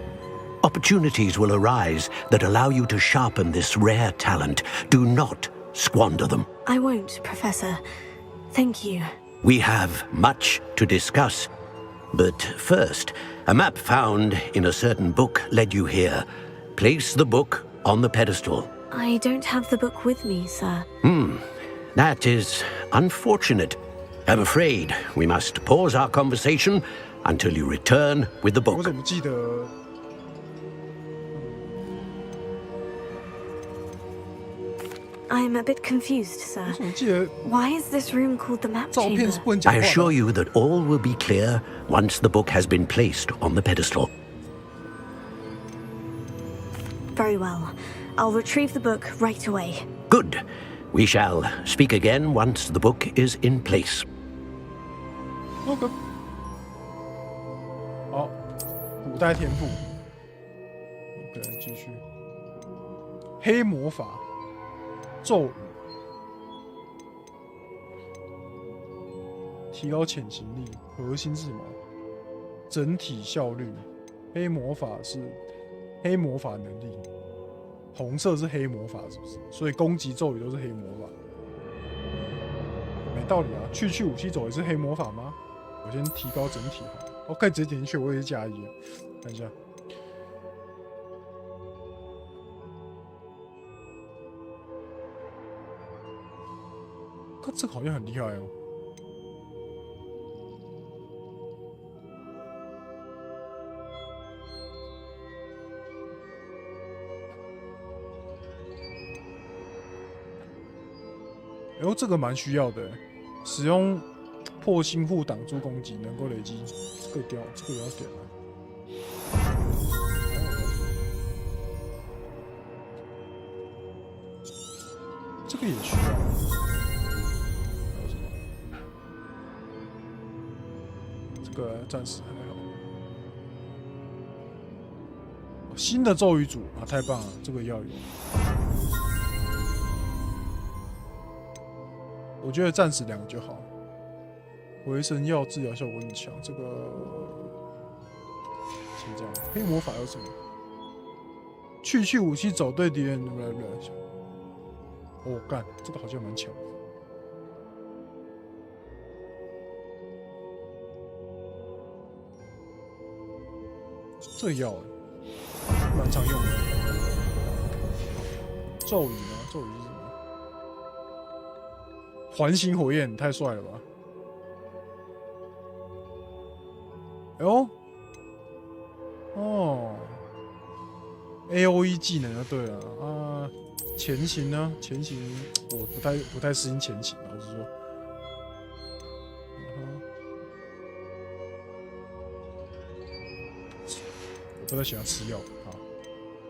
Speaker 15: Opportunities will arise that allow you to sharpen this rare talent. Do not squander them.
Speaker 5: I won't, Professor. Thank you.
Speaker 15: We have much to discuss. But first, a map found in a certain book led you here. Place the book on the pedestal.
Speaker 5: I don't have the book with me, sir.
Speaker 15: That is unfortunate. I'm afraid we must pause our conversation until you return with the
Speaker 1: 我
Speaker 15: book.
Speaker 1: 怎么记得？
Speaker 5: I'm a bit confused, sir.
Speaker 1: 我怎么记得
Speaker 5: Why is this room called the map
Speaker 1: 照片
Speaker 5: chamber?
Speaker 1: 是不能讲
Speaker 15: I
Speaker 1: 话
Speaker 15: assure
Speaker 1: 的？
Speaker 15: you that all will be clear once the book has been placed on the pedestal.
Speaker 5: Very well. I'll retrieve the book right away.
Speaker 15: Good. We shall speak again once the book is in place.
Speaker 1: OK。好，古代天赋。OK，继续。黑魔法，咒语，提高潜行力，核心是什么？整体效率。黑魔法是黑魔法能力。红色是黑魔法，是不是？所以攻击咒语都是黑魔法。没道理啊！去武器走也是黑魔法吗？我先提高整体哈。OK， 直接点进去，我也是加一。看一下。这个好像很厉害哦。然后这个蛮需要的，使用破心护挡住攻击，能够累积这个这个也要点了。这个也需要。还有什么？这个暂时还好。新的咒语组啊，太棒了，这个要有。我觉得暂时2个就好。回神药治疗效果很强，这个先这样。黑魔法有什么？去武器走对敌人。哦，干，这个好像蛮强。这药蛮常用的。咒语呢？咒语是什么？环形火焰太帅了吧！哎呦，哦 ，AOE 技能就对了啊。前行呢？前行我不太适应前行，老实说。我不太喜欢吃药，好，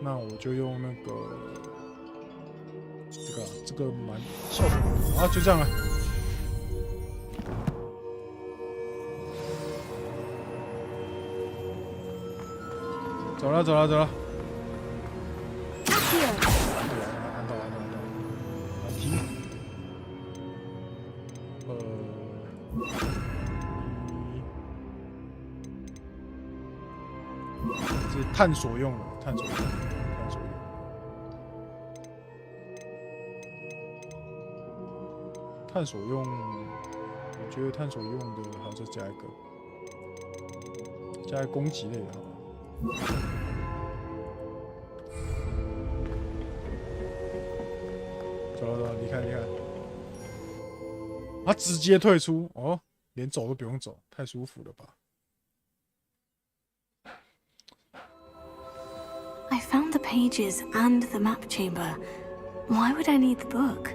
Speaker 1: 那我就用那个这个蛮效果啊，就这样了。走了。是探索用的，探索用。探索用，我觉得探索用的还要再加一个攻击类的好了。走，离开。他直接退出哦，连走都不用走，太舒服了吧。
Speaker 5: I found the pages and the map chamber. Why would I need the book?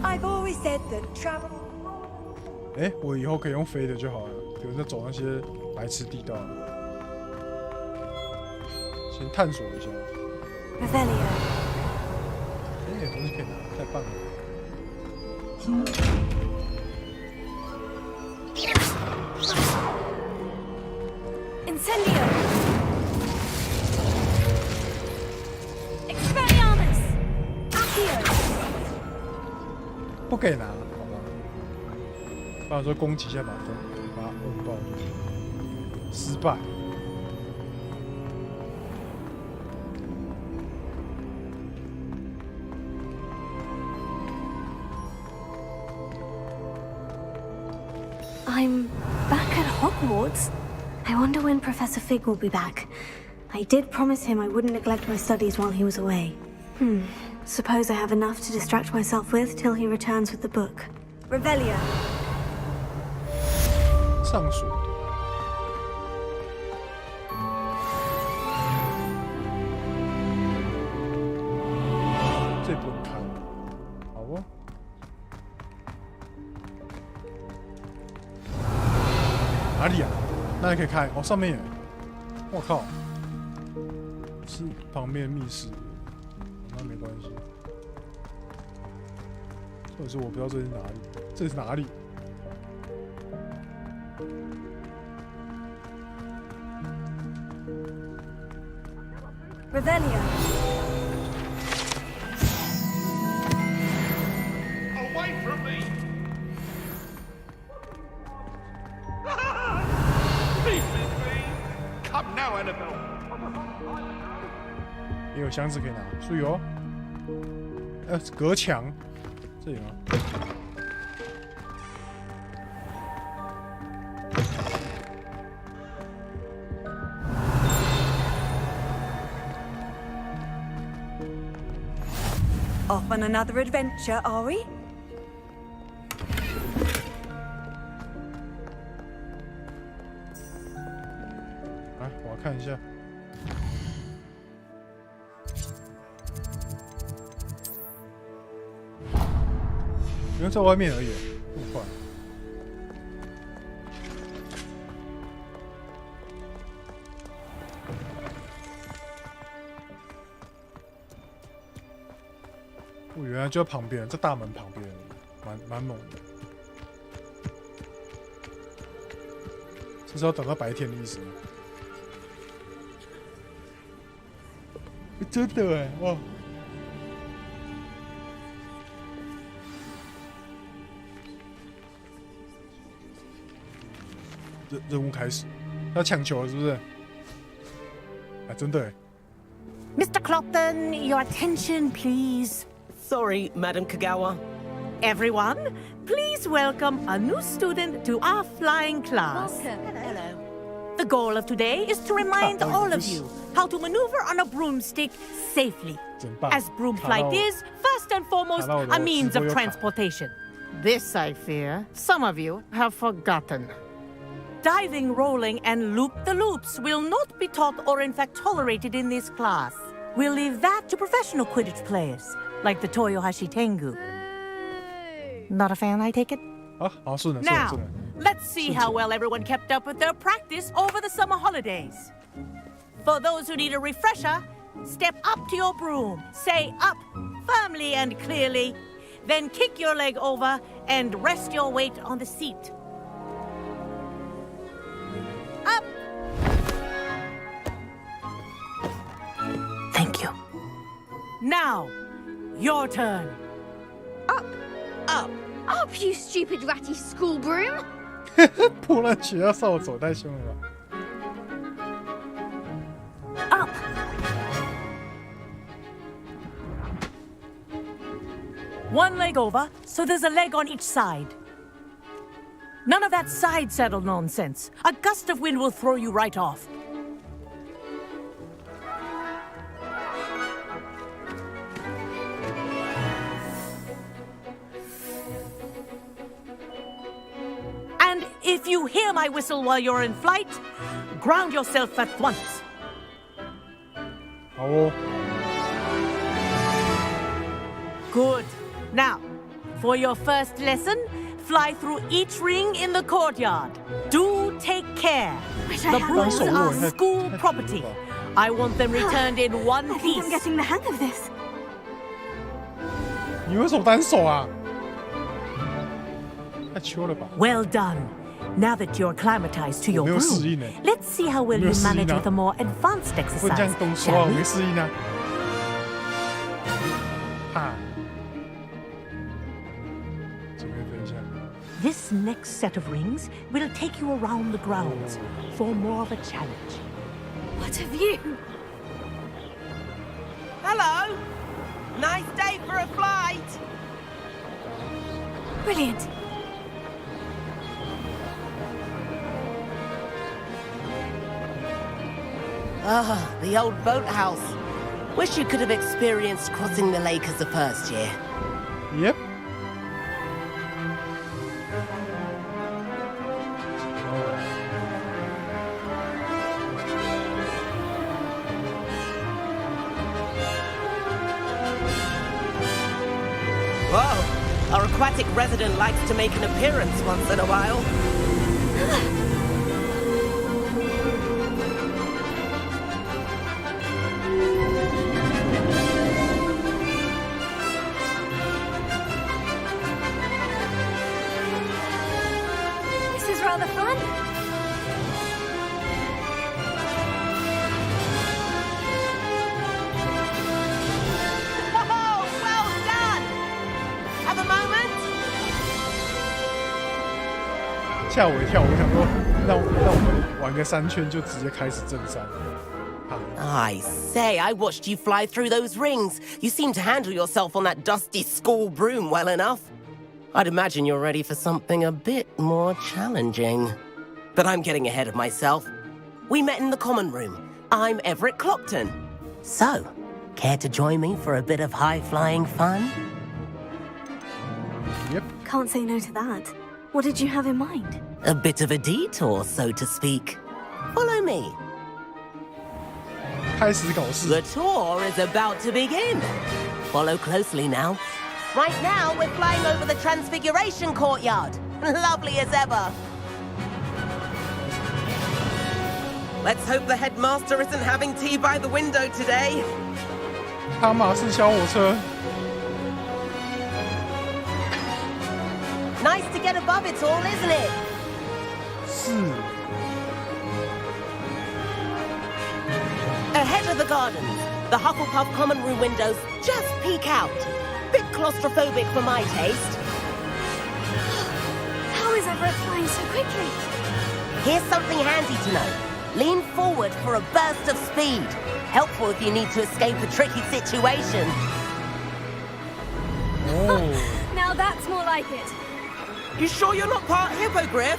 Speaker 2: I've always said that travel.
Speaker 1: 我以后可以用飞的就好了，比如说走那些白痴地道，先探索一下。
Speaker 5: Revelio.
Speaker 1: 有东西可以拿，太棒了。
Speaker 5: Incendio! Expelliarmus! Accio!
Speaker 1: 不可以拿，好吧？不然说攻击一下把它轰爆，失败。
Speaker 5: I'm back at Hogwarts. I wonder when Professor Fig will be back. I did promise him I wouldn't neglect my studies while he was away. Suppose I have enough to distract myself with till he returns with the book. Revelio.
Speaker 1: 上锁。这不能看，好哦。哪里啊？那也可以开哦，上面有。我靠，是旁边密室，那没关系。或者是我不知道这是哪里，这是哪里
Speaker 5: ？Revelio.
Speaker 20: Away from me! Come now, Annabelle.
Speaker 1: 也有箱子可以拿，注意哦。隔墙，这里吗？Off
Speaker 2: on another adventure, are we?
Speaker 1: 我要看一下。因为在外面而已，这么快。我原来就在旁边，在大门旁边，蛮猛的。这是要等到白天的意思吗？真的哎，哇！任务开始，要抢球了是不是？真的。
Speaker 14: Mr. Clopton, your attention, please.
Speaker 13: Sorry, Madam Kagawa.
Speaker 14: Everyone, please welcome a new student to our flying class.
Speaker 11: Hello.
Speaker 14: The goal of today is to remind all of you how to maneuver on a broomstick safely. As broom flight is, first and foremost, a means of transportation. This, I fear, some of you have forgotten. Diving, rolling, and loop-the-loops will not be taught or in fact tolerated in this class. We'll leave that to professional Quidditch players, like the Toyohashi Tengu. Not a fan, I take it? Now, let's see how well everyone kept up with their practice over the summer holidays. For those who need a refresher, step up to your broom, say up firmly and clearly, then kick your leg over and rest your weight on the seat. Up!
Speaker 13: Thank you.
Speaker 14: Now, your turn.
Speaker 11: Up! Up, you stupid ratty school broom!
Speaker 1: 破烂学校扫帚太凶了吧
Speaker 14: Up! One leg over, so there's a leg on each side. None of that side saddle nonsense. A gust of wind will throw you right off. And if you hear my whistle while you're in flight, ground yourself at once.
Speaker 1: 好哦
Speaker 14: Good. Now, for your first lesson, fly through each ring in the courtyard. Do take care. The brooms are school property. I want them returned in one piece.
Speaker 5: I'm getting the hang of this.
Speaker 1: 你为什么单手啊？太糗了吧
Speaker 14: Well done. Now that you're acclimatized to your
Speaker 1: 我没有适
Speaker 14: broom,
Speaker 1: 应欸
Speaker 14: let's see how well
Speaker 1: 我没有
Speaker 14: you
Speaker 1: 适应
Speaker 14: manage
Speaker 1: 啊
Speaker 14: with a more advanced
Speaker 1: 不能这样
Speaker 14: exercise,
Speaker 1: 东说啊，
Speaker 14: shall
Speaker 1: 我
Speaker 14: we?
Speaker 1: 没适应啊。怕。准备分享。
Speaker 14: This next set of rings will take you around the grounds for more of a challenge.
Speaker 5: What a view!
Speaker 13: Hello. Nice day for a flight.
Speaker 5: Brilliant.
Speaker 13: Ah, the old boathouse. Wish you could have experienced crossing the lake as a first year.
Speaker 1: Yep.
Speaker 13: Whoa, our aquatic resident likes to make an appearance once in a while.
Speaker 5: This is rather fun.
Speaker 13: Oh, well done! Have a moment?
Speaker 1: 吓我一跳，我想说，让我们玩个3圈就直接开始正赛。
Speaker 13: I say, I watched you fly through those rings. You seem to handle yourself on that dusty school broom well enough. I'd imagine you're ready for something a bit more challenging. But I'm getting ahead of myself. We met in the common room. I'm Everett Clopton. So, care to join me for a bit of high-flying fun?
Speaker 1: Yep.
Speaker 5: Can't say no to that. What did you have in mind?
Speaker 13: A bit of a detour, so to speak. Follow me.
Speaker 1: 开始搞事。
Speaker 13: The tour is about to begin. Follow closely now. Right now, we're flying over the Transfiguration Courtyard. Lovely as ever. Let's hope the headmaster isn't having tea by the window today.
Speaker 1: 哈马式小火车。
Speaker 13: Nice to get above it all, isn't it?
Speaker 1: 是。
Speaker 13: Ahead of the gardens, the Hufflepuff common room windows just peek out. Bit claustrophobic for my taste.
Speaker 5: How is Everett flying so quickly?
Speaker 13: Here's something handy to know. Lean forward for a burst of speed. Helpful if you need to escape a tricky situation.
Speaker 5: Now that's more like it.
Speaker 13: You sure you're not part hippogriff?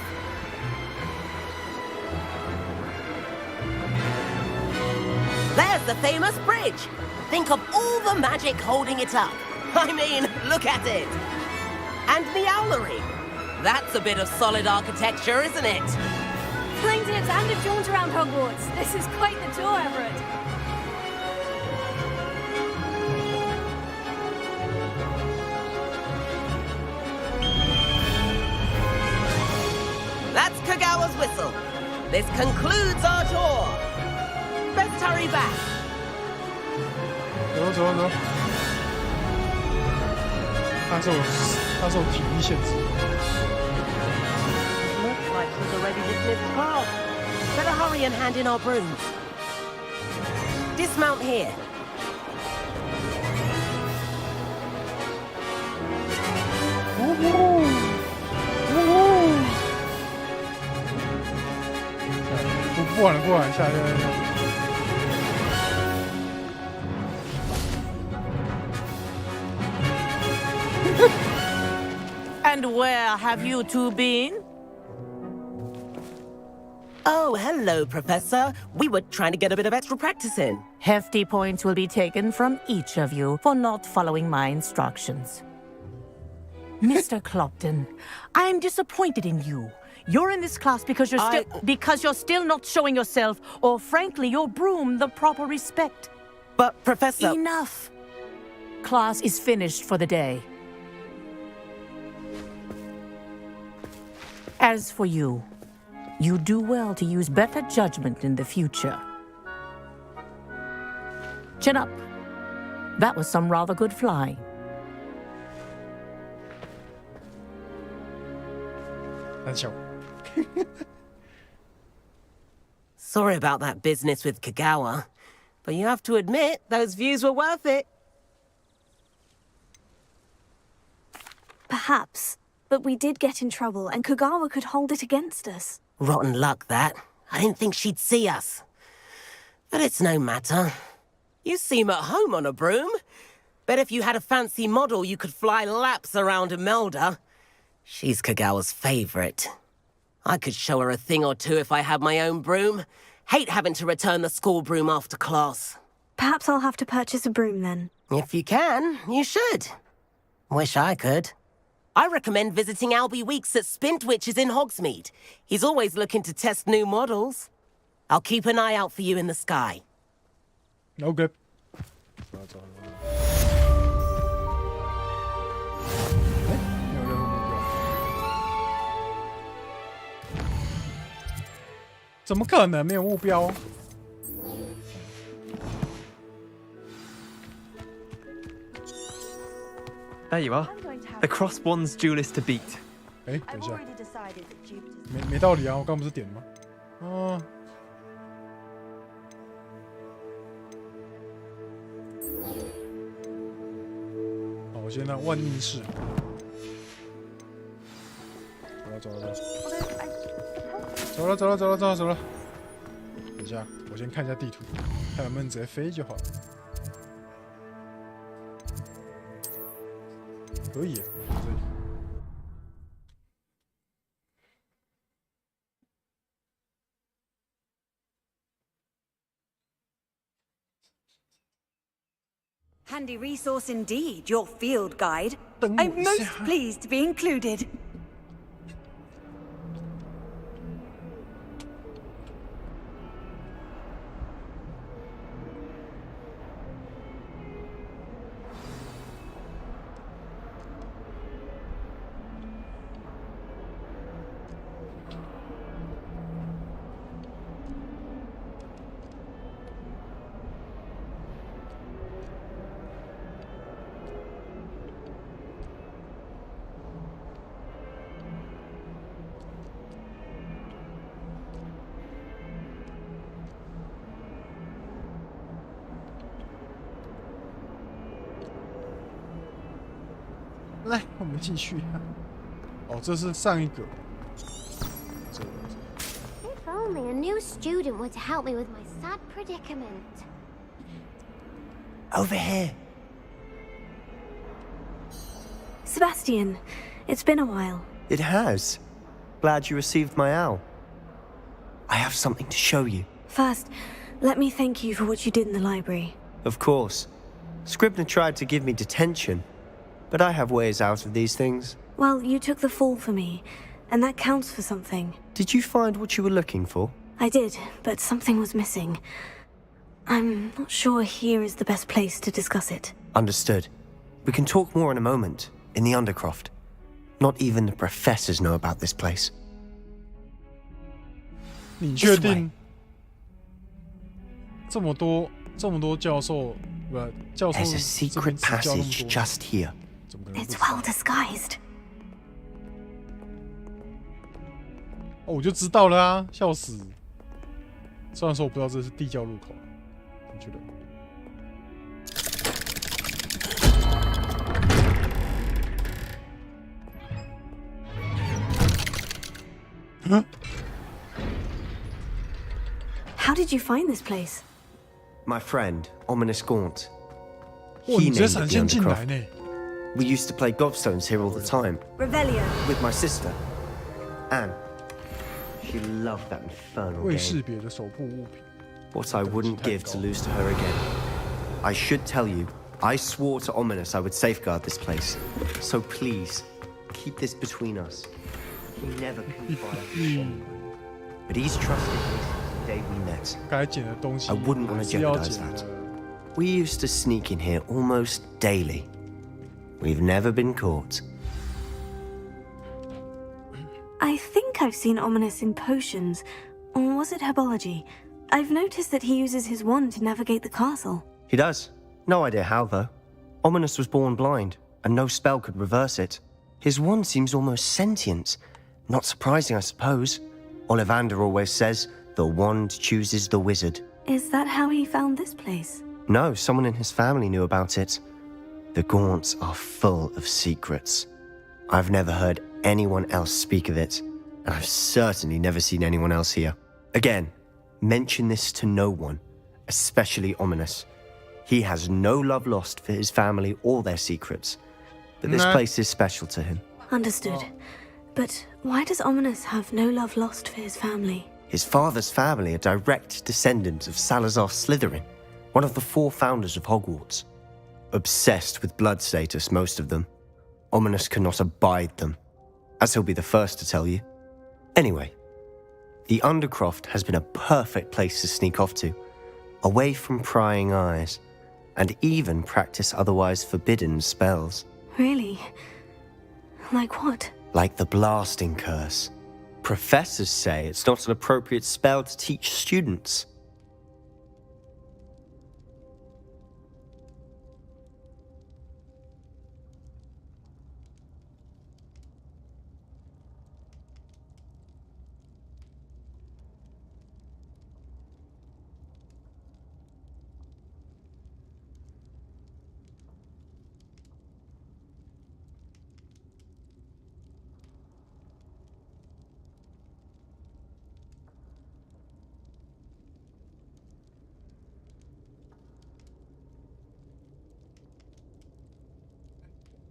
Speaker 13: There's the famous bridge. Think of all the magic holding it up. I mean, look at it. And the owlery. That's a bit of solid architecture, isn't it?
Speaker 5: Plane tips and a jaunt around Hogwarts. This is quite the tour, Everett.
Speaker 13: That's Kagawa's whistle. This concludes our tour. Best hurry back.
Speaker 1: 走。他受体力限制。
Speaker 13: Looks like she's already dismissed class. Better hurry and hand in our brooms. Dismount here.
Speaker 1: 不管了，下。
Speaker 16: And where have you two been?
Speaker 13: Oh, hello, Professor. We were trying to get a bit of extra practice in.
Speaker 14: Hefty points will be taken from each of you for not following my instructions. Mr. Clopton, I'm disappointed in you. You're in this class because you're still not showing yourself, or frankly, your broom the proper respect.
Speaker 13: But, Professor...
Speaker 14: Enough. Class is finished for the day. As for you, you do well to use better judgment in the future. Chin up. That was some rather good flying.
Speaker 13: Sorry about that business with Kagawa, but you have to admit those views were worth it.
Speaker 5: Perhaps. But we did get in trouble, and Kagawa could hold it against us.
Speaker 13: Rotten luck, that. I didn't think she'd see us. But it's no matter. You seem at home on a broom. Bet if you had a fancy model, you could fly laps around Imelda. She's Kagawa's favorite. I could show her a thing or two if I had my own broom. Hate having to return the school broom after class.
Speaker 5: Perhaps I'll have to purchase a broom then.
Speaker 13: If you can, you should. Wish I could. I recommend visiting Albie Weeks at Spintwitches in Hogsmeade. He's always looking to test new models. I'll keep an eye out for you in the sky.
Speaker 1: Okay. 怎么可能没有目标？
Speaker 9: There you are. The Cross Wands duelist to beat.
Speaker 1: 哎，等一下，没道理啊！我刚不是点了吗？哦。好，我先让万应室。走了。等一下，我先看一下地图，看能不能直接飞就好了。 可以，这里。
Speaker 2: Handy resource indeed, your field guide. I'm most pleased to be included.
Speaker 1: 来，我们继续。哦，这是上一个。
Speaker 8: If only a new student were to help me with my sad predicament.
Speaker 21: Over here.
Speaker 5: Sebastian, it's been a while.
Speaker 21: It has. Glad you received my owl. I have something to show you.
Speaker 5: First, let me thank you for what you did in the library.
Speaker 21: Of course. Scribner tried to give me detention, but I have ways out of these things.
Speaker 5: Well, you took the fall for me, and that counts for something.
Speaker 21: Did you find what you were looking for?
Speaker 5: I did, but something was missing. I'm not sure here is the best place to discuss it.
Speaker 21: Understood. We can talk more in a moment, in the Undercroft. Not even the professors know about this place.
Speaker 1: 你确定这么多教授不教授
Speaker 21: There's a secret passage just here.
Speaker 5: It's well disguised.
Speaker 1: 哦，我就知道了啊，笑死！虽然说我不知道这是地窖入口，你觉得？嗯？
Speaker 5: How did you find this place?
Speaker 21: My friend, Ominous Gaunt.
Speaker 1: 哇，你直接闪现进来呢！
Speaker 21: We used to play gobstones here all the time.
Speaker 5: Revelio.
Speaker 21: With my sister, Anne. She loved that infernal
Speaker 1: 未
Speaker 21: game.
Speaker 1: 识别的手部物品。
Speaker 21: What I wouldn't give to lose to her again. I should tell you, I swore to Ominous I would safeguard this place. So please, keep this between us. We never confided. But he's trusted me since the day we met.
Speaker 1: 该捡的东西
Speaker 21: I wouldn't want to
Speaker 1: 还是要
Speaker 21: jeopardize
Speaker 1: 捡
Speaker 21: that.
Speaker 1: 的。
Speaker 21: We used to sneak in here almost daily. We've never been caught.
Speaker 5: I think I've seen Ominous in potions. Or was it herbology? I've noticed that he uses his wand to navigate the castle.
Speaker 21: He does. No idea how, though. Ominous was born blind, and no spell could reverse it. His wand seems almost sentient. Not surprising, I suppose. Ollivander always says, the wand chooses the wizard.
Speaker 5: Is that how he found this place?
Speaker 21: No, someone in his family knew about it. The Gaunts are full of secrets. I've never heard anyone else speak of it, and I've certainly never seen anyone else here. Again, mention this to no one, especially Ominous. He has no love lost for his family or their secrets, but this place is special to him.
Speaker 5: Understood. But why does Ominous have no love lost for his family?
Speaker 21: His father's family are direct descendants of Salazar Slytherin, one of the 4 founders of Hogwarts. Obsessed with blood status, most of them. Ominous cannot abide them, as he'll be the first to tell you. Anyway, the Undercroft has been a perfect place to sneak off to, away from prying eyes, and even practice otherwise forbidden spells.
Speaker 5: Really? Like what?
Speaker 21: Like the blasting curse. Professors say it's not an appropriate spell to teach students.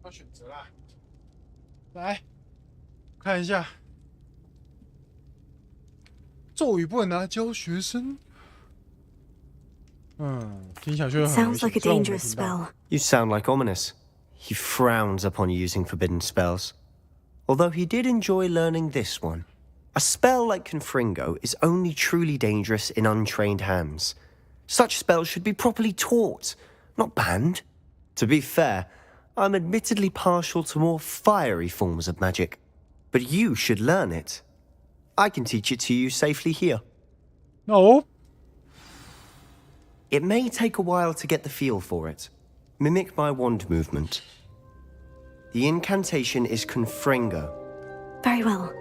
Speaker 1: 要选择啦，来看一下，咒语不能拿来教学生。听起来就很危险。
Speaker 5: Sounds like a dangerous spell.
Speaker 21: You sound like Ominous. He frowns upon using forbidden spells. Although he did enjoy learning this one. A spell like Confringo is only truly dangerous in untrained hands. Such spells should be properly taught, not banned. To be fair, I'm admittedly partial to more fiery forms of magic. But you should learn it. I can teach it to you safely here.
Speaker 1: No.
Speaker 21: It may take a while to get the feel for it. Mimic my wand movement. The incantation is Confringo.
Speaker 5: Very well.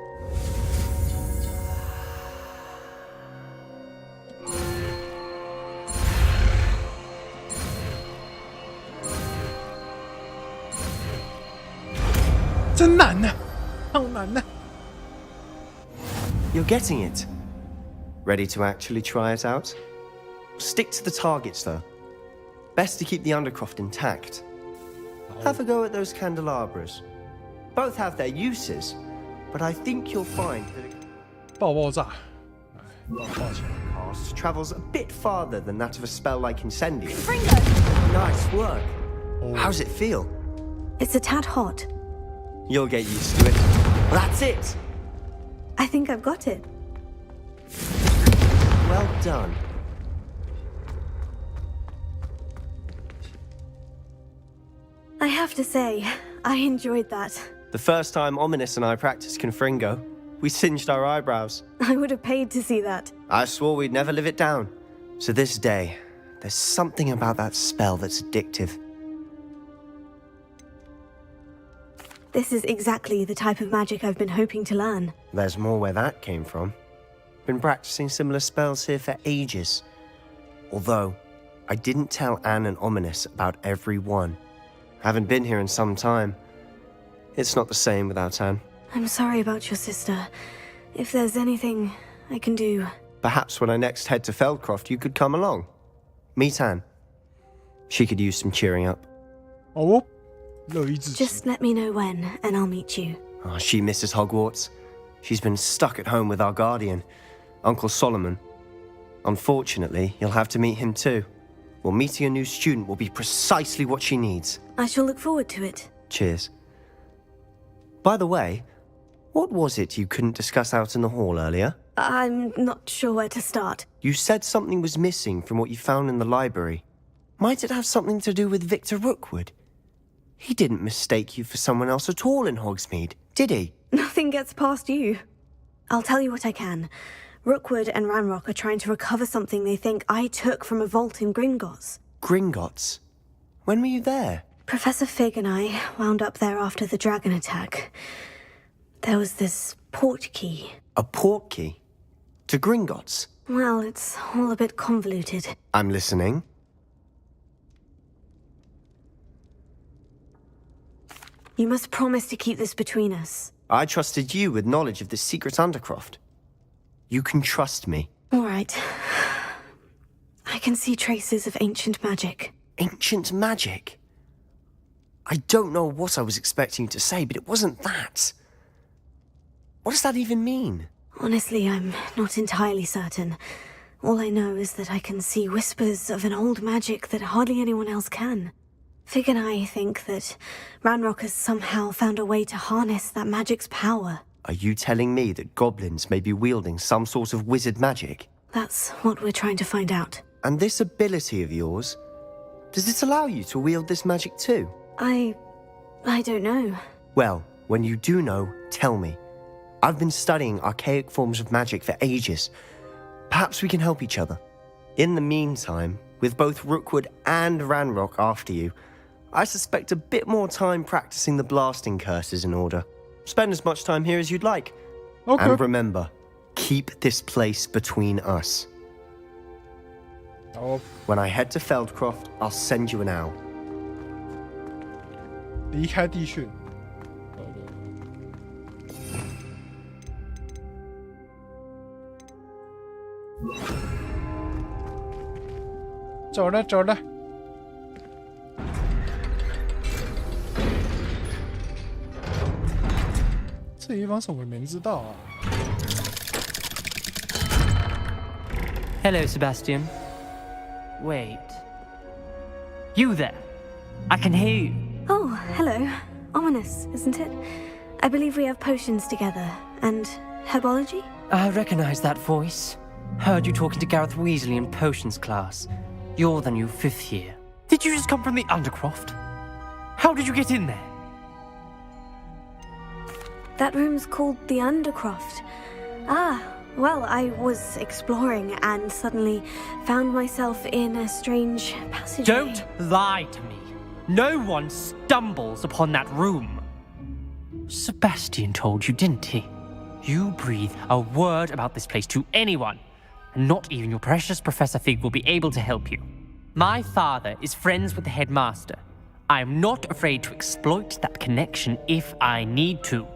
Speaker 21: You're getting it. Ready to actually try it out? Stick to the targets, though. Best to keep the Undercroft intact. Have a go at those candelabras. Both have their uses, but I think you'll find that
Speaker 1: 爆炸。
Speaker 21: cast travels a bit farther than that of a spell like Incendio.
Speaker 11: Fringo!
Speaker 21: Nice work. How's it feel?
Speaker 5: It's a tad hot.
Speaker 21: You'll get used to it. That's it.
Speaker 5: I think I've got it.
Speaker 21: Well done.
Speaker 5: I have to say, I enjoyed that.
Speaker 21: The first time Ominous and I practiced Confringo, we singed our eyebrows.
Speaker 5: I would have paid to see that.
Speaker 21: I swore we'd never live it down. So this day, there's something about that spell that's addictive.
Speaker 5: This is exactly the type of magic I've been hoping to learn.
Speaker 21: There's more where that came from. Been practicing similar spells here for ages. Although, I didn't tell Anne and Ominous about every one. Haven't been here in some time. It's not the same without Anne.
Speaker 5: I'm sorry about your sister. If there's anything I can do...
Speaker 21: Perhaps when I next head to Feldcroft, you could come along. Meet Anne. She could use some cheering up.
Speaker 1: Oh,
Speaker 5: just let me know when, and I'll meet you.
Speaker 21: Oh, she misses Hogwarts. She's been stuck at home with our guardian, Uncle Solomon. Unfortunately, you'll have to meet him too. Well, meeting a new student will be precisely what she needs.
Speaker 5: I shall look forward to it.
Speaker 21: Cheers. By the way, what was it you couldn't discuss out in the hall earlier?
Speaker 5: I'm not sure where to start.
Speaker 21: You said something was missing from what you found in the library. Might it have something to do with Victor Rookwood? He didn't mistake you for someone else at all in Hogsmeade, did he?
Speaker 5: Nothing gets past you. I'll tell you what I can. Rookwood and Ranrock are trying to recover something they think I took from a vault in Gringotts.
Speaker 21: Gringotts? When were you there?
Speaker 5: Professor Fig and I wound up there after the dragon attack. There was this port key.
Speaker 21: A port key? To Gringotts?
Speaker 5: Well, it's all a bit convoluted.
Speaker 21: I'm listening.
Speaker 5: You must promise to keep this between us.
Speaker 21: I trusted you with knowledge of the secret Undercroft. You can trust me.
Speaker 5: All right. I can see traces of ancient magic.
Speaker 21: Ancient magic? I don't know what I was expecting you to say, but it wasn't that. What does that even mean?
Speaker 5: Honestly, I'm not entirely certain. All I know is that I can see whispers of an old magic that hardly anyone else can. Fig and I think that Ranrock has somehow found a way to harness that magic's power.
Speaker 21: Are you telling me that goblins may be wielding some sort of wizard magic?
Speaker 5: That's what we're trying to find out.
Speaker 21: And this ability of yours, does it allow you to wield this magic too?
Speaker 5: I don't know.
Speaker 21: Well, when you do know, tell me. I've been studying archaic forms of magic for ages. Perhaps we can help each other. In the meantime, with both Rookwood and Ranrock after you, I suspect a bit more time practicing the blasting curse is in order. Spend as much time here as you'd like.
Speaker 1: Okay.
Speaker 21: And remember, keep this place between us.
Speaker 1: Oh.
Speaker 21: When I head to Feldcroft, I'll send you an owl.
Speaker 1: 离开地训。走了走了。这地方什么名知道啊
Speaker 16: Hello, Sebastian. Wait. You there? I can hear you.
Speaker 5: Oh, hello. Ominous, isn't it? I believe we have potions together. And herbology?
Speaker 16: I recognize that voice. Heard you talking to Gareth Weasley in potions class. You're the new 5th year. Did you just come from the Undercroft? How did you get in there?
Speaker 5: That room's called the Undercroft. Ah, well, I was exploring and suddenly found myself in a strange passageway.
Speaker 16: Don't lie to me. No one stumbles upon that room. Sebastian told you, didn't he? You breathe a word about this place to anyone, and not even your precious Professor Fig will be able to help you. My father is friends with the headmaster. I am not afraid to exploit that connection if I need to.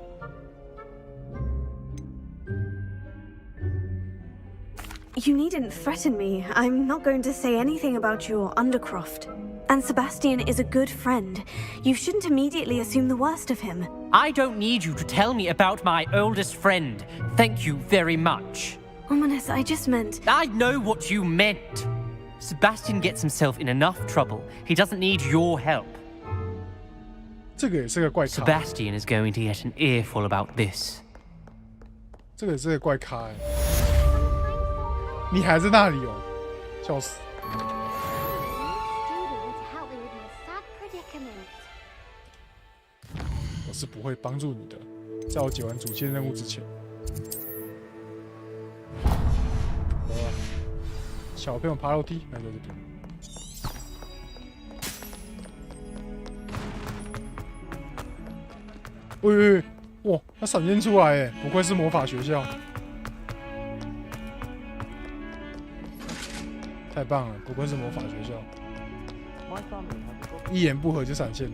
Speaker 5: You needn't threaten me. I'm not going to say anything about your Undercroft. And Sebastian is a good friend. You shouldn't immediately assume the worst of him.
Speaker 16: I don't need you to tell me about my oldest friend. Thank you very much.
Speaker 5: Ominous, I just meant...
Speaker 16: I know what you meant. Sebastian gets himself in enough trouble. He doesn't need your help.
Speaker 1: 这个也是个怪咖。
Speaker 16: Sebastian is going to get an earful about this.
Speaker 1: 这个也是个怪咖哎。你还在那里哦，笑死！ 我是不会帮助你的，在我解完主线任务之前。小朋友爬楼梯，那就这边。喂，哇，他闪现出来哎，不愧是魔法学校，太棒了，不愧是魔法学校，一言不合就闪现。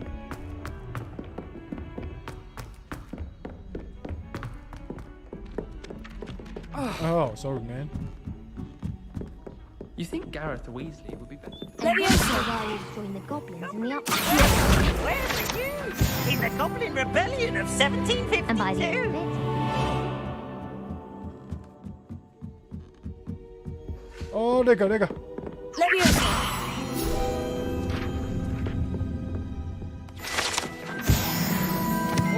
Speaker 1: Oh, sorry, man.
Speaker 12: You think Gareth Weasley would be better?
Speaker 8: Leviosa, why you join the goblins in the up?
Speaker 14: Where were you? In the Goblin Rebellion of 1752.
Speaker 8: And by the end of it.
Speaker 1: Oh, 那个。
Speaker 8: Leviosa.
Speaker 1: 哦，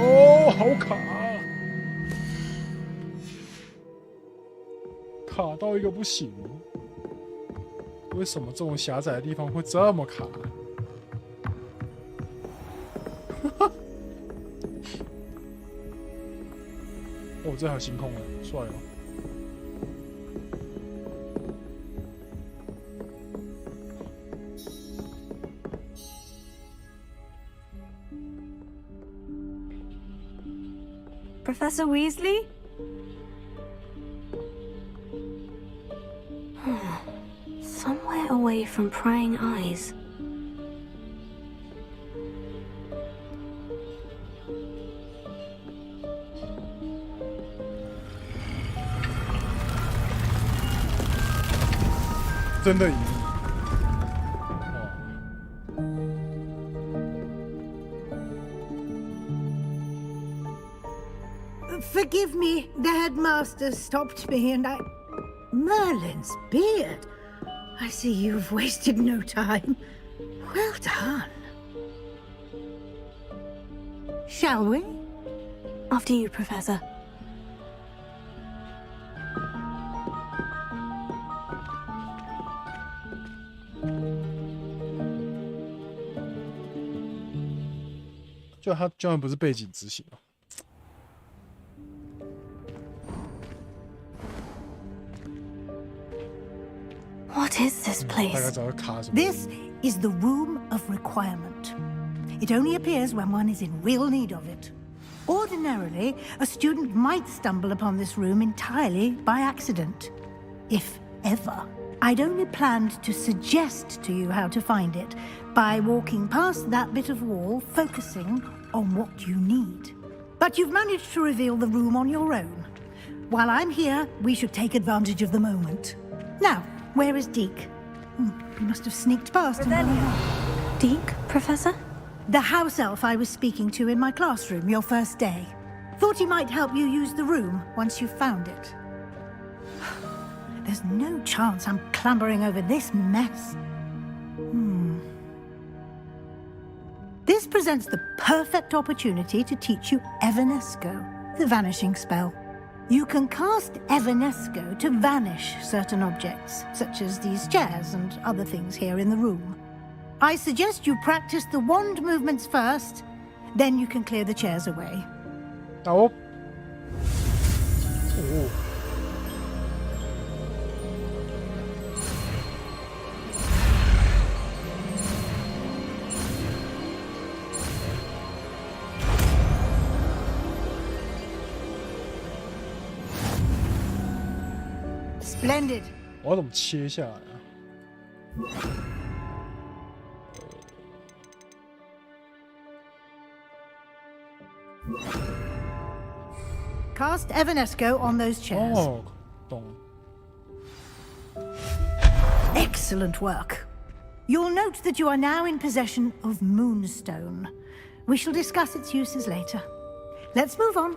Speaker 1: 好卡。 卡到一个不行，为什么这种狭窄的地方会这么卡？哦，这还有星空了，帅哦！Professor
Speaker 5: Weasley? Somewhere away from prying eyes.
Speaker 1: 真的赢。
Speaker 4: Forgive me, the headmaster stopped me and I... Merlin's beard. I see you've wasted no time. Well done. Shall we?
Speaker 5: After you, Professor.
Speaker 1: 他居然不是背景执行。
Speaker 5: What is this place?
Speaker 4: This is the Room of Requirement. It only appears when one is in real need of it. Ordinarily, a student might stumble upon this room entirely by accident, if ever. I'd only planned to suggest to you how to find it by walking past that bit of wall, focusing on what you need. But you've managed to reveal the room on your own. While I'm here, we should take advantage of the moment. Now, where is Deke? He must have sneaked past.
Speaker 5: Deke, Professor?
Speaker 4: The house elf I was speaking to in my classroom your first day. Thought he might help you use the room once you've found it. There's no chance I'm clambering over this mess. This presents the perfect opportunity to teach you Evanesco, the vanishing spell. You can cast Evanesco to vanish certain objects, such as these chairs and other things here in the room. I suggest you practice the wand movements first, then you can clear the chairs away.
Speaker 1: Oh.
Speaker 4: Splendid.
Speaker 1: 我要怎么切下来啊？
Speaker 4: Cast Evanesco on those chairs.
Speaker 1: Oh, 懂。
Speaker 4: Excellent work. You'll note that you are now in possession of Moonstone. We shall discuss its uses later. Let's move on.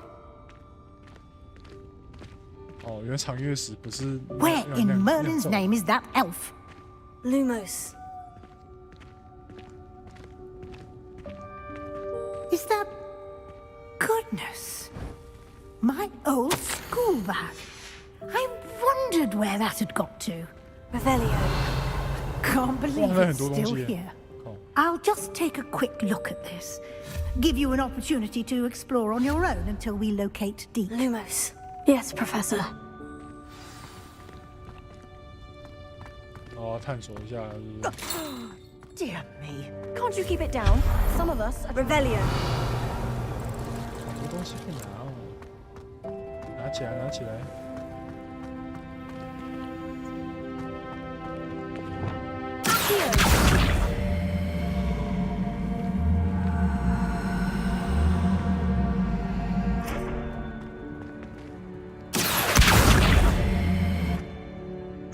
Speaker 1: 哦，原来长月石不是。
Speaker 4: Where in Merlin's name is that elf?
Speaker 5: Lumos.
Speaker 4: Is that... Goodness. My old school bag. I wondered where that had got to.
Speaker 5: Revelio.
Speaker 4: Can't believe it's still here. I'll just take a quick look at this. Give you an opportunity to explore on your own until we locate Deke.
Speaker 5: Lumos. Yes, Professor.
Speaker 1: 哦，探索一下。
Speaker 7: Dear me. Can't you keep it down? Some of us...
Speaker 5: Revelio.
Speaker 1: 很多东西可以拿哦，拿起来，拿起来。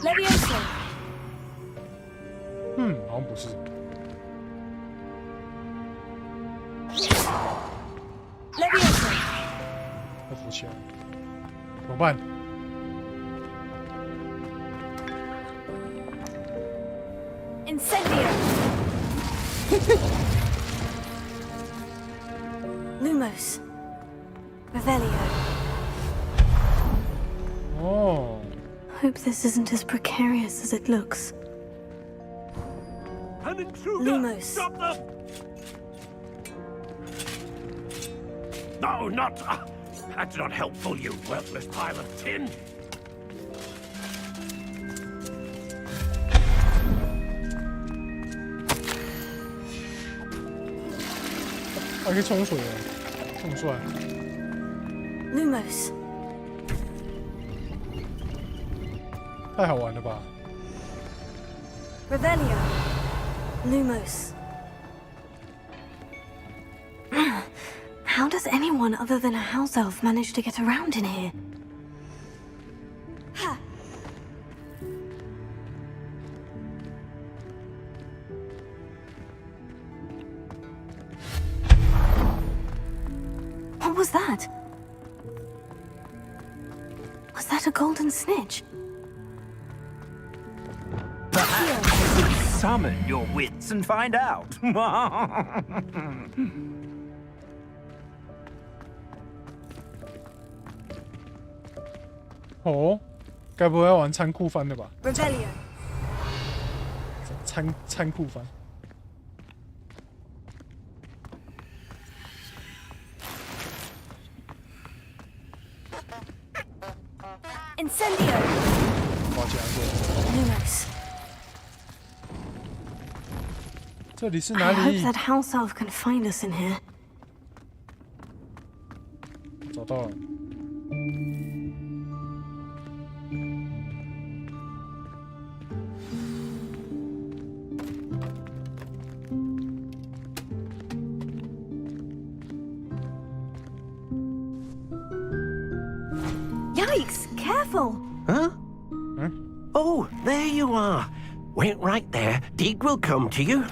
Speaker 5: Levioso.
Speaker 1: 好像不是。
Speaker 5: Levioso.
Speaker 1: 要扶起来，怎么办？
Speaker 5: Incendio. Lumos. Revelio.
Speaker 1: Oh.
Speaker 5: Hope this isn't as precarious as it looks.
Speaker 20: An intruder!
Speaker 5: Lumos.
Speaker 20: Stop them! No, not... that's not helpful, you worthless pile of tin!
Speaker 1: 还可以冲水哦，冲出来。
Speaker 5: Lumos.
Speaker 1: 太好玩了吧
Speaker 5: Revelio. Lumos. How does anyone other than a house elf manage to get around in here? Ha! What was that? Was that a golden snitch?
Speaker 22: Perhaps you should summon your wits and find out.
Speaker 1: 哦，该不会要玩仓库番的吧？
Speaker 5: Revelio.
Speaker 1: 仓库番。
Speaker 5: Incendio.
Speaker 1: 抱歉，
Speaker 5: Lumos.
Speaker 1: 这里是
Speaker 5: I
Speaker 1: 哪
Speaker 5: hope
Speaker 1: 里？
Speaker 5: that house elf can find us in here.
Speaker 1: 找到了。
Speaker 5: Yikes! Careful!
Speaker 15: Huh? Oh, there you are. Wait right there. Deke will come to you.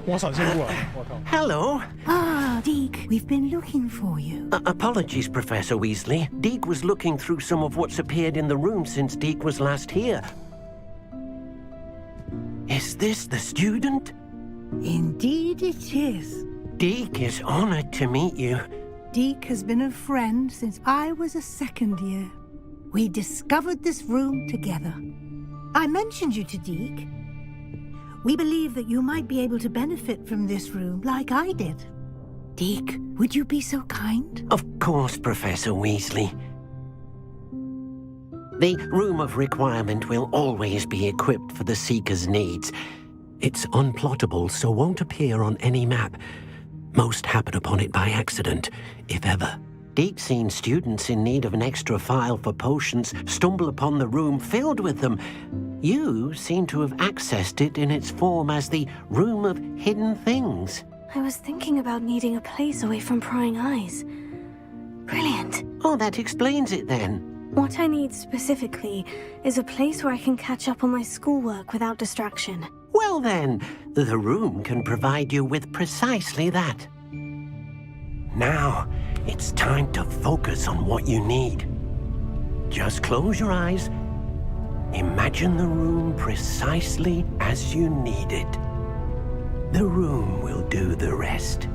Speaker 1: 我闪现过来，我靠！
Speaker 15: Hello.
Speaker 4: Ah, Deke, we've been looking for you.
Speaker 15: Apologies, Professor Weasley. Deke was looking through some of what's appeared in the room since Deke was last here. Is this the student?
Speaker 4: Indeed it is.
Speaker 15: Deke is honored to meet you.
Speaker 4: Deke has been a friend since I was a second year. We discovered this room together. I mentioned you to Deke. We believe that you might be able to benefit from this room like I did. Deke, would you be so kind?
Speaker 15: Of course, Professor Weasley. The Room of Requirement will always be equipped for the Seeker's needs. It's unplottable, so won't appear on any map. Most happen upon it by accident, if ever. Deke's seen students in need of an extra file for potions stumble upon the room filled with them. You seem to have accessed it in its form as the Room of Hidden Things.
Speaker 5: I was thinking about needing a place away from prying eyes. Brilliant.
Speaker 15: Oh, that explains it then.
Speaker 5: What I need specifically is a place where I can catch up on my schoolwork without distraction.
Speaker 15: Well then, the room can provide you with precisely that. Now, it's time to focus on what you need. Just close your eyes. Imagine the room precisely as you need it. The room will do the rest.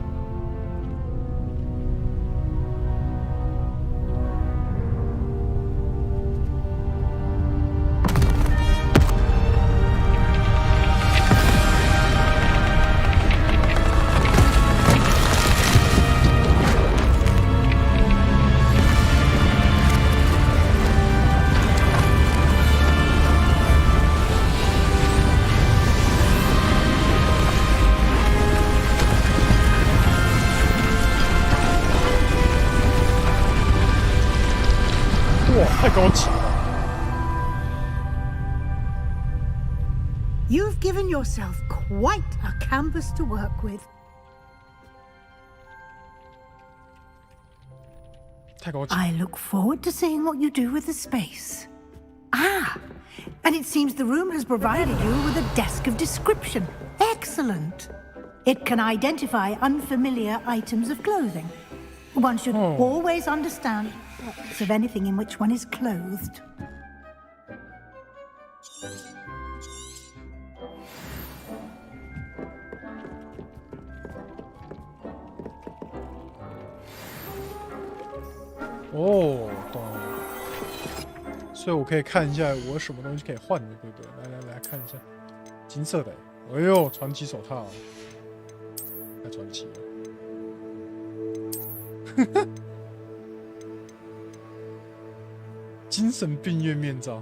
Speaker 4: You've given yourself quite a canvas to work with. I look forward to seeing what you do with the space. Ah, and it seems the room has provided you with a desk of description. Excellent. It can identify unfamiliar items of clothing. One should always understand parts of anything in which one is clothed.
Speaker 1: 哦，懂了。所以我可以看一下我有什么东西可以换的，对不对？来看一下，金色的，哎呦，传奇手套，太传奇了。精神病院面罩。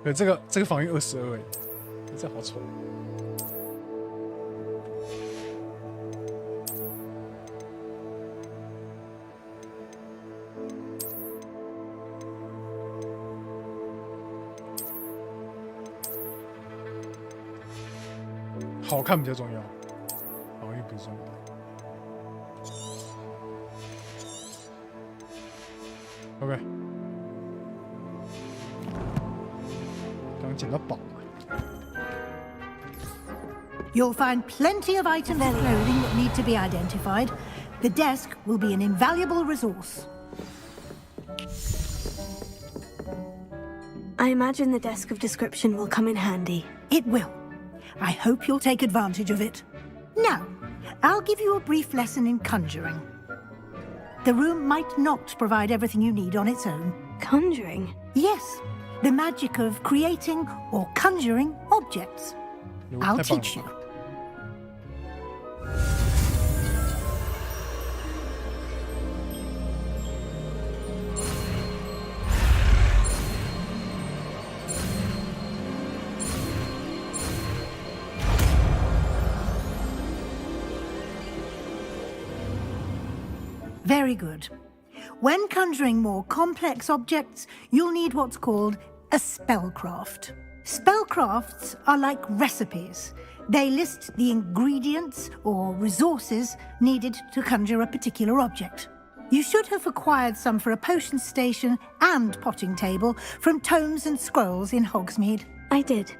Speaker 1: 对，这个防御22哎，这好丑。好看比较重要，防御不是重要。OK。捡到宝。
Speaker 4: You'll find plenty of items of clothing that need to be identified. The desk will be an invaluable resource.
Speaker 5: I imagine the desk of description will come in handy.
Speaker 4: It will. I hope you'll take advantage of it. Now, I'll give you a brief lesson in conjuring. The room might not provide everything you need on its own.
Speaker 5: Conjuring?
Speaker 4: Yes. The magic of creating or conjuring objects. I'll teach you. Very good. When conjuring more complex objects, you'll need what's called a spellcraft. Spellcrafts are like recipes. They list the ingredients or resources needed to conjure a particular object. You should have acquired some for a potion station and potting table from tomes and scrolls in Hogsmeade.
Speaker 5: I did.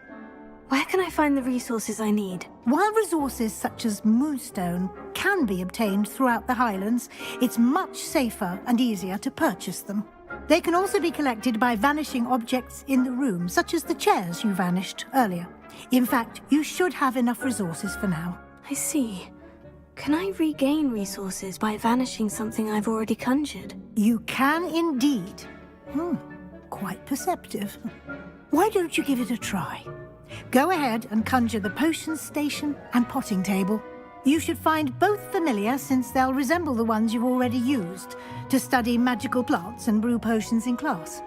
Speaker 5: Where can I find the resources I need?
Speaker 4: While resources such as moonstone can be obtained throughout the Highlands, it's much safer and easier to purchase them. They can also be collected by vanishing objects in the room, such as the chairs you vanished earlier. In fact, you should have enough resources for now.
Speaker 5: I see. Can I regain resources by vanishing something I've already conjured?
Speaker 4: You can indeed. Quite perceptive. Why don't you give it a try? Go ahead and conjure the potion station and potting table. You should find both familiar, since they'll resemble the ones you've already used to study magical plants and brew potions in class.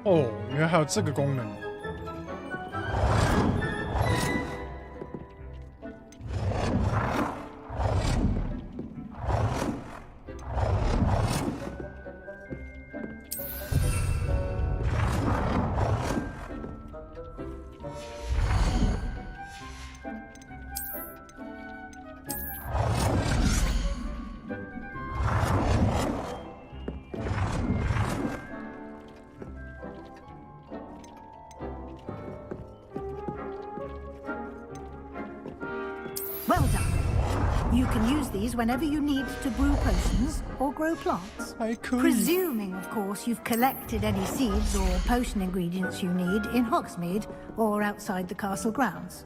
Speaker 1: 哦，原来还有这个功能。
Speaker 4: Well done. You can use these whenever you need to brew potions or grow plants. Presuming, of course, you've collected any seeds or potion ingredients you need in Hogsmeade or outside the castle grounds.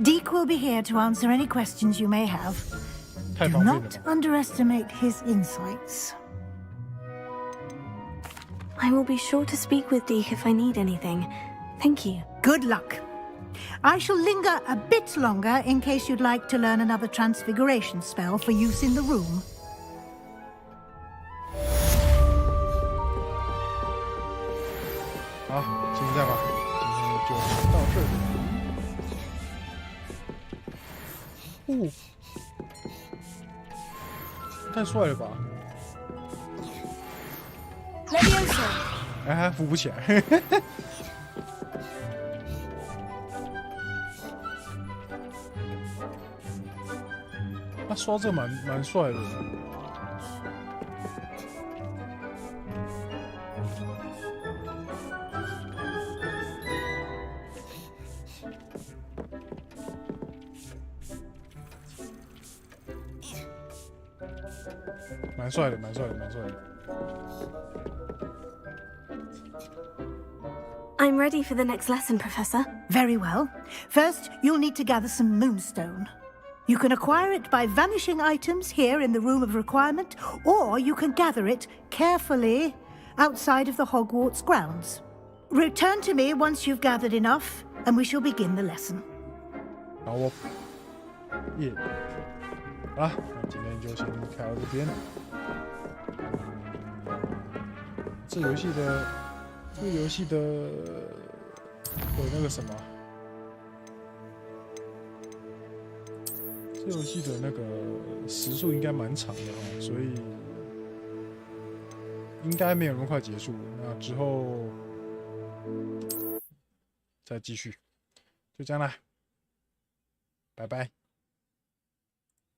Speaker 4: Deke will be here to answer any questions you may have. Do not underestimate his insights.
Speaker 5: I will be sure to speak with Deke if I need anything. Thank you.
Speaker 4: Good luck. I shall linger a bit longer in case you'd like to learn another transfiguration spell for use in the room.
Speaker 1: Oh, 太帅了吧！哎，还扶不起来。他刷这蛮帅的。蛮帅的。
Speaker 5: I'm ready for the next lesson, Professor.
Speaker 4: Very well. First, you'll need to gather some moonstone. You can acquire it by vanishing items here in the Room of Requirement, or you can gather it carefully outside of the Hogwarts grounds. Return to me once you've gathered enough, and we shall begin the lesson.
Speaker 1: 好哦，耶！好了，那今天就先开到这边。这游戏的有那个什么？这游戏的那个时速应该蛮长的哈，所以应该没有那么快结束。那之后再继续，就这样啦，拜拜。